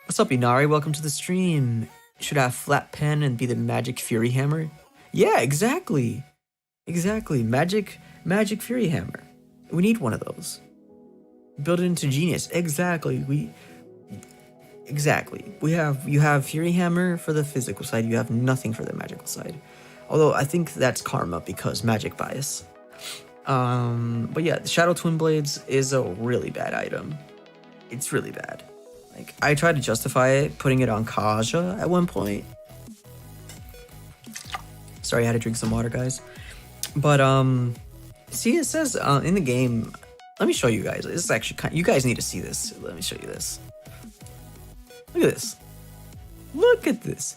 What's up, Inari? Welcome to the stream. Should have flat pen and be the magic fury hammer? Yeah, exactly. Exactly. Magic fury hammer. We need one of those. Build it into genius. Exactly. You have fury hammer for the physical side. You have nothing for the magical side. Although I think that's karma because magic bias. But yeah, the Shadow Twin Blades is a really bad item. It's really bad. Like, I tried to justify it, putting it on Kaja at one point. Sorry, I had to drink some water, guys. But, see, it says in the game, let me show you guys. This is actually you guys need to see this. Let me show you this. Look at this. Look at this.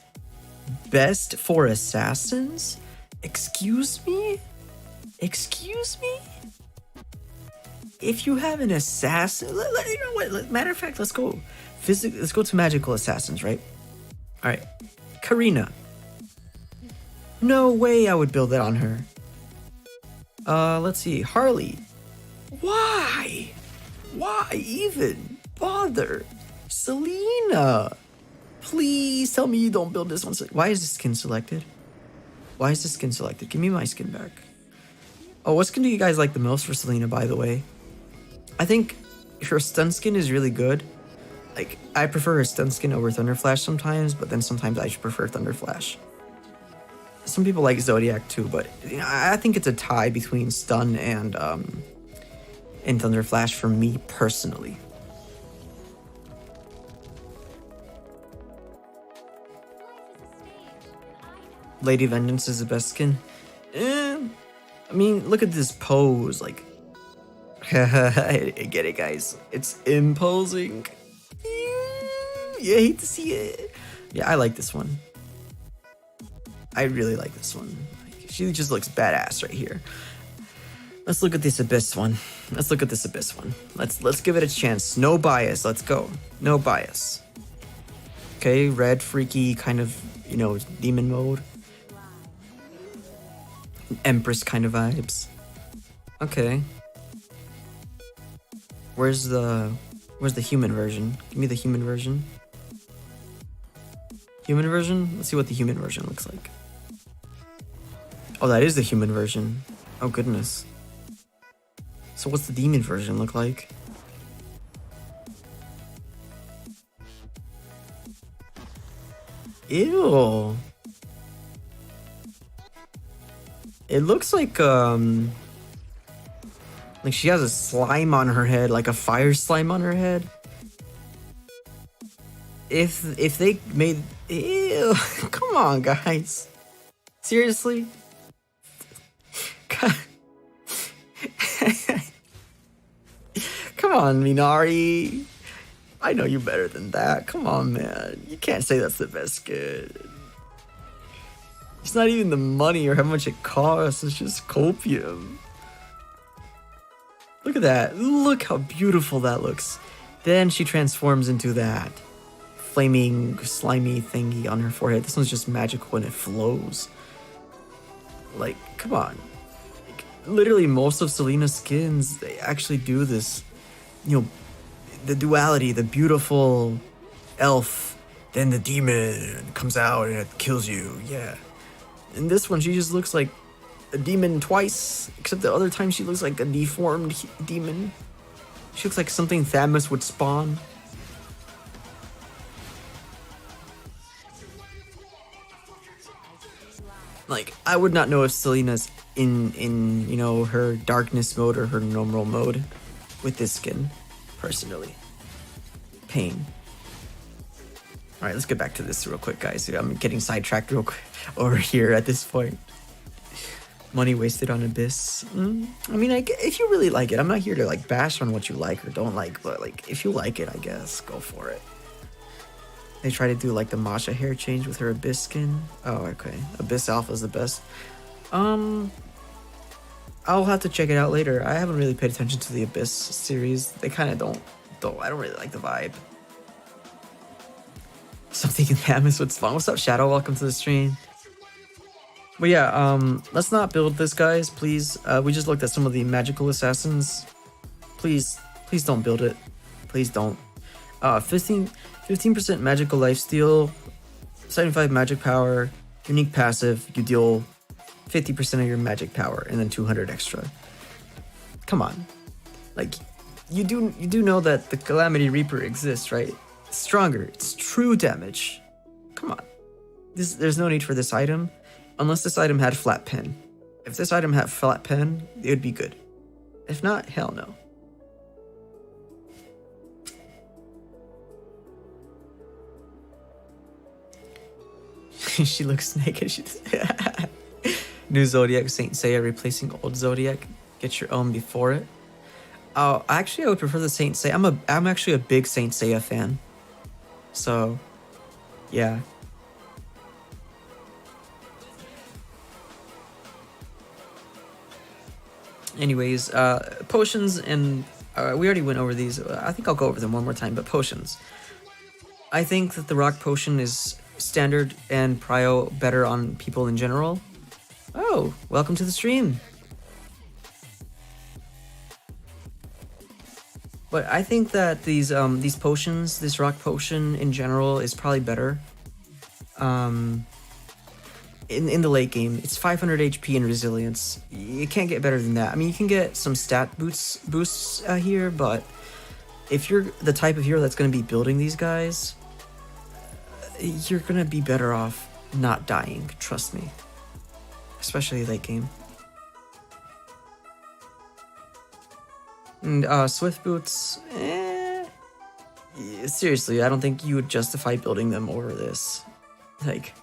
Best for assassins? Excuse me? Excuse me? If you have an assassin, you know what? Matter of fact, let's go. Let's go to magical assassins, right? All right, Karina. No way I would build that on her. Let's see, Harley. Why? Why even bother? Selena. Please tell me you don't build this one. Why is this skin selected? Why is this skin selected? Give me my skin back. Oh, what skin do you guys like the most for Selena, by the way? I think her stun skin is really good. Like, I prefer her stun skin over Thunder Flash sometimes, but then sometimes I prefer Thunder Flash. Some people like Zodiac too, but you know, I think it's a tie between stun and Thunder Flash for me personally. Lady Vengeance is the best skin. I mean, look at this pose, like. I get it, guys. It's imposing. You hate to see it. Yeah, I like this one. I really like this one. Like, she just looks badass right here. Let's look at this Abyss one. Let's look at this Abyss one. Let's give it a chance. No bias. Let's go. No bias. Okay, red freaky kind of, you know, demon mode. Empress kind of vibes. Okay. Where's the human version? Give me the human version. Human version? Let's see what the human version looks like. Oh, that is the human version. Oh, goodness. So what's the demon version look like? Ew. It looks like she has a slime on her head, like a fire slime on her head. If they made, ew, come on, guys, seriously. Come on, Minari. I know you better than that. Come on, man. You can't say that's the best skin. It's not even the money or how much it costs. It's just copium. Look at that. Look how beautiful that looks. Then she transforms into that flaming, slimy thingy on her forehead. This one's just magical and it flows. Like, come on. Like, literally most of Selena's skins, they actually do this, you know, the duality, the beautiful elf, then the demon comes out and it kills you. Yeah. In this one, she just looks like a demon twice, except the other time she looks like a deformed demon. She looks like something Thanos would spawn. Like, I would not know if Selena's in you know, her darkness mode or her normal mode with this skin, personally. Pain. All right, let's get back to this real quick, guys. I'm getting sidetracked real quick over here at this point. Money wasted on Abyss. I mean, if you really like it, I'm not here to like bash on what you like or don't like, but like if you like it, I guess go for it. They try to do like the Masha hair change with her Abyss skin. Oh, okay. Abyss Alpha is the best. I'll have to check it out later. I haven't really paid attention to the Abyss series. They kind of don't. I don't really like the vibe. Something in the atmosphere would spawn. What's up, Shadow? Welcome to the stream. But yeah, let's not build this, guys, please. We just looked at some of the magical assassins. Please don't build it. Please don't. 15% magical lifesteal, 75 magic power, unique passive. You deal 50% of your magic power, and then 200 extra. Come on, like you do know that the Calamity Reaper exists, right? It's stronger. It's true damage. Come on. There's no need for this item. Unless this item had flat pen. If this item had flat pen, it would be good. If not, hell no. She looks naked. New Zodiac, Saint Seiya replacing old Zodiac. Get your own before it. Oh, actually, I would prefer the Saint Seiya. I'm actually a big Saint Seiya fan. So, yeah. Anyways, potions, and we already went over these. I think I'll go over them one more time, but potions. I think that the rock potion is standard and prio better on people in general. Oh, welcome to the stream. But I think that these potions, this rock potion in general is probably better. In the late game, it's 500 HP and resilience. You can't get better than that. I mean, you can get some stat boosts here, but if you're the type of hero that's going to be building these guys, you're going to be better off not dying, trust me. Especially late game. And Swift Boots, seriously, I don't think you would justify building them over this. Like,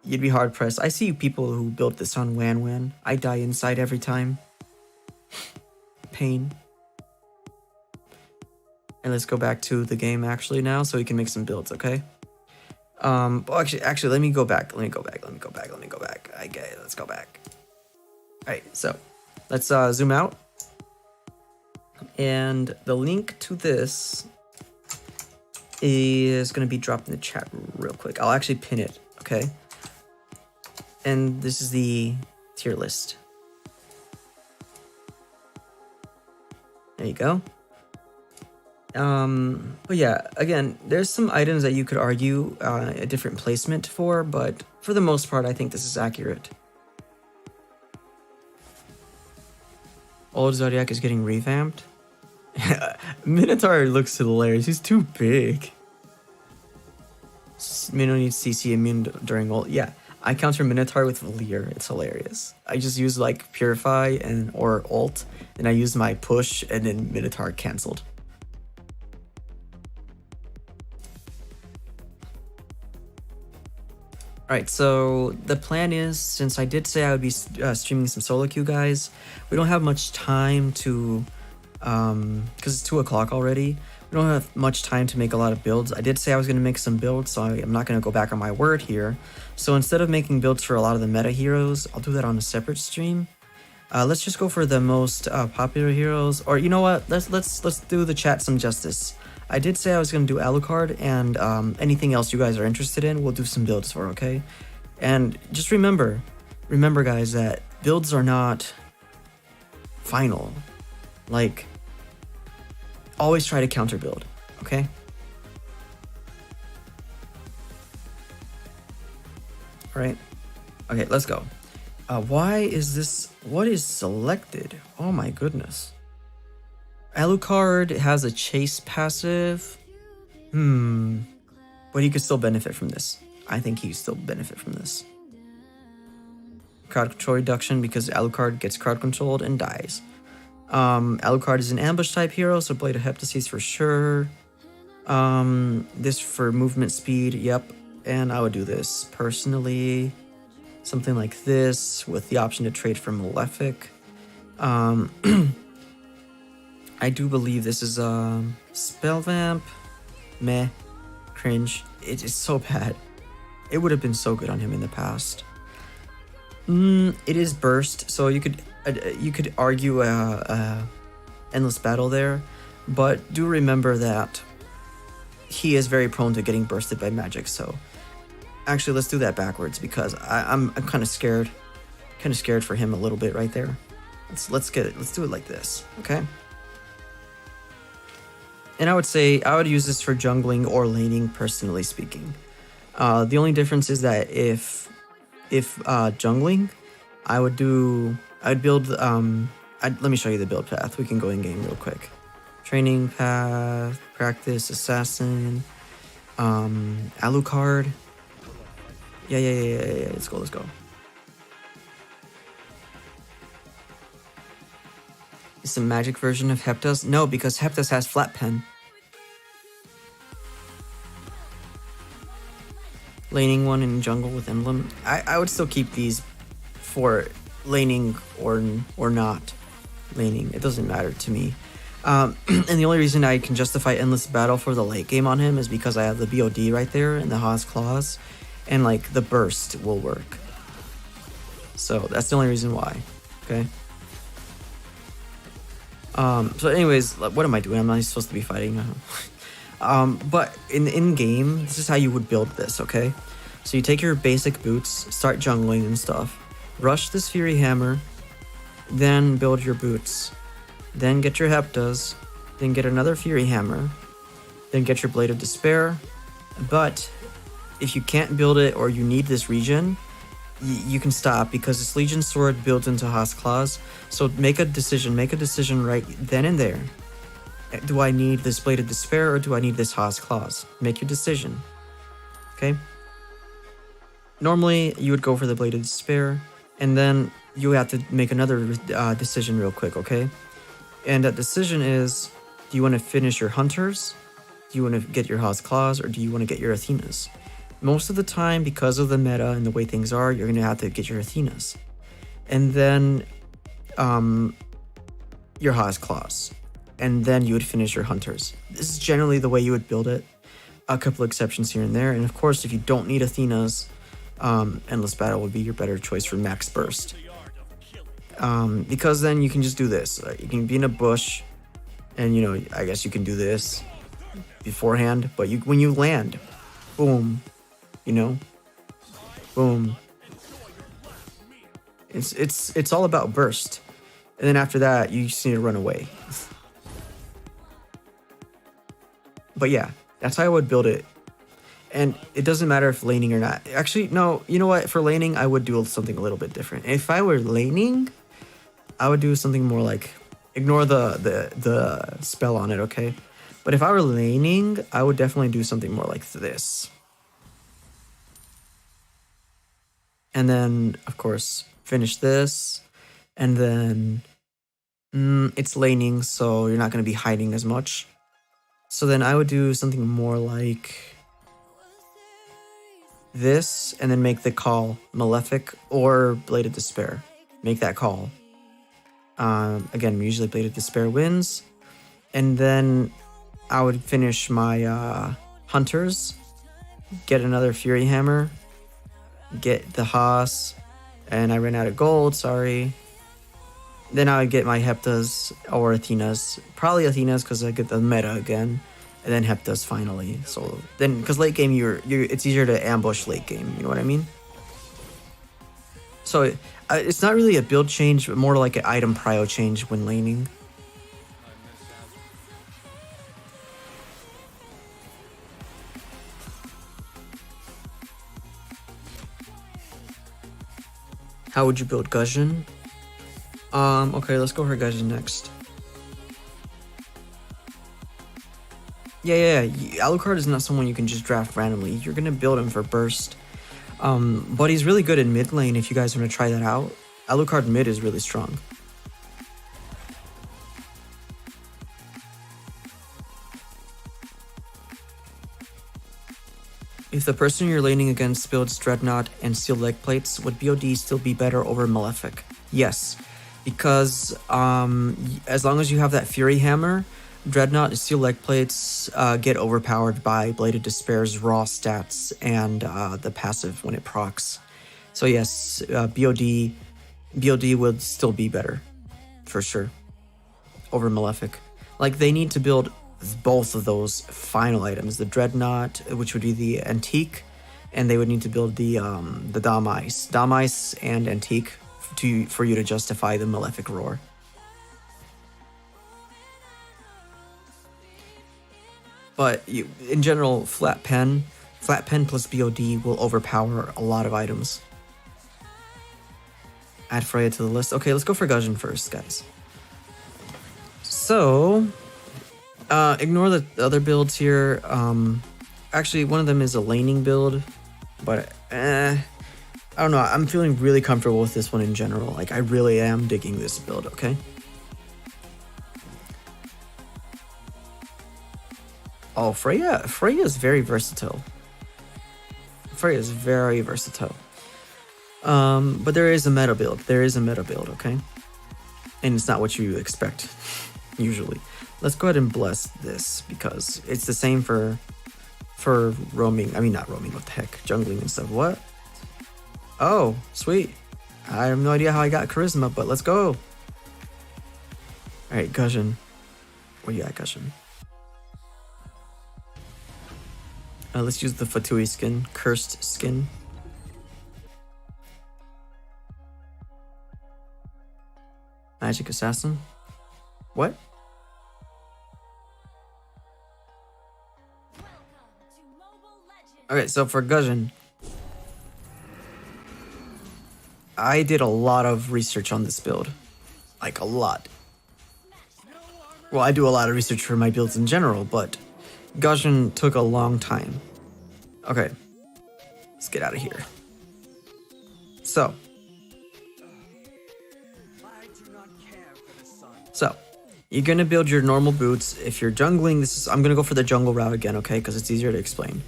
you'd be hard pressed. I see people who built this on Wan. I die inside every time. Pain. And let's go back to the game actually now, so we can make some builds, okay? Well, actually, let me go back. Okay, let's go back. Alright, so let's zoom out. And the link to this is going to be dropped in the chat real quick. I'll actually pin it, okay? And this is the tier list. There you go. But yeah, again, there's some items that you could argue a different placement for, but for the most part, I think this is accurate. Old Zodiac is getting revamped. Minotaur looks hilarious. He's too big. Mino needs CC immune during ult. Yeah, I counter Minotaur with Leer. It's hilarious. I just use like Purify or ult, and I use my push, and then Minotaur cancelled. Alright, so the plan is, since I did say I would be streaming some SoloQ, guys, we don't have much time to, because it's 2 o'clock already, we don't have much time to make a lot of builds. I did say I was going to make some builds, so I'm not going to go back on my word here. So instead of making builds for a lot of the meta heroes, I'll do that on a separate stream. Let's just go for the most popular heroes, or you know what, let's do the chat some justice. I did say I was going to do Alucard, and anything else you guys are interested in, we'll do some builds for, okay? And just remember guys, that builds are not final. Like, always try to counter build, okay? Alright, okay, let's go. Why is this, what is selected? Oh my goodness. Alucard has a chase passive. But he could still benefit from this. I think he could still benefit from this. crowd control reduction because Alucard gets crowd controlled and dies. Alucard is an ambush type hero, so Blade of Heptases for sure. This for movement speed, yep. And I would do this personally. Something like this with the option to trade for Malefic. I do believe this is Spell Vamp. Meh. Cringe. It is so bad. It would have been so good on him in the past. It is burst, so you could argue endless battle there, but do remember that he is very prone to getting bursted by magic. So actually, let's do that backwards because I'm kind of scared for him a little bit right there. Let's do it like this, okay? And I would say I would use this for jungling or laning, personally speaking. The only difference is that if jungling, I'd build let me show you the build path. We can go in game real quick. Training path, practice, assassin, Alucard. Yeah. Let's go. It's a magic version of Heptas? No, because Heptas has flat pen. Laning one in jungle with emblem. I would still keep these for laning or not laning. It doesn't matter to me. And the only reason I can justify endless battle for the late game on him is because I have the BOD right there and the Haas claws, and like the burst will work. So that's the only reason why. Okay. So anyways, what am I doing? I'm not supposed to be fighting. But in game, this is how you would build this, okay? So you take your basic boots, start jungling and stuff, rush this Fury Hammer, then build your boots, then get your Heptas, then get another Fury Hammer, then get your Blade of Despair. But if you can't build it or you need this regen, you can stop because this Legion Sword builds into Haas Claws. So make a decision right then and there. Do I need this Blade of Despair or do I need this Haas Claws? Make your decision. Okay? Normally, you would go for the Blade of Despair, and then you have to make another decision real quick, okay? And that decision is, do you want to finish your Hunters? Do you want to get your Haas Claws? Or do you want to get your Athenas? Most of the time, because of the meta and the way things are, you're going to have to get your Athenas. And then your Haas Claws. And then you would finish your Hunters. This is generally the way you would build it. A couple exceptions here and there. And of course, if you don't need Athenas, Endless Battle would be your better choice for max burst. Because then you can just do this. You can be in a bush, and I guess you can do this beforehand. But when you land, boom, boom. It's all about burst, and then after that, you just need to run away. But yeah, that's how I would build it. And it doesn't matter if laning or not. Actually, no, you know what? For laning, I would do something a little bit different. If I were laning, I would do something more like, ignore the spell on it, okay? But if I were laning, I would definitely do something more like this. And then, of course, finish this. And then it's laning, so you're not going to be hiding as much. So then I would do something more like this, and then make the call Malefic or Blade of Despair. Make that call. Again, usually Blade of Despair wins. And then I would finish my Hunters, get another Fury Hammer, get the Haas, and I ran out of gold, sorry. Then I would get my Heptas or Athenas. Probably Athenas because I get the meta again. And then Heptas finally. So then, because late game, it's easier to ambush late game. You know what I mean? So it's not really a build change, but more like an item prio change when laning. How would you build Guzhan? Okay, let's go for Guzhan next. Yeah. Alucard is not someone you can just draft randomly. You're gonna build him for burst. But he's really good in mid lane if you guys want to try that out. Alucard mid is really strong. If the person you're laning against builds Dreadnought and Steel Leg Plates, would BOD still be better over Malefic? Yes, because as long as you have that Fury Hammer, Dreadnought and Steel Leg Plates get overpowered by Bladed Despair's raw stats and the passive when it procs. So yes, BOD would still be better, for sure, over Malefic. Like, they need to build both of those final items, the Dreadnought, which would be the Antique, and they would need to build the Dom Ice. Dom Ice and Antique for you to justify the Malefic Roar. But in general, flat pen plus BOD will overpower a lot of items. Add Freya to the list. Okay, let's go for Guzhin first, guys. So, ignore the other builds here. Actually, one of them is a laning build, but I don't know. I'm feeling really comfortable with this one in general. Like, I really am digging this build, okay? Oh, Freya is very versatile. Freya is very versatile. But there is a meta build. Okay? And it's not what you expect, usually. Let's go ahead and bless this, because it's the same for roaming. I mean, not roaming, what the heck? Jungling and stuff. What? Oh, sweet. I have no idea how I got charisma, but let's go. Alright, Guzhin. Where you at, Guzhin? Let's use the Fatui skin. Cursed skin. Magic Assassin? What? Okay, so for Guzhin, I did a lot of research on this build. Like, a lot. Well, I do a lot of research for my builds in general, but Guzhin took a long time. Okay, let's get out of here. So, you're gonna build your normal boots. If you're jungling, I'm gonna go for the jungle route again, okay? Because it's easier to explain.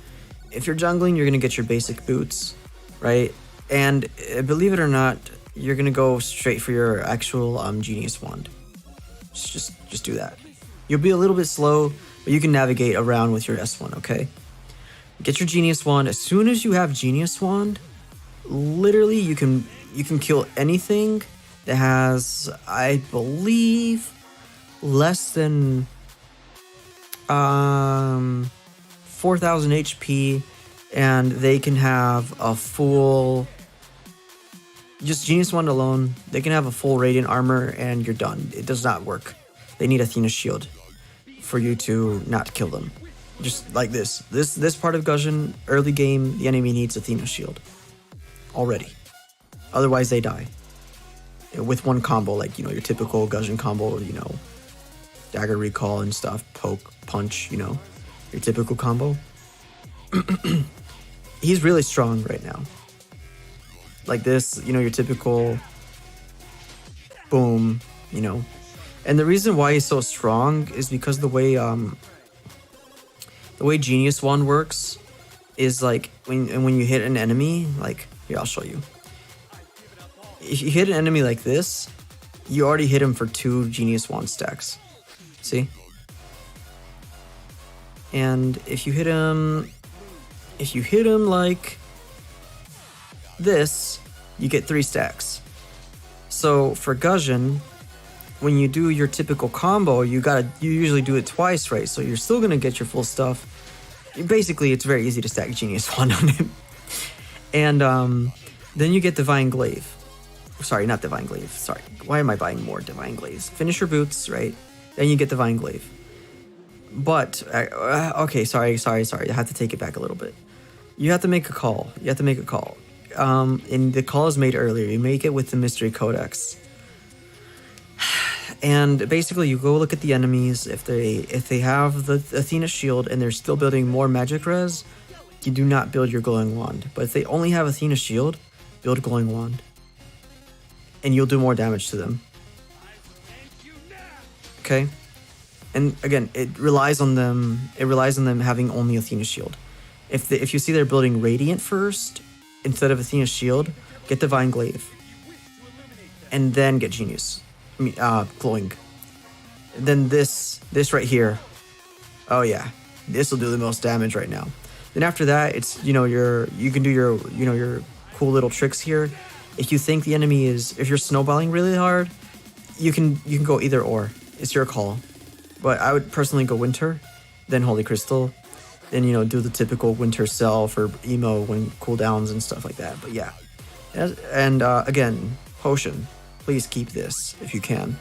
If you're jungling, you're gonna get your basic boots, right? And believe it or not, you're gonna go straight for your actual Genius Wand. Just do that. You'll be a little bit slow, but you can navigate around with your S1, okay? Get your Genius Wand. As soon as you have Genius Wand, literally you can kill anything that has, I believe, less than 4,000 HP, and they can have a full, just Genius Wand alone, they can have a full Radiant Armor and you're done. It does not work. They need Athena's Shield for you to not kill them. Just like this part of Guzhin, early game, the enemy needs Athena's Shield already. Otherwise they die. With one combo, like, your typical Guzhin combo, dagger recall and stuff, poke, punch, your typical combo. He's really strong right now. Like this, your typical boom, And the reason why he's so strong is because the way Genius Wand works is like when you hit an enemy, like, here, I'll show you. If you hit an enemy like this, you already hit him for 2 Genius Wand stacks. See? And if you hit him like this, you get 3 stacks. So for Guzhin, when you do your typical combo, you usually do it twice, right? So you're still gonna get your full stuff. Basically, it's very easy to stack Genius Wand on him. And then you get Divine Glaive. Sorry, not Divine Glaive. Sorry. Why am I buying more Divine Glaives? Finish your boots, right? Then you get Divine Glaive. But, okay, sorry. I have to take it back a little bit. You have to make a call. And the call is made earlier. You make it with the Mystery Codex. And basically, you go look at the enemies. If they have the Athena Shield and they're still building more magic res, you do not build your glowing wand. But if they only have Athena shield, build glowing wand. And you'll do more damage to them. Okay? And again, it relies on them having only Athena shield. If you see they're building Radiant first, instead of Athena shield, get Divine Glaive. And then get Genius. Glowing. And then this right here. Oh yeah. This will do the most damage right now. Then after that, it's you can do your cool little tricks here. If you think the enemy if you're snowballing really hard, you can go either or. It's your call. But I would personally go Winter, then Holy Crystal, then do the typical Winter Self or emo when cooldowns and stuff like that. But yeah. And again, Potion. Please keep this if you can.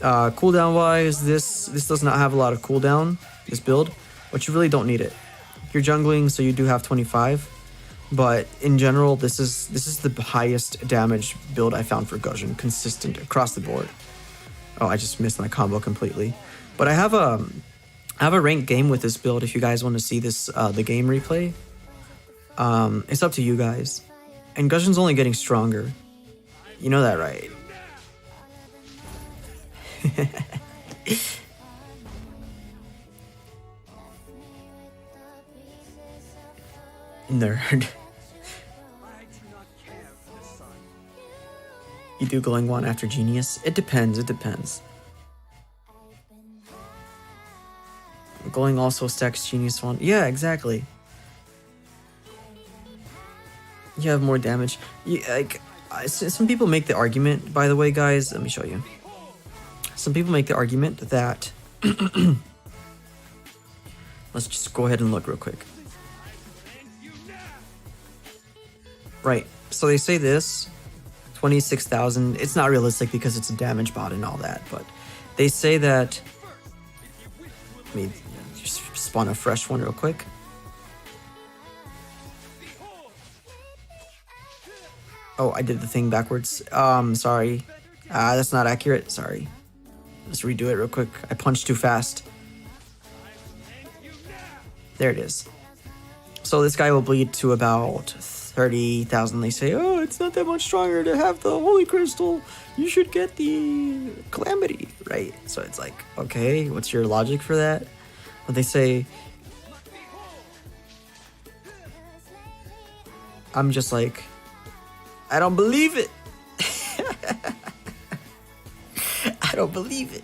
Cooldown wise, this does not have a lot of cooldown, this build, but you really don't need it. You're jungling, so you do have 25, but in general, this is the highest damage build I found for Guzheng, consistent across the board. Oh, I just missed my combo completely. But I have a ranked game with this build. If you guys want to see this, the game replay, it's up to you guys. And Guzheng's only getting stronger. You know that, right? Nerd. You do glowing wand after Genius? It depends. Glowing also stacks Genius wand. Yeah, exactly. You have more damage. Some people make the argument, by the way, guys. Let me show you. Some people make the argument that... Let's just go ahead and look real quick. Right, so they say this, 26,000. It's not realistic because it's a damage bot and all that, but they say that... Let me just spawn a fresh one real quick. Oh, I did the thing backwards. Sorry. That's not accurate. Sorry. Let's redo it real quick. I punched too fast. There it is. So this guy will bleed to about 30,000. They say, oh, it's not that much stronger to have the Holy Crystal. You should get the Calamity, right? So it's like, okay, what's your logic for that? But they say... I'm just like... I don't believe it. I don't believe it.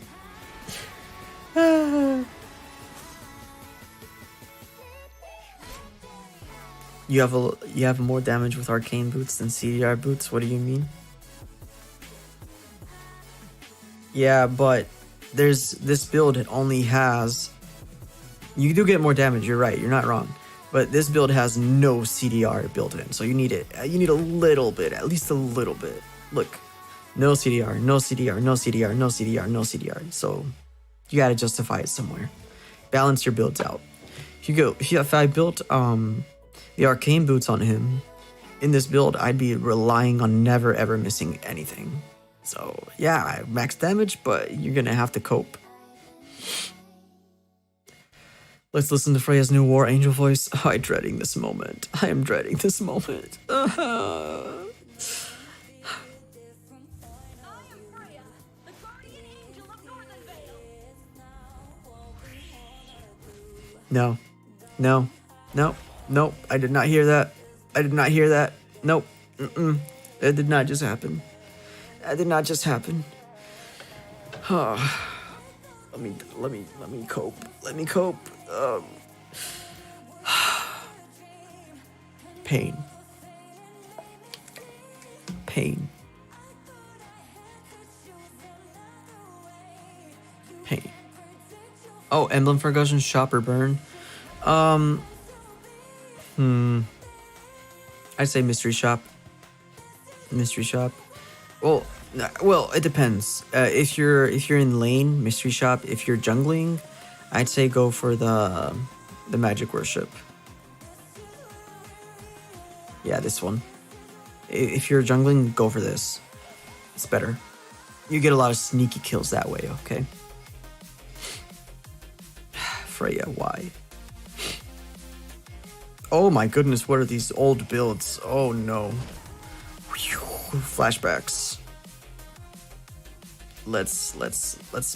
You have more damage with arcane boots than CDR boots. What do you mean? Yeah, but there's this build. It only has. You do get more damage. You're right. You're not wrong. But this build has no CDR built in, so you need it. You need a little bit, at least a little bit. Look, no CDR, no CDR, no CDR, no CDR, no CDR. So you gotta justify it somewhere. Balance your builds out. If I built the arcane boots on him in this build, I'd be relying on never ever missing anything. So yeah, max damage, but you're gonna have to cope. Let's listen to Freya's new War Angel voice. Oh, I'm dreading this moment. I am dreading this moment. I am Freya, the guardian angel of Northern Vale. No. No. No. Nope. I did not hear that. I did not hear that. Nope. It did not just happen. That did not just happen. Oh. Let me cope. Let me cope. Pain. Pain. Pain. Oh, emblem for Guzheng, shop or burn. I'd say mystery shop. Mystery shop. Well, it depends. If you're in lane, mystery shop. If you're jungling, I'd say go for the magic worship. Yeah, this one. If you're jungling, go for this. It's better. You get a lot of sneaky kills that way, okay? Freya, why? Oh my goodness, what are these old builds? Oh no. Flashbacks. Let's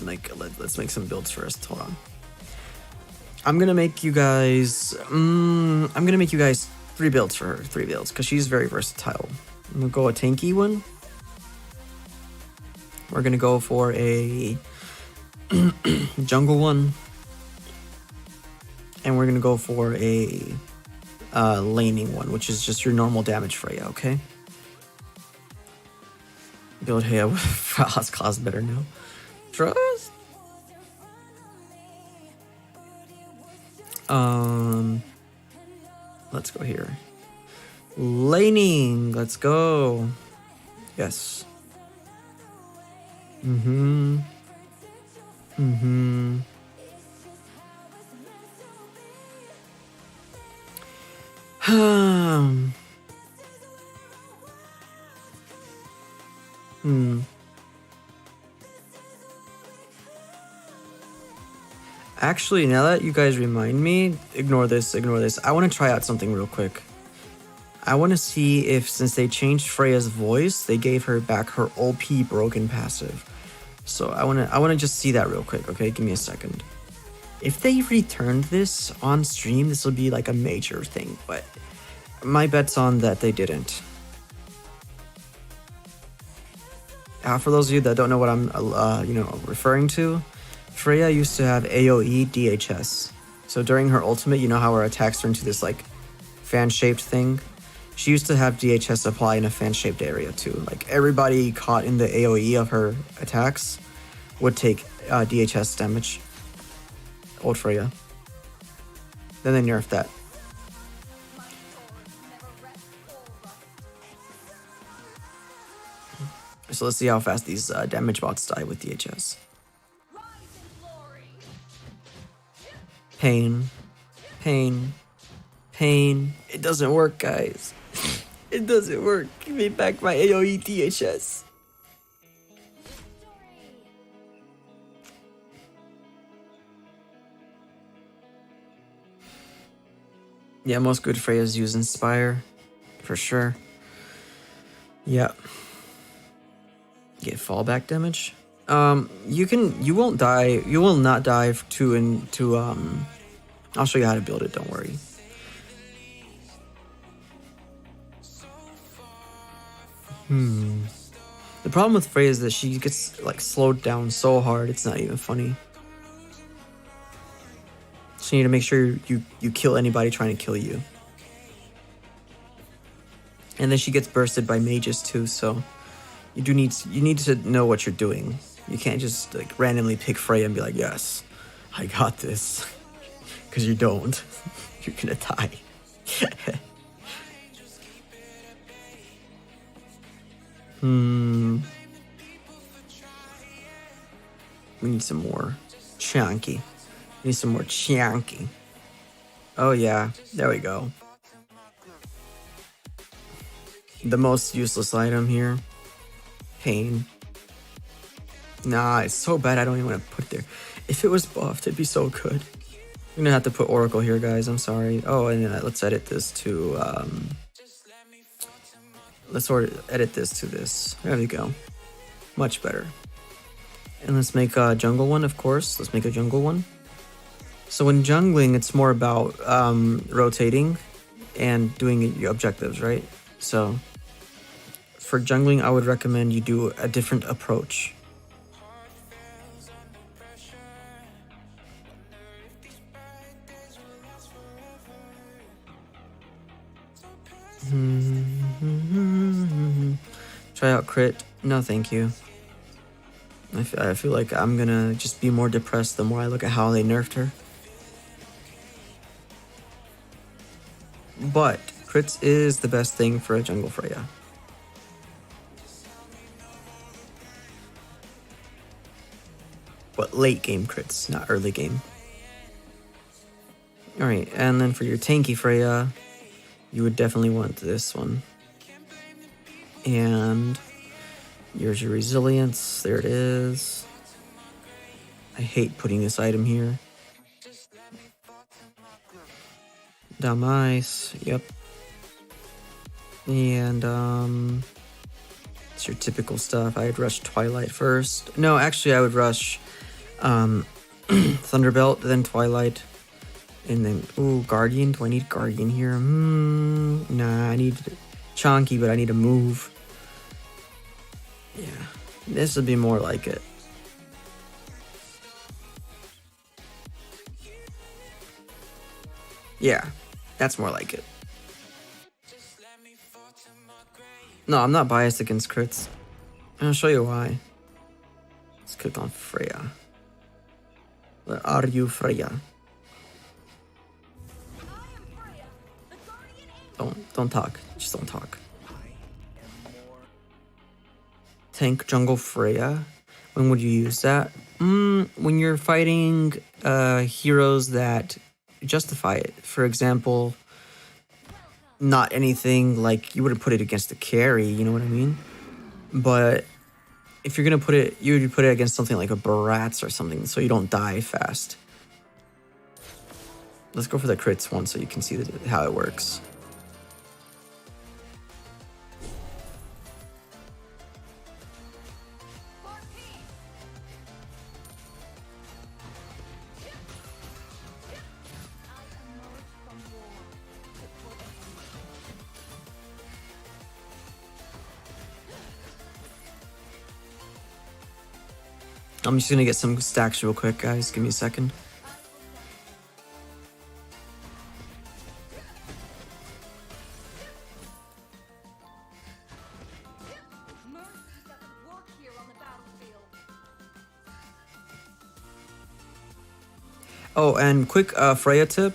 make some builds first. Hold on. I'm gonna make you guys 3 builds for her. 3 builds, because she's very versatile. I'm gonna go a tanky one. We're gonna go for a jungle one. And we're gonna go for a laning one, which is just your normal damage Freya, okay? Build Heya with Frost class better now. Trust? Let's go here. Laning, let's go. Yes. Hmm. Actually, now that you guys remind me, ignore this. I want to try out something real quick. I want to see if, since they changed Freya's voice, they gave her back her OP broken passive. So I want to just see that real quick, okay? Give me a second. If they returned this on stream, this will be like a major thing, but my bet's on that they didn't. For those of you that don't know what I'm referring to, Freya used to have AoE DHS. So during her ultimate, you know how her attacks turn to this like fan-shaped thing? She used to have DHS apply in a fan-shaped area too. Like everybody caught in the AoE of her attacks would take DHS damage. Old Freya. Then they nerfed that. So let's see how fast these damage bots die with DHS. Pain. It doesn't work, guys. It doesn't work. Give me back my AoE DHS. Yeah, most good Freyas use Inspire. For sure. Yeah. Get fallback damage. You won't die. You will not die I'll show you how to build it, don't worry. The problem with Freya is that she gets like slowed down so hard, it's not even funny. So you need to make sure you kill anybody trying to kill you. And then she gets bursted by mages too, so you need to know what you're doing. You can't just like randomly pick Freya and be like, yes, I got this. Because you don't. You're gonna die. We need some more chunky. We need some more chunky. Oh yeah, there we go. The most useless item here. Pain. Nah, it's so bad I don't even want to put it there. If it was buffed, it'd be so good. I'm gonna have to put Oracle here, guys. I'm sorry. Oh, and let's edit this to edit this to this. There we go. Much better. And let's make a jungle one, of course. Let's make a jungle one. So when jungling, it's more about rotating and doing your objectives, right? So for jungling, I would recommend you do a different approach. Try out crit. No, thank you. I feel like I'm gonna just be more depressed the more I look at how they nerfed her. But crits is the best thing for a jungle Freya. But late game crits, not early game. Alright, and then for your tanky Freya, you would definitely want this one. And here's your resilience. There it is. I hate putting this item here. Damais, yep. And it's your typical stuff. I'd rush Twilight first. No, actually I would rush Thunderbelt, then Twilight, and then Guardian. Do I need Guardian here? Nah, I need Chonky, but I need to move. Yeah, this would be more like it. Yeah, that's more like it. No, I'm not biased against crits. I'll show you why. Let's click on Freya. Where are you, Freya? Don't talk. Just don't talk. Tank jungle Freya. When would you use that? When you're fighting heroes that justify it. For example, not anything like you wouldn't put it against the carry, you know what I mean? But if you're gonna put it, you would put it against something like a Barats or something, so you don't die fast. Let's go for the crits one so you can see how it works. I'm just gonna get some stacks real quick, guys. Give me a second. Oh, and quick Freya tip.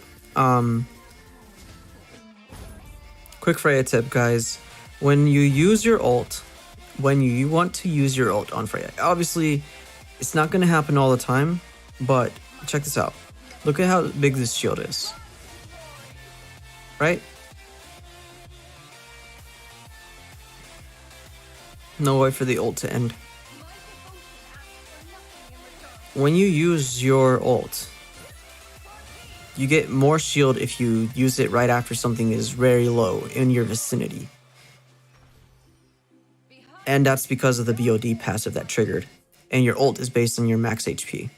Quick Freya tip, guys. When you use your ult, when you want to use your ult on Freya, obviously it's not going to happen all the time, but check this out. Look at how big this shield is. Right? No way for the ult to end. When you use your ult, you get more shield if you use it right after something is very low in your vicinity. And that's because of the BOD passive that triggered. And your ult is based on your max HP.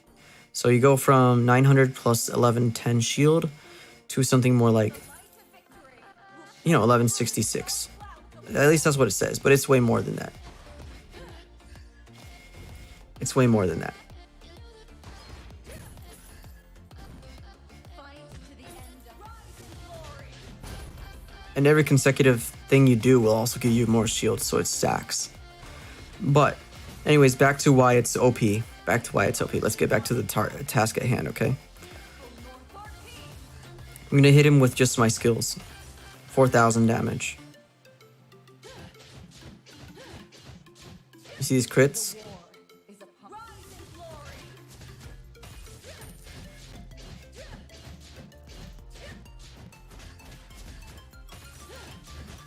So you go from 900 plus 1110 shield to something more like, 1166. At least that's what it says, but it's way more than that. It's way more than that. And every consecutive thing you do will also give you more shield, so it stacks. But anyways, back to why it's OP. Let's get back to the task at hand, okay? I'm gonna hit him with just my skills. 4,000 damage. You see these crits?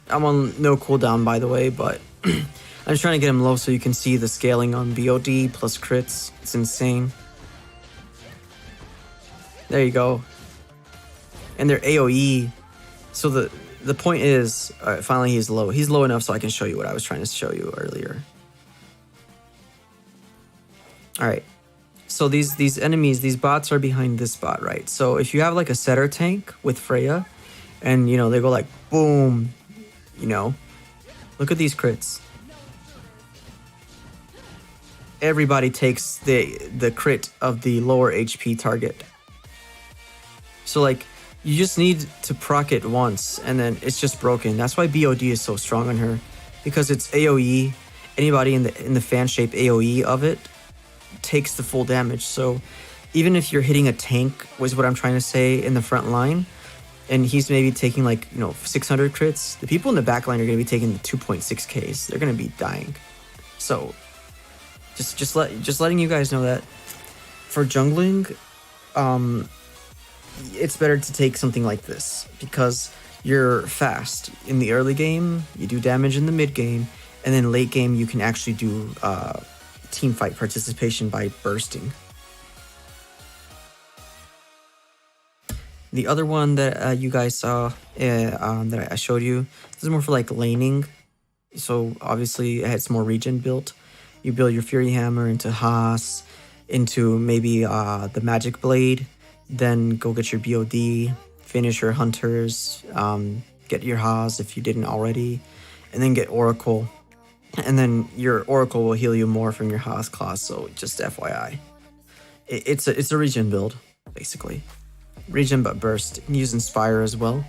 I'm on no cooldown, by the way, but I'm just trying to get him low so you can see the scaling on BOD plus crits. It's insane. There you go. And they're AoE. So the point is, finally he's low. He's low enough so I can show you what I was trying to show you earlier. Alright. So these enemies, these bots are behind this bot, right? So if you have like a setter tank with Freya, and they go like boom, look at these crits. Everybody takes the crit of the lower HP target. So like you just need to proc it once and then it's just broken. That's why BOD is so strong on her, because it's AoE. Anybody in the fan shape AoE of it takes the full damage. So even if you're hitting a tank, was what I'm trying to say, in the front line, and he's maybe taking like 600 crits, the people in the back line are going to be taking the 2.6Ks. They're going to be dying. So just letting you guys know that for jungling, it's better to take something like this because you're fast in the early game, you do damage in the mid game, and then late game you can actually do team fight participation by bursting. The other one that you guys saw that I showed you, this is more for like laning. So obviously it's more region built. You build your Fury Hammer into Haas, into maybe the Magic Blade, then go get your BOD, finish your Hunters, get your Haas if you didn't already, and then get Oracle. And then your Oracle will heal you more from your Haas class, so just FYI. It's a region build, basically. Region but burst. Use Inspire as well.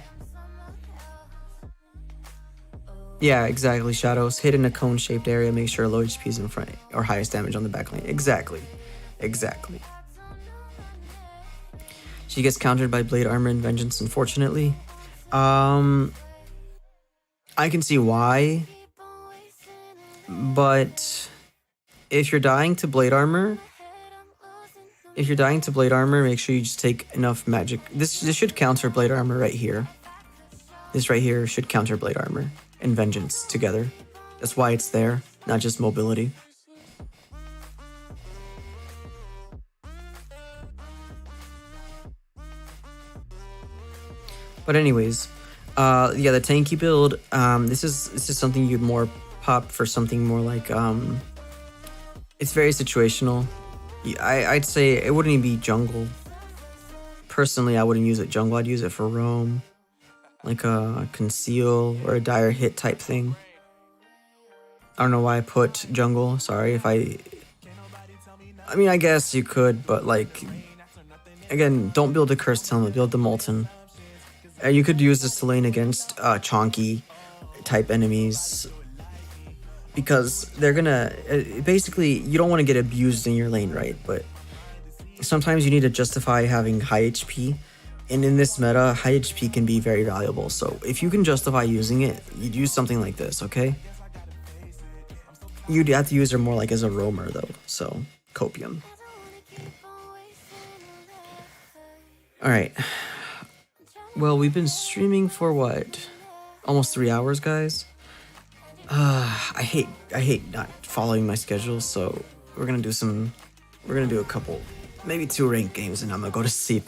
Yeah, exactly, Shadows. Hit in a cone-shaped area, make sure low HP is in front, or highest damage on the back lane. Exactly. Exactly. She gets countered by Blade Armor and Vengeance, unfortunately. I can see why, but if you're dying to Blade Armor, make sure you just take enough magic. This should counter Blade Armor right here. This right here should counter Blade Armor and Vengeance together. That's why it's there, not just mobility. But anyways, yeah, the tanky build. This is something you'd more pop for something more like it's very situational. I'd say it wouldn't even be jungle. Personally, I wouldn't use it jungle. I'd use it for roam, like a conceal or a dire hit type thing. I don't know why I put jungle. Sorry if I mean, I guess you could, but like, again, don't build a cursed helmet. Build the molten. You could use this to lane against chonky type enemies, because they're gonna basically, you don't want to get abused in your lane, right? But sometimes you need to justify having high HP, and in this meta, high HP can be very valuable. So if you can justify using it, you'd use something like this, okay? You'd have to use her more like as a roamer though, so copium. Alright. Well, we've been streaming for what? Almost 3 hours, guys. I hate not following my schedule, so we're gonna do a couple, maybe 2 ranked games, and I'm gonna go to sleep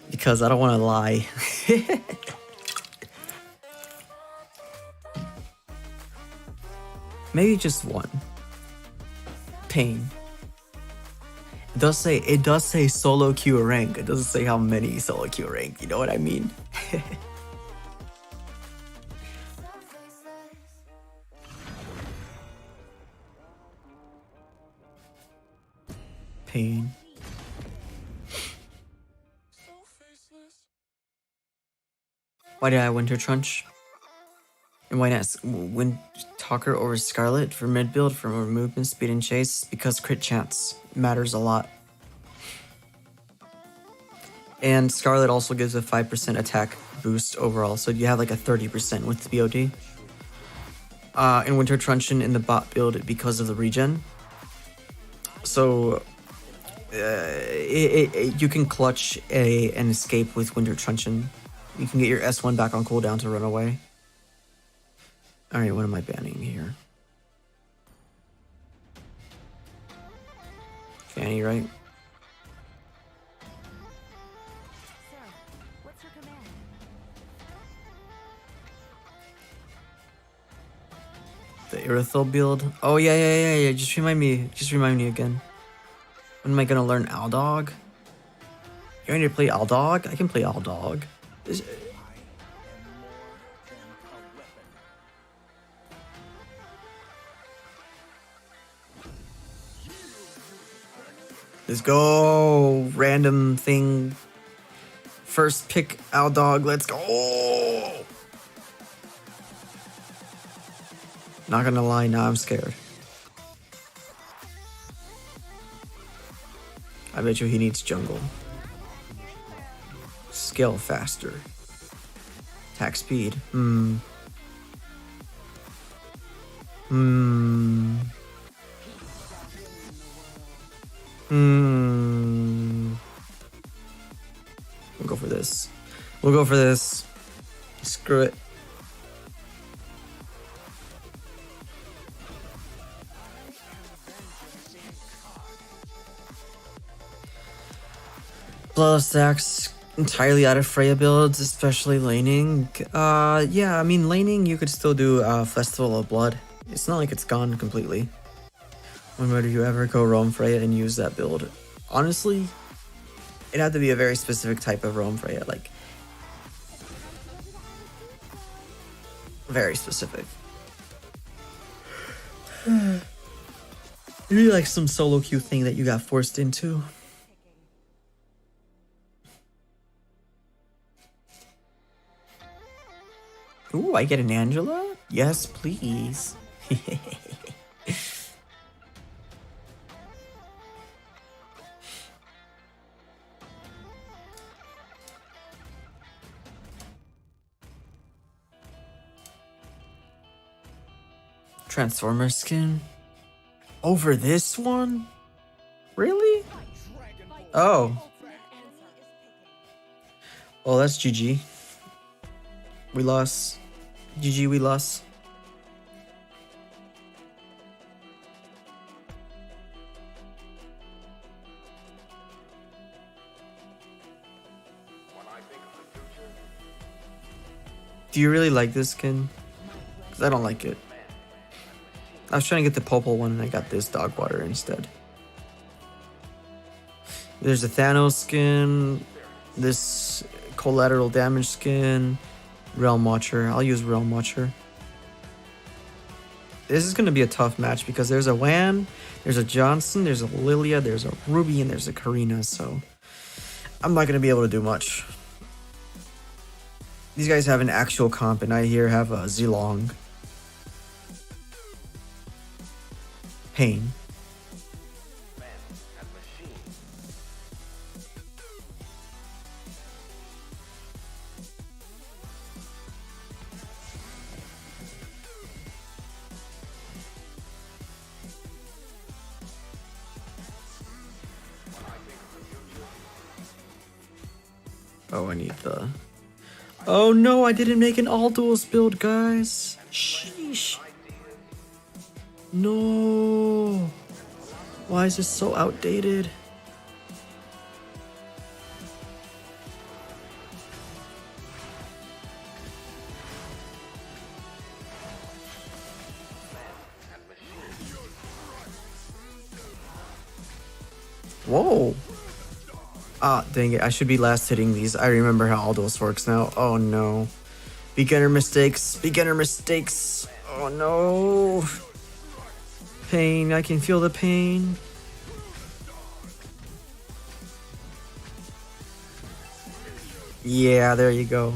because I don't want to lie. Maybe just 1. Pain. It does say SoloQ rank. It doesn't say how many SoloQ rank. You know what I mean? Pain. Why did I Winter Trunch? And why not win Talker over Scarlet for mid build for more movement, speed, and chase? Because crit chance matters a lot. And Scarlet also gives a 5% attack boost overall, so you have like a 30% with BOD. And Winter Truncheon in the bot build because of the regen. So you can clutch an escape with Winter Truncheon. You can get your S1 back on cooldown to run away. Alright, what am I banning here? Fanny, right? The Irithel build? Oh yeah. Just remind me again. When am I gonna learn Aldog? You want to play Aldog? I can play Aldog. Let's go! Random thing. First pick Aldog, let's go! Not gonna lie, now I'm scared. I bet you he needs jungle. Scale faster. Attack speed. We'll go for this. We'll go for this. Screw it. Bloodless Axe entirely out of Freya builds, especially laning. Yeah, I mean laning you could still do Festival of Blood. It's not like it's gone completely. Whenever you ever go roam Freya and use that build, honestly, it had to be a very specific type of roam Freya, like very specific. Maybe like some solo queue thing that you got forced into. Ooh, I get an Angela? Yes, please. Transformer skin? Over this one? Really? Oh. Well, that's GG. We lost. GG, we lost. Do you really like this skin? Because I don't like it. I was trying to get the purple one and I got this dog water instead. There's a Thanos skin, this collateral damage skin, Realm Watcher. I'll use Realm Watcher. This is going to be a tough match because there's a Wan, there's a Johnson, there's a Lilia, there's a Ruby, and there's a Karina, so I'm not going to be able to do much. These guys have an actual comp, and I here have a Zilong. Pain. Oh, I need the... Oh no, I didn't make an all duels build, guys. Sheesh. No. Why is this so outdated? Whoa. Ah, dang it. I should be last hitting these. I remember how all duels works now. Oh no. Beginner mistakes. Beginner mistakes. Oh no. Pain. I can feel the pain. Yeah, there you go.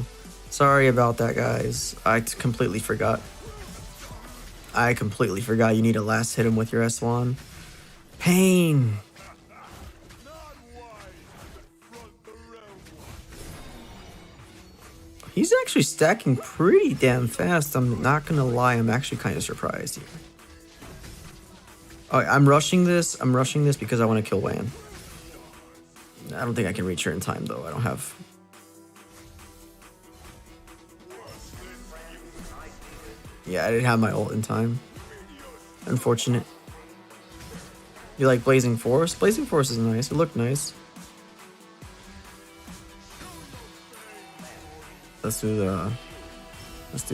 Sorry about that, guys. I completely forgot. I completely forgot you need to last hit him with your S1. Pain. He's actually stacking pretty damn fast. I'm not gonna lie, I'm actually kind of surprised here. Oh, I'm rushing this. I'm rushing this because I want to kill Wan. I don't think I can reach her in time, though. I don't have... Yeah, I didn't have my ult in time. Unfortunate. You like Blazing Force? Blazing Force is nice. It looked nice. Let's do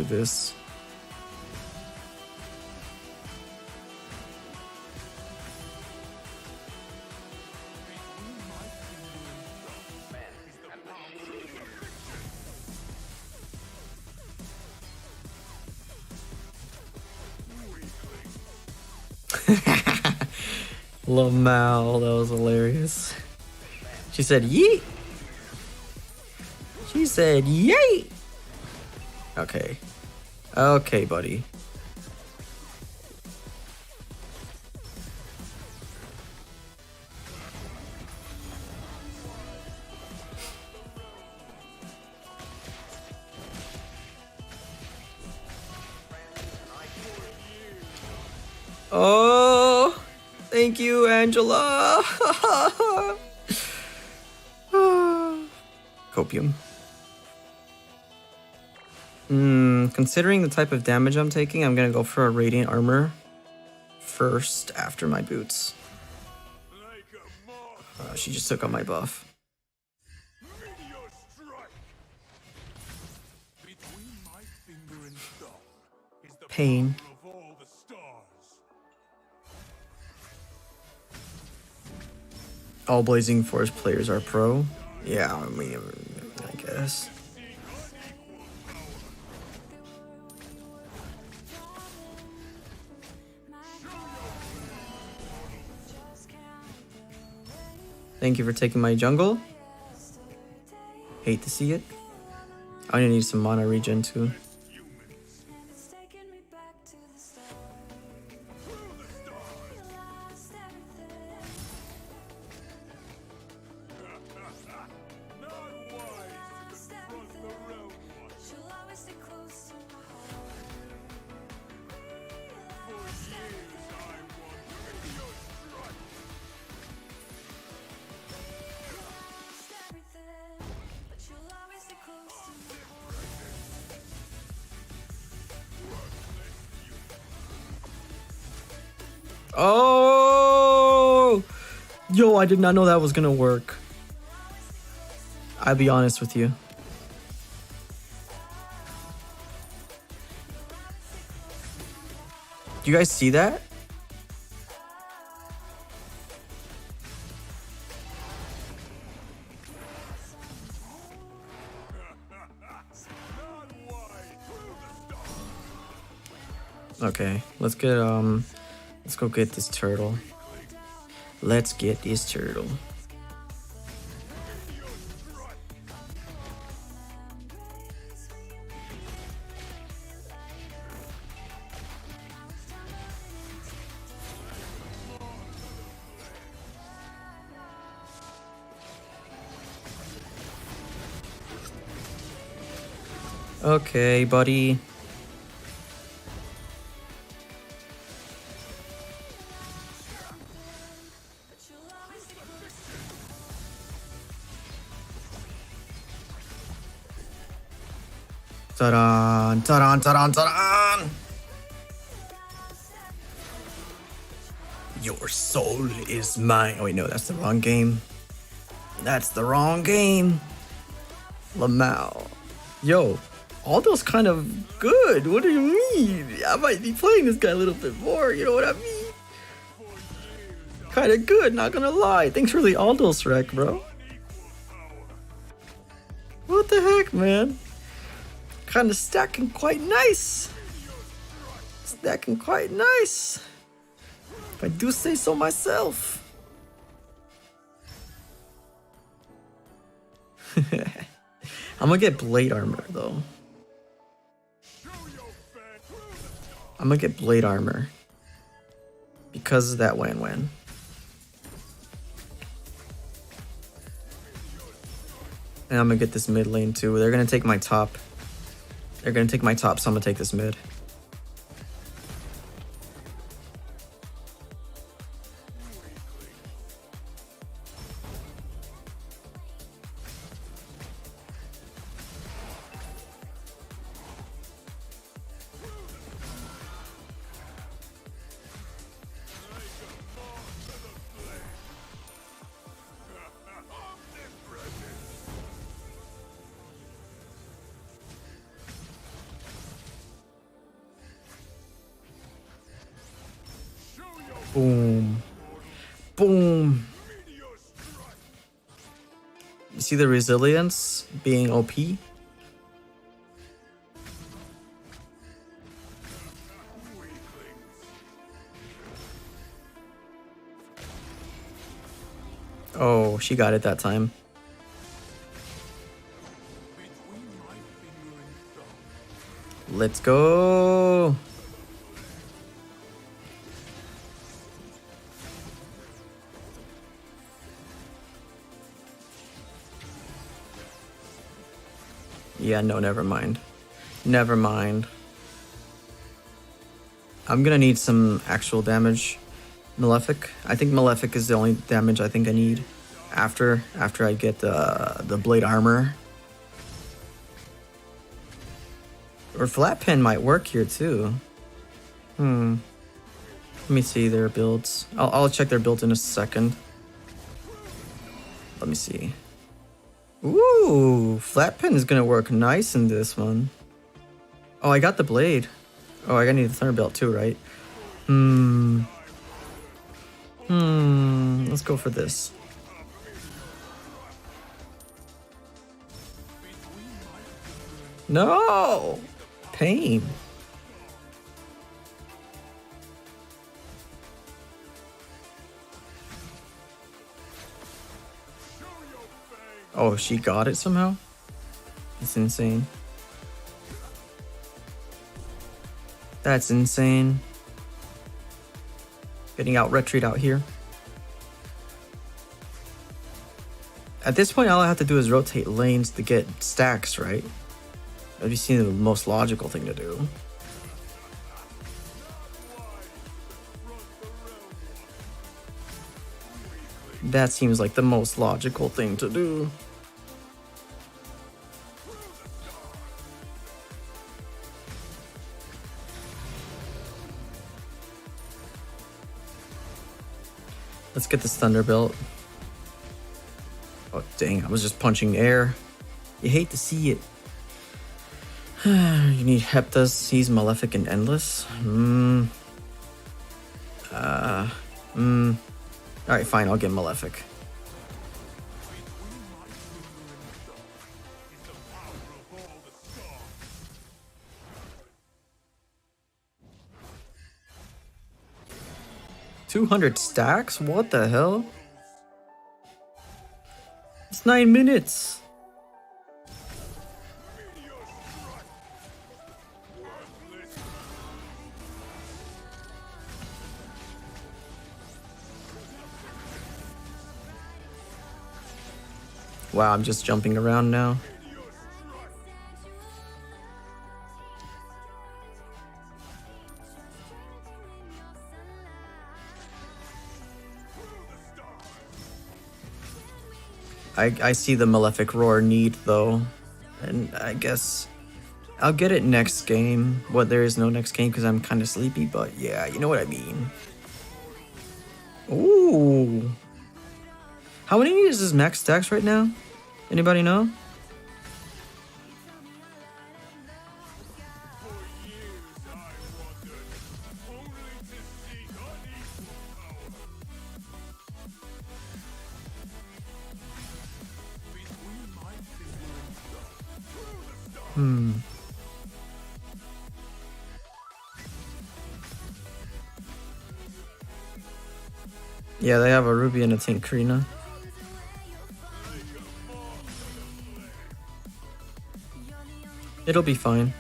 this. Lamal, that was hilarious. She said yeet. She said yeet. Okay. Okay, buddy. Oh, thank you, Angela. Copium. Considering the type of damage I'm taking, I'm gonna go for a Radiant Armor first after my boots. She just took on my buff. pain. All Blazing Forest players are pro. Yeah, I mean, I guess. Thank you for taking my jungle. Hate to see it. I'm gonna need some mana regen too. Oh! Yo, I did not know that was gonna work. I'll be honest with you. Do you guys see that? Okay, let's go get this turtle. Let's get this turtle. Okay, buddy. Ta-da! Ta-da! Ta-da! Ta-da! Your soul is mine. Oh wait, no, that's the wrong game. That's the wrong game. Lamau. Yo, Aldo's kind of good. What do you mean? I might be playing this guy a little bit more. You know what I mean? Kind of good, not gonna lie. Thanks for the Aldo's wreck, bro. What the heck, man? Kind of stacking quite nice. Stacking quite nice. If I do say so myself. I'm gonna get blade armor though. I'm gonna get blade armor because of that Wan. And I'm gonna get this mid lane too. They're gonna take my top. They're gonna take my top, so I'm gonna take this mid. Boom. Boom. You see the resilience being OP? Oh, she got it that time. Let's go. Yeah, no, never mind. Never mind. I'm gonna need some actual damage. Malefic. I think Malefic is the only damage I think I need after I get the blade armor. Or flat pen might work here too. Let me see their builds. I'll check their builds in a second. Let me see. Ooh, flat pen is gonna work nice in this one. Oh, I got the blade. Oh, I gotta need the Thunderbelt too, right? Let's go for this. No! Pain. Oh, she got it somehow? That's insane. That's insane. Getting out retreat out here. At this point, all I have to do is rotate lanes to get stacks, right? That'd be seen the most logical thing to do. That seems like the most logical thing to do. Let's get this Thunderbelt. Oh, dang, I was just punching air. You hate to see it. You need Heptas, Seize, Malefic, and Endless. Alright, fine, I'll get Malefic. $200 stacks? What the hell? It's 9 minutes. Wow, I'm just jumping around now. I see the Malefic Roar need though, and I guess I'll get it next game. What, there is no next game because I'm kind of sleepy, but yeah, you know what I mean. Ooh. How many is his max stacks right now? Anybody know? Yeah, they have a Ruby and a Tinkrina. It'll be fine.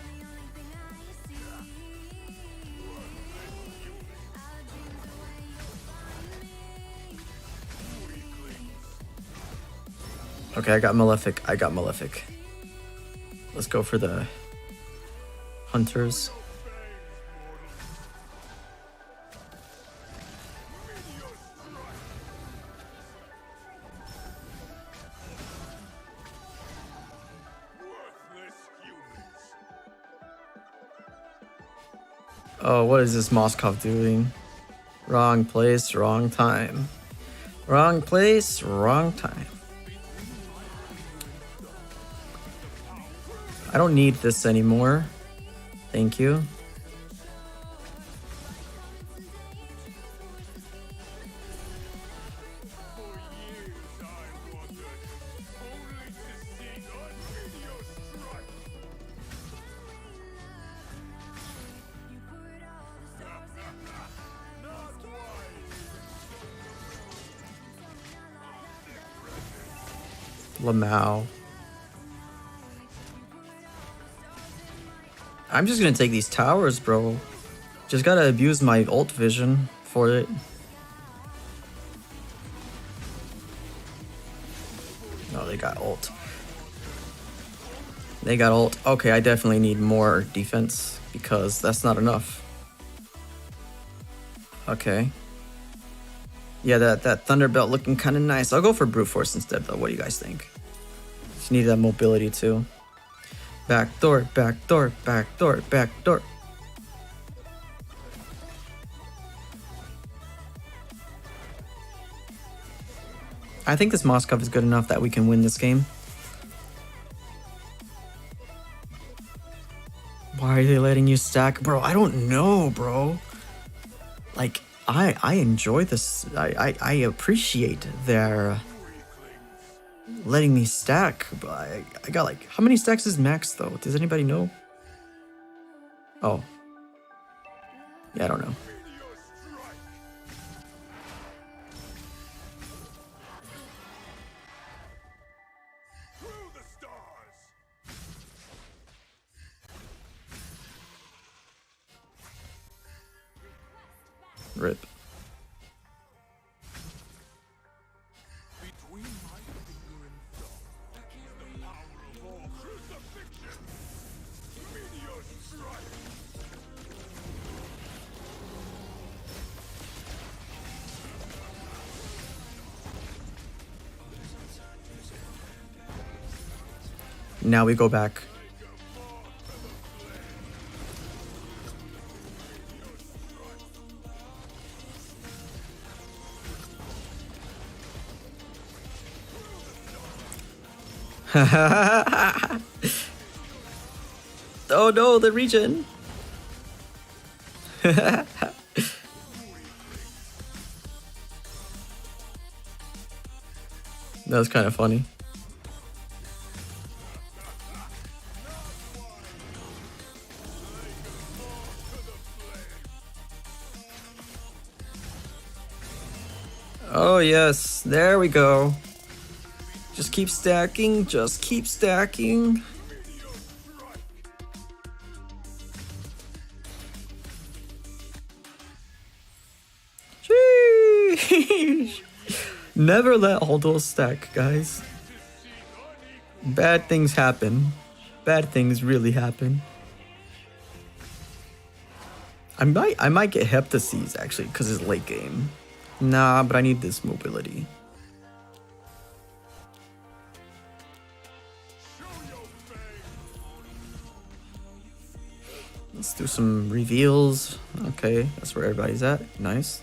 Okay, I got Malefic. Let's go for the Hunters. Oh, what is this Moskov doing? Wrong place, wrong time. Wrong place, wrong time. I don't need this anymore. Thank you. Lamau. I'm just gonna take these towers, bro. Just gotta abuse my ult vision for it. No, they got ult. They got ult. Okay, I definitely need more defense because that's not enough. Okay. Yeah, that Thunderbelt looking kind of nice. I'll go for Brute Force instead, though. What do you guys think? Just need that mobility, too. Backdoor, backdoor, backdoor, backdoor. I think this Moskov is good enough that we can win this game. Why Why are they letting you stack? Bro, I don't know, bro. Like, I enjoy this. I appreciate their letting me stack. But I got like, how many stacks is max though? Does anybody know? Oh. Yeah, I don't know. Rip. Now we go back. Oh no, the region. That was kind of funny. Oh yes, there we go. Just keep stacking, just keep stacking. Sheesh. Never let all those stack, guys. Bad things happen. Bad things really happen. I might get Heptases actually, because it's late game. Nah, but I need this mobility. Let's do some reveals. Okay, that's where everybody's at. Nice.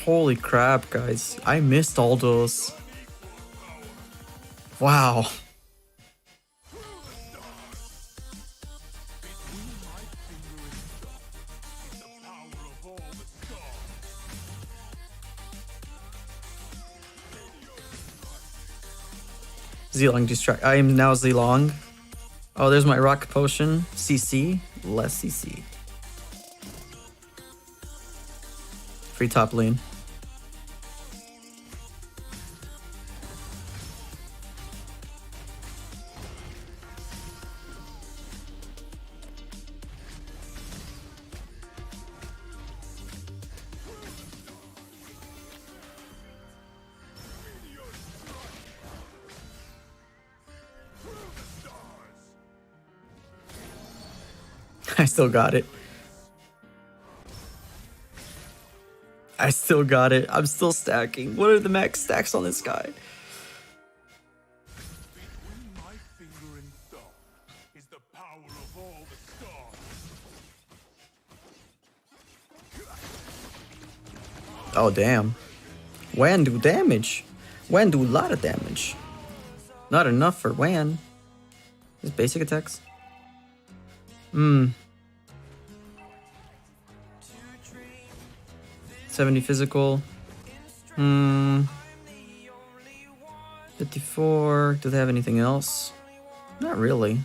Holy crap, guys. I missed all those. Wow. Zilong distract. I am now Zilong. Oh, there's my rock potion. CC. Less CC. Free top lane. I still got it. I still got it. I'm still stacking. What are the max stacks on this guy? Oh, damn. Wan do damage. Wan do a lot of damage. Not enough for Wan. His basic attacks. 70 physical. 54. Do they have anything else? Not really.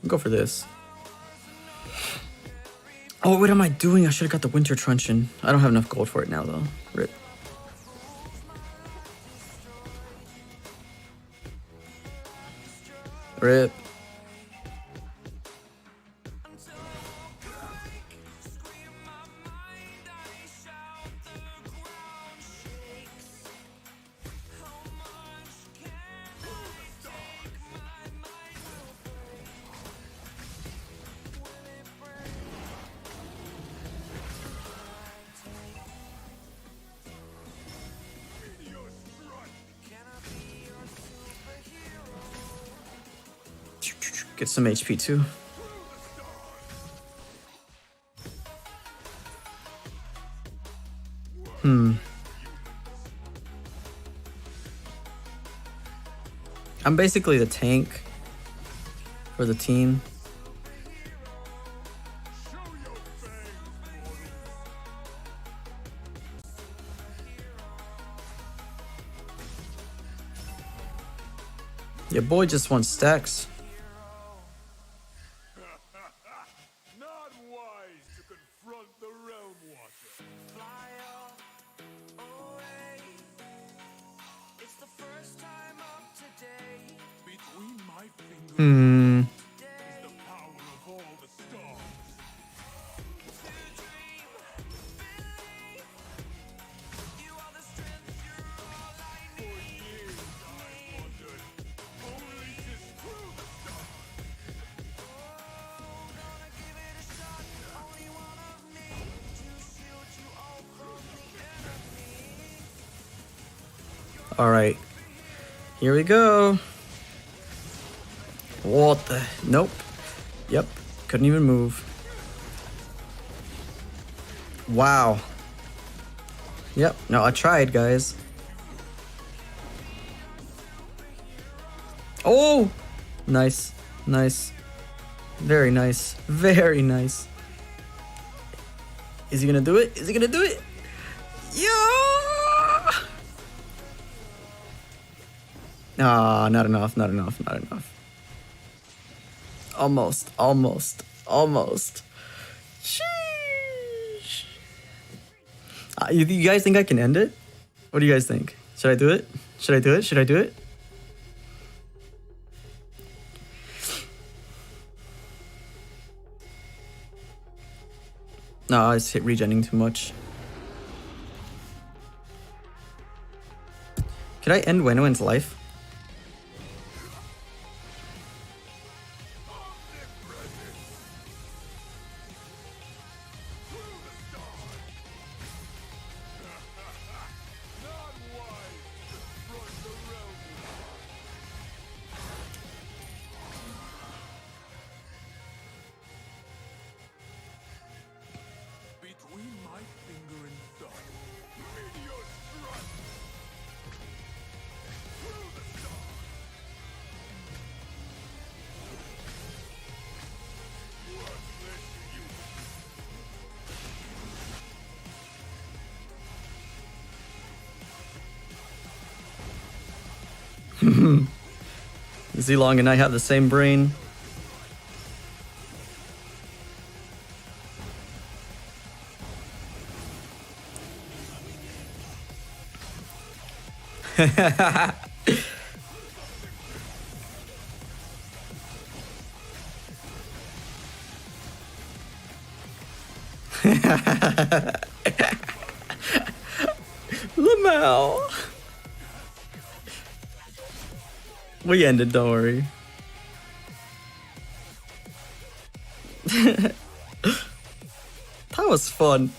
Go for this. Oh, what am I doing? I should have got the winter truncheon. I don't have enough gold for it now, though. Rip. Rip. Get some HP too. I'm basically the tank for the team. Your boy just wants stacks. Not wise to confront the realm watcher. Fly away. It's the first time of today. Between my fingers is the power of all the stars. To dream, believe. You are the strength, you're all I need. For years I wondered, only to screw the stars. Gonna give it a shot, only one of me to shield you all from the enemy. All right, here we go. What the? Nope. Yep, couldn't even move. Wow. Yep, no, I tried, guys. Oh! Nice, nice. Very nice, very nice. Is he gonna do it? Is he gonna do it? Yeah! Ah, not enough, not enough, not enough. Almost, almost, almost. Sheesh. You guys think I can end it? What do you guys think? Should I do it? Should I do it? Should I do it? No, I just hit regenning too much. Could I end Wenwen's life? Between my finger and thumb, meteor strike. Through the stars. Worthless you. Zilong and I have the same brain. Lamau. We ended, don't worry. That was fun.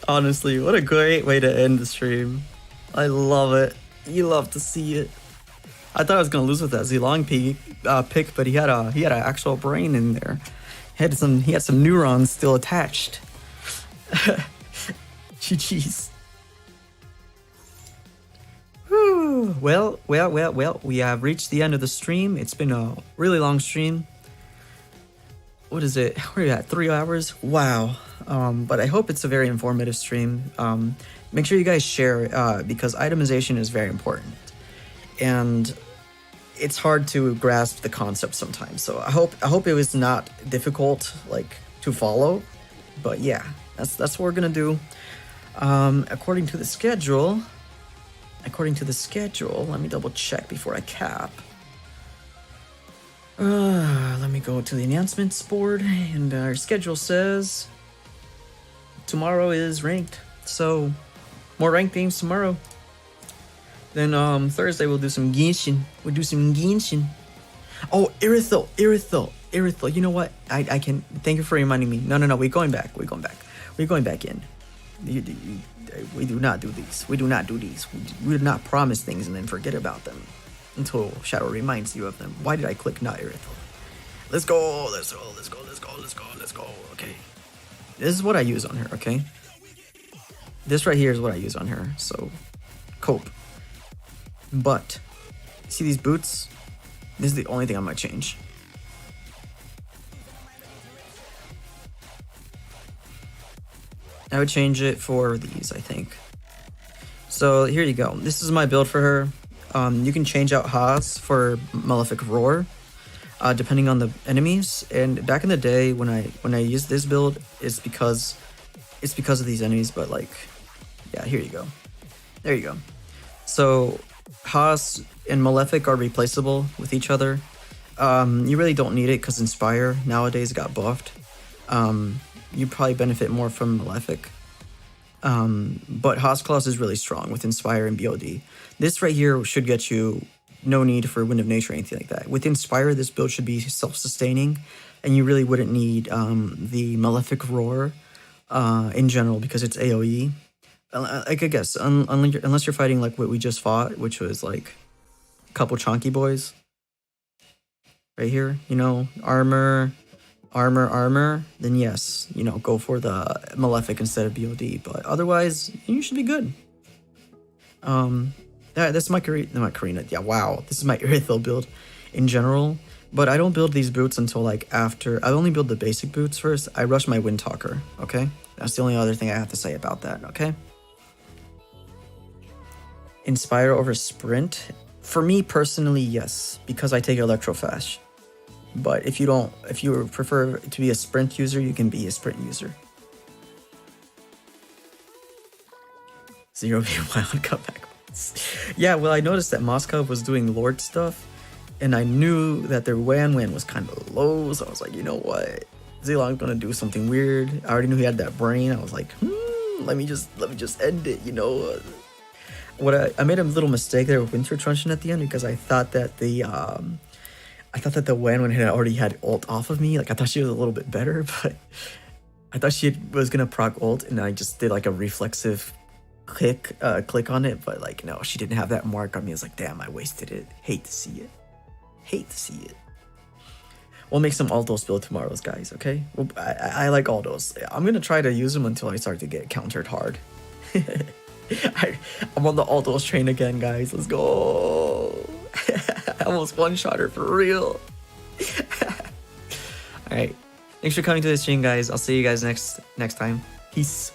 Honestly, what a great way to end the stream. I love it. You love to see it. I thought I was gonna lose with that Zilong pick, but he had an actual brain in there. He had some neurons still attached. GG's. Whew. Well. We have reached the end of the stream. It's been a really long stream. What is it? Where are you at? 3 hours? Wow. But I hope it's a very informative stream. Make sure you guys share because itemization is very important. And it's hard to grasp the concept sometimes. So I hope it was not difficult to follow. But yeah, that's what we're gonna do. According to the schedule, let me double check before I cap. Let me go to the announcements board, and our schedule says tomorrow is ranked. So more ranked games tomorrow. Then Thursday we'll do some Genshin. Oh, Irithel. You know what? I can. Thank you for reminding me. No. We're going back in. We do not do these. We do not promise things and then forget about them until Shadow reminds you of them. Why did I click not Irithel? Let's go. Okay. This is what I use on her, okay? This right here is what I use on her, so cope. But See these boots? This is the only thing I might change. I would change it for these, I think. So here you go. This is my build for her. You can change out Haas for Malefic Roar, depending on the enemies. And back in the day, when I used this build, it's because of these enemies. But like, yeah, here you go. There you go. So Haas and Malefic are replaceable with each other. You really don't need it because Inspire nowadays got buffed. You probably benefit more from Malefic. But Haas Claws is really strong with Inspire and BOD. This right here should get you no need for Wind of Nature or anything like that. With Inspire, this build should be self-sustaining, and you really wouldn't need the Malefic Roar in general because it's AoE. Like, I guess, unless you're fighting like what we just fought, which was like a couple chonky boys. Right here, you know, armor, then yes, you know, go for the Malefic instead of BOD. But otherwise, you should be good. This is my Karina. Yeah, wow, this is my Irithil build in general. But I don't build these boots until like after. I only build the basic boots first. I rush my Wind Talker. Okay, that's the only other thing I have to say about that. Okay. Inspire over Sprint. For me personally, yes, because I take Electro Fast. But if you prefer to be a Sprint user, you can be a Sprint user. 0v wild comeback. Yeah, well, I noticed that Moscow was doing Lord stuff, and I knew that their Wan was kind of low, so I was like, you know what? Zilong's gonna do something weird. I already knew he had that brain. I was like, let me just end it, you know. I made a little mistake there with Winter Truncheon at the end because I thought that the Wan had already had ult off of me. Like, I thought she was a little bit better, but I thought she was gonna proc ult, and I just did like a reflexive click on it. But like, no, she didn't have that mark on me. I was like, damn, I wasted it. Hate to see it. We'll make some Aldos build tomorrow, guys. Okay. Well, I like Aldos. I'm gonna try to use them until I start to get countered hard. I'm on the Aldos train again, guys. Let's go. I almost one-shot her for real. Alright. Thanks for coming to the stream, guys. I'll see you guys next time. Peace.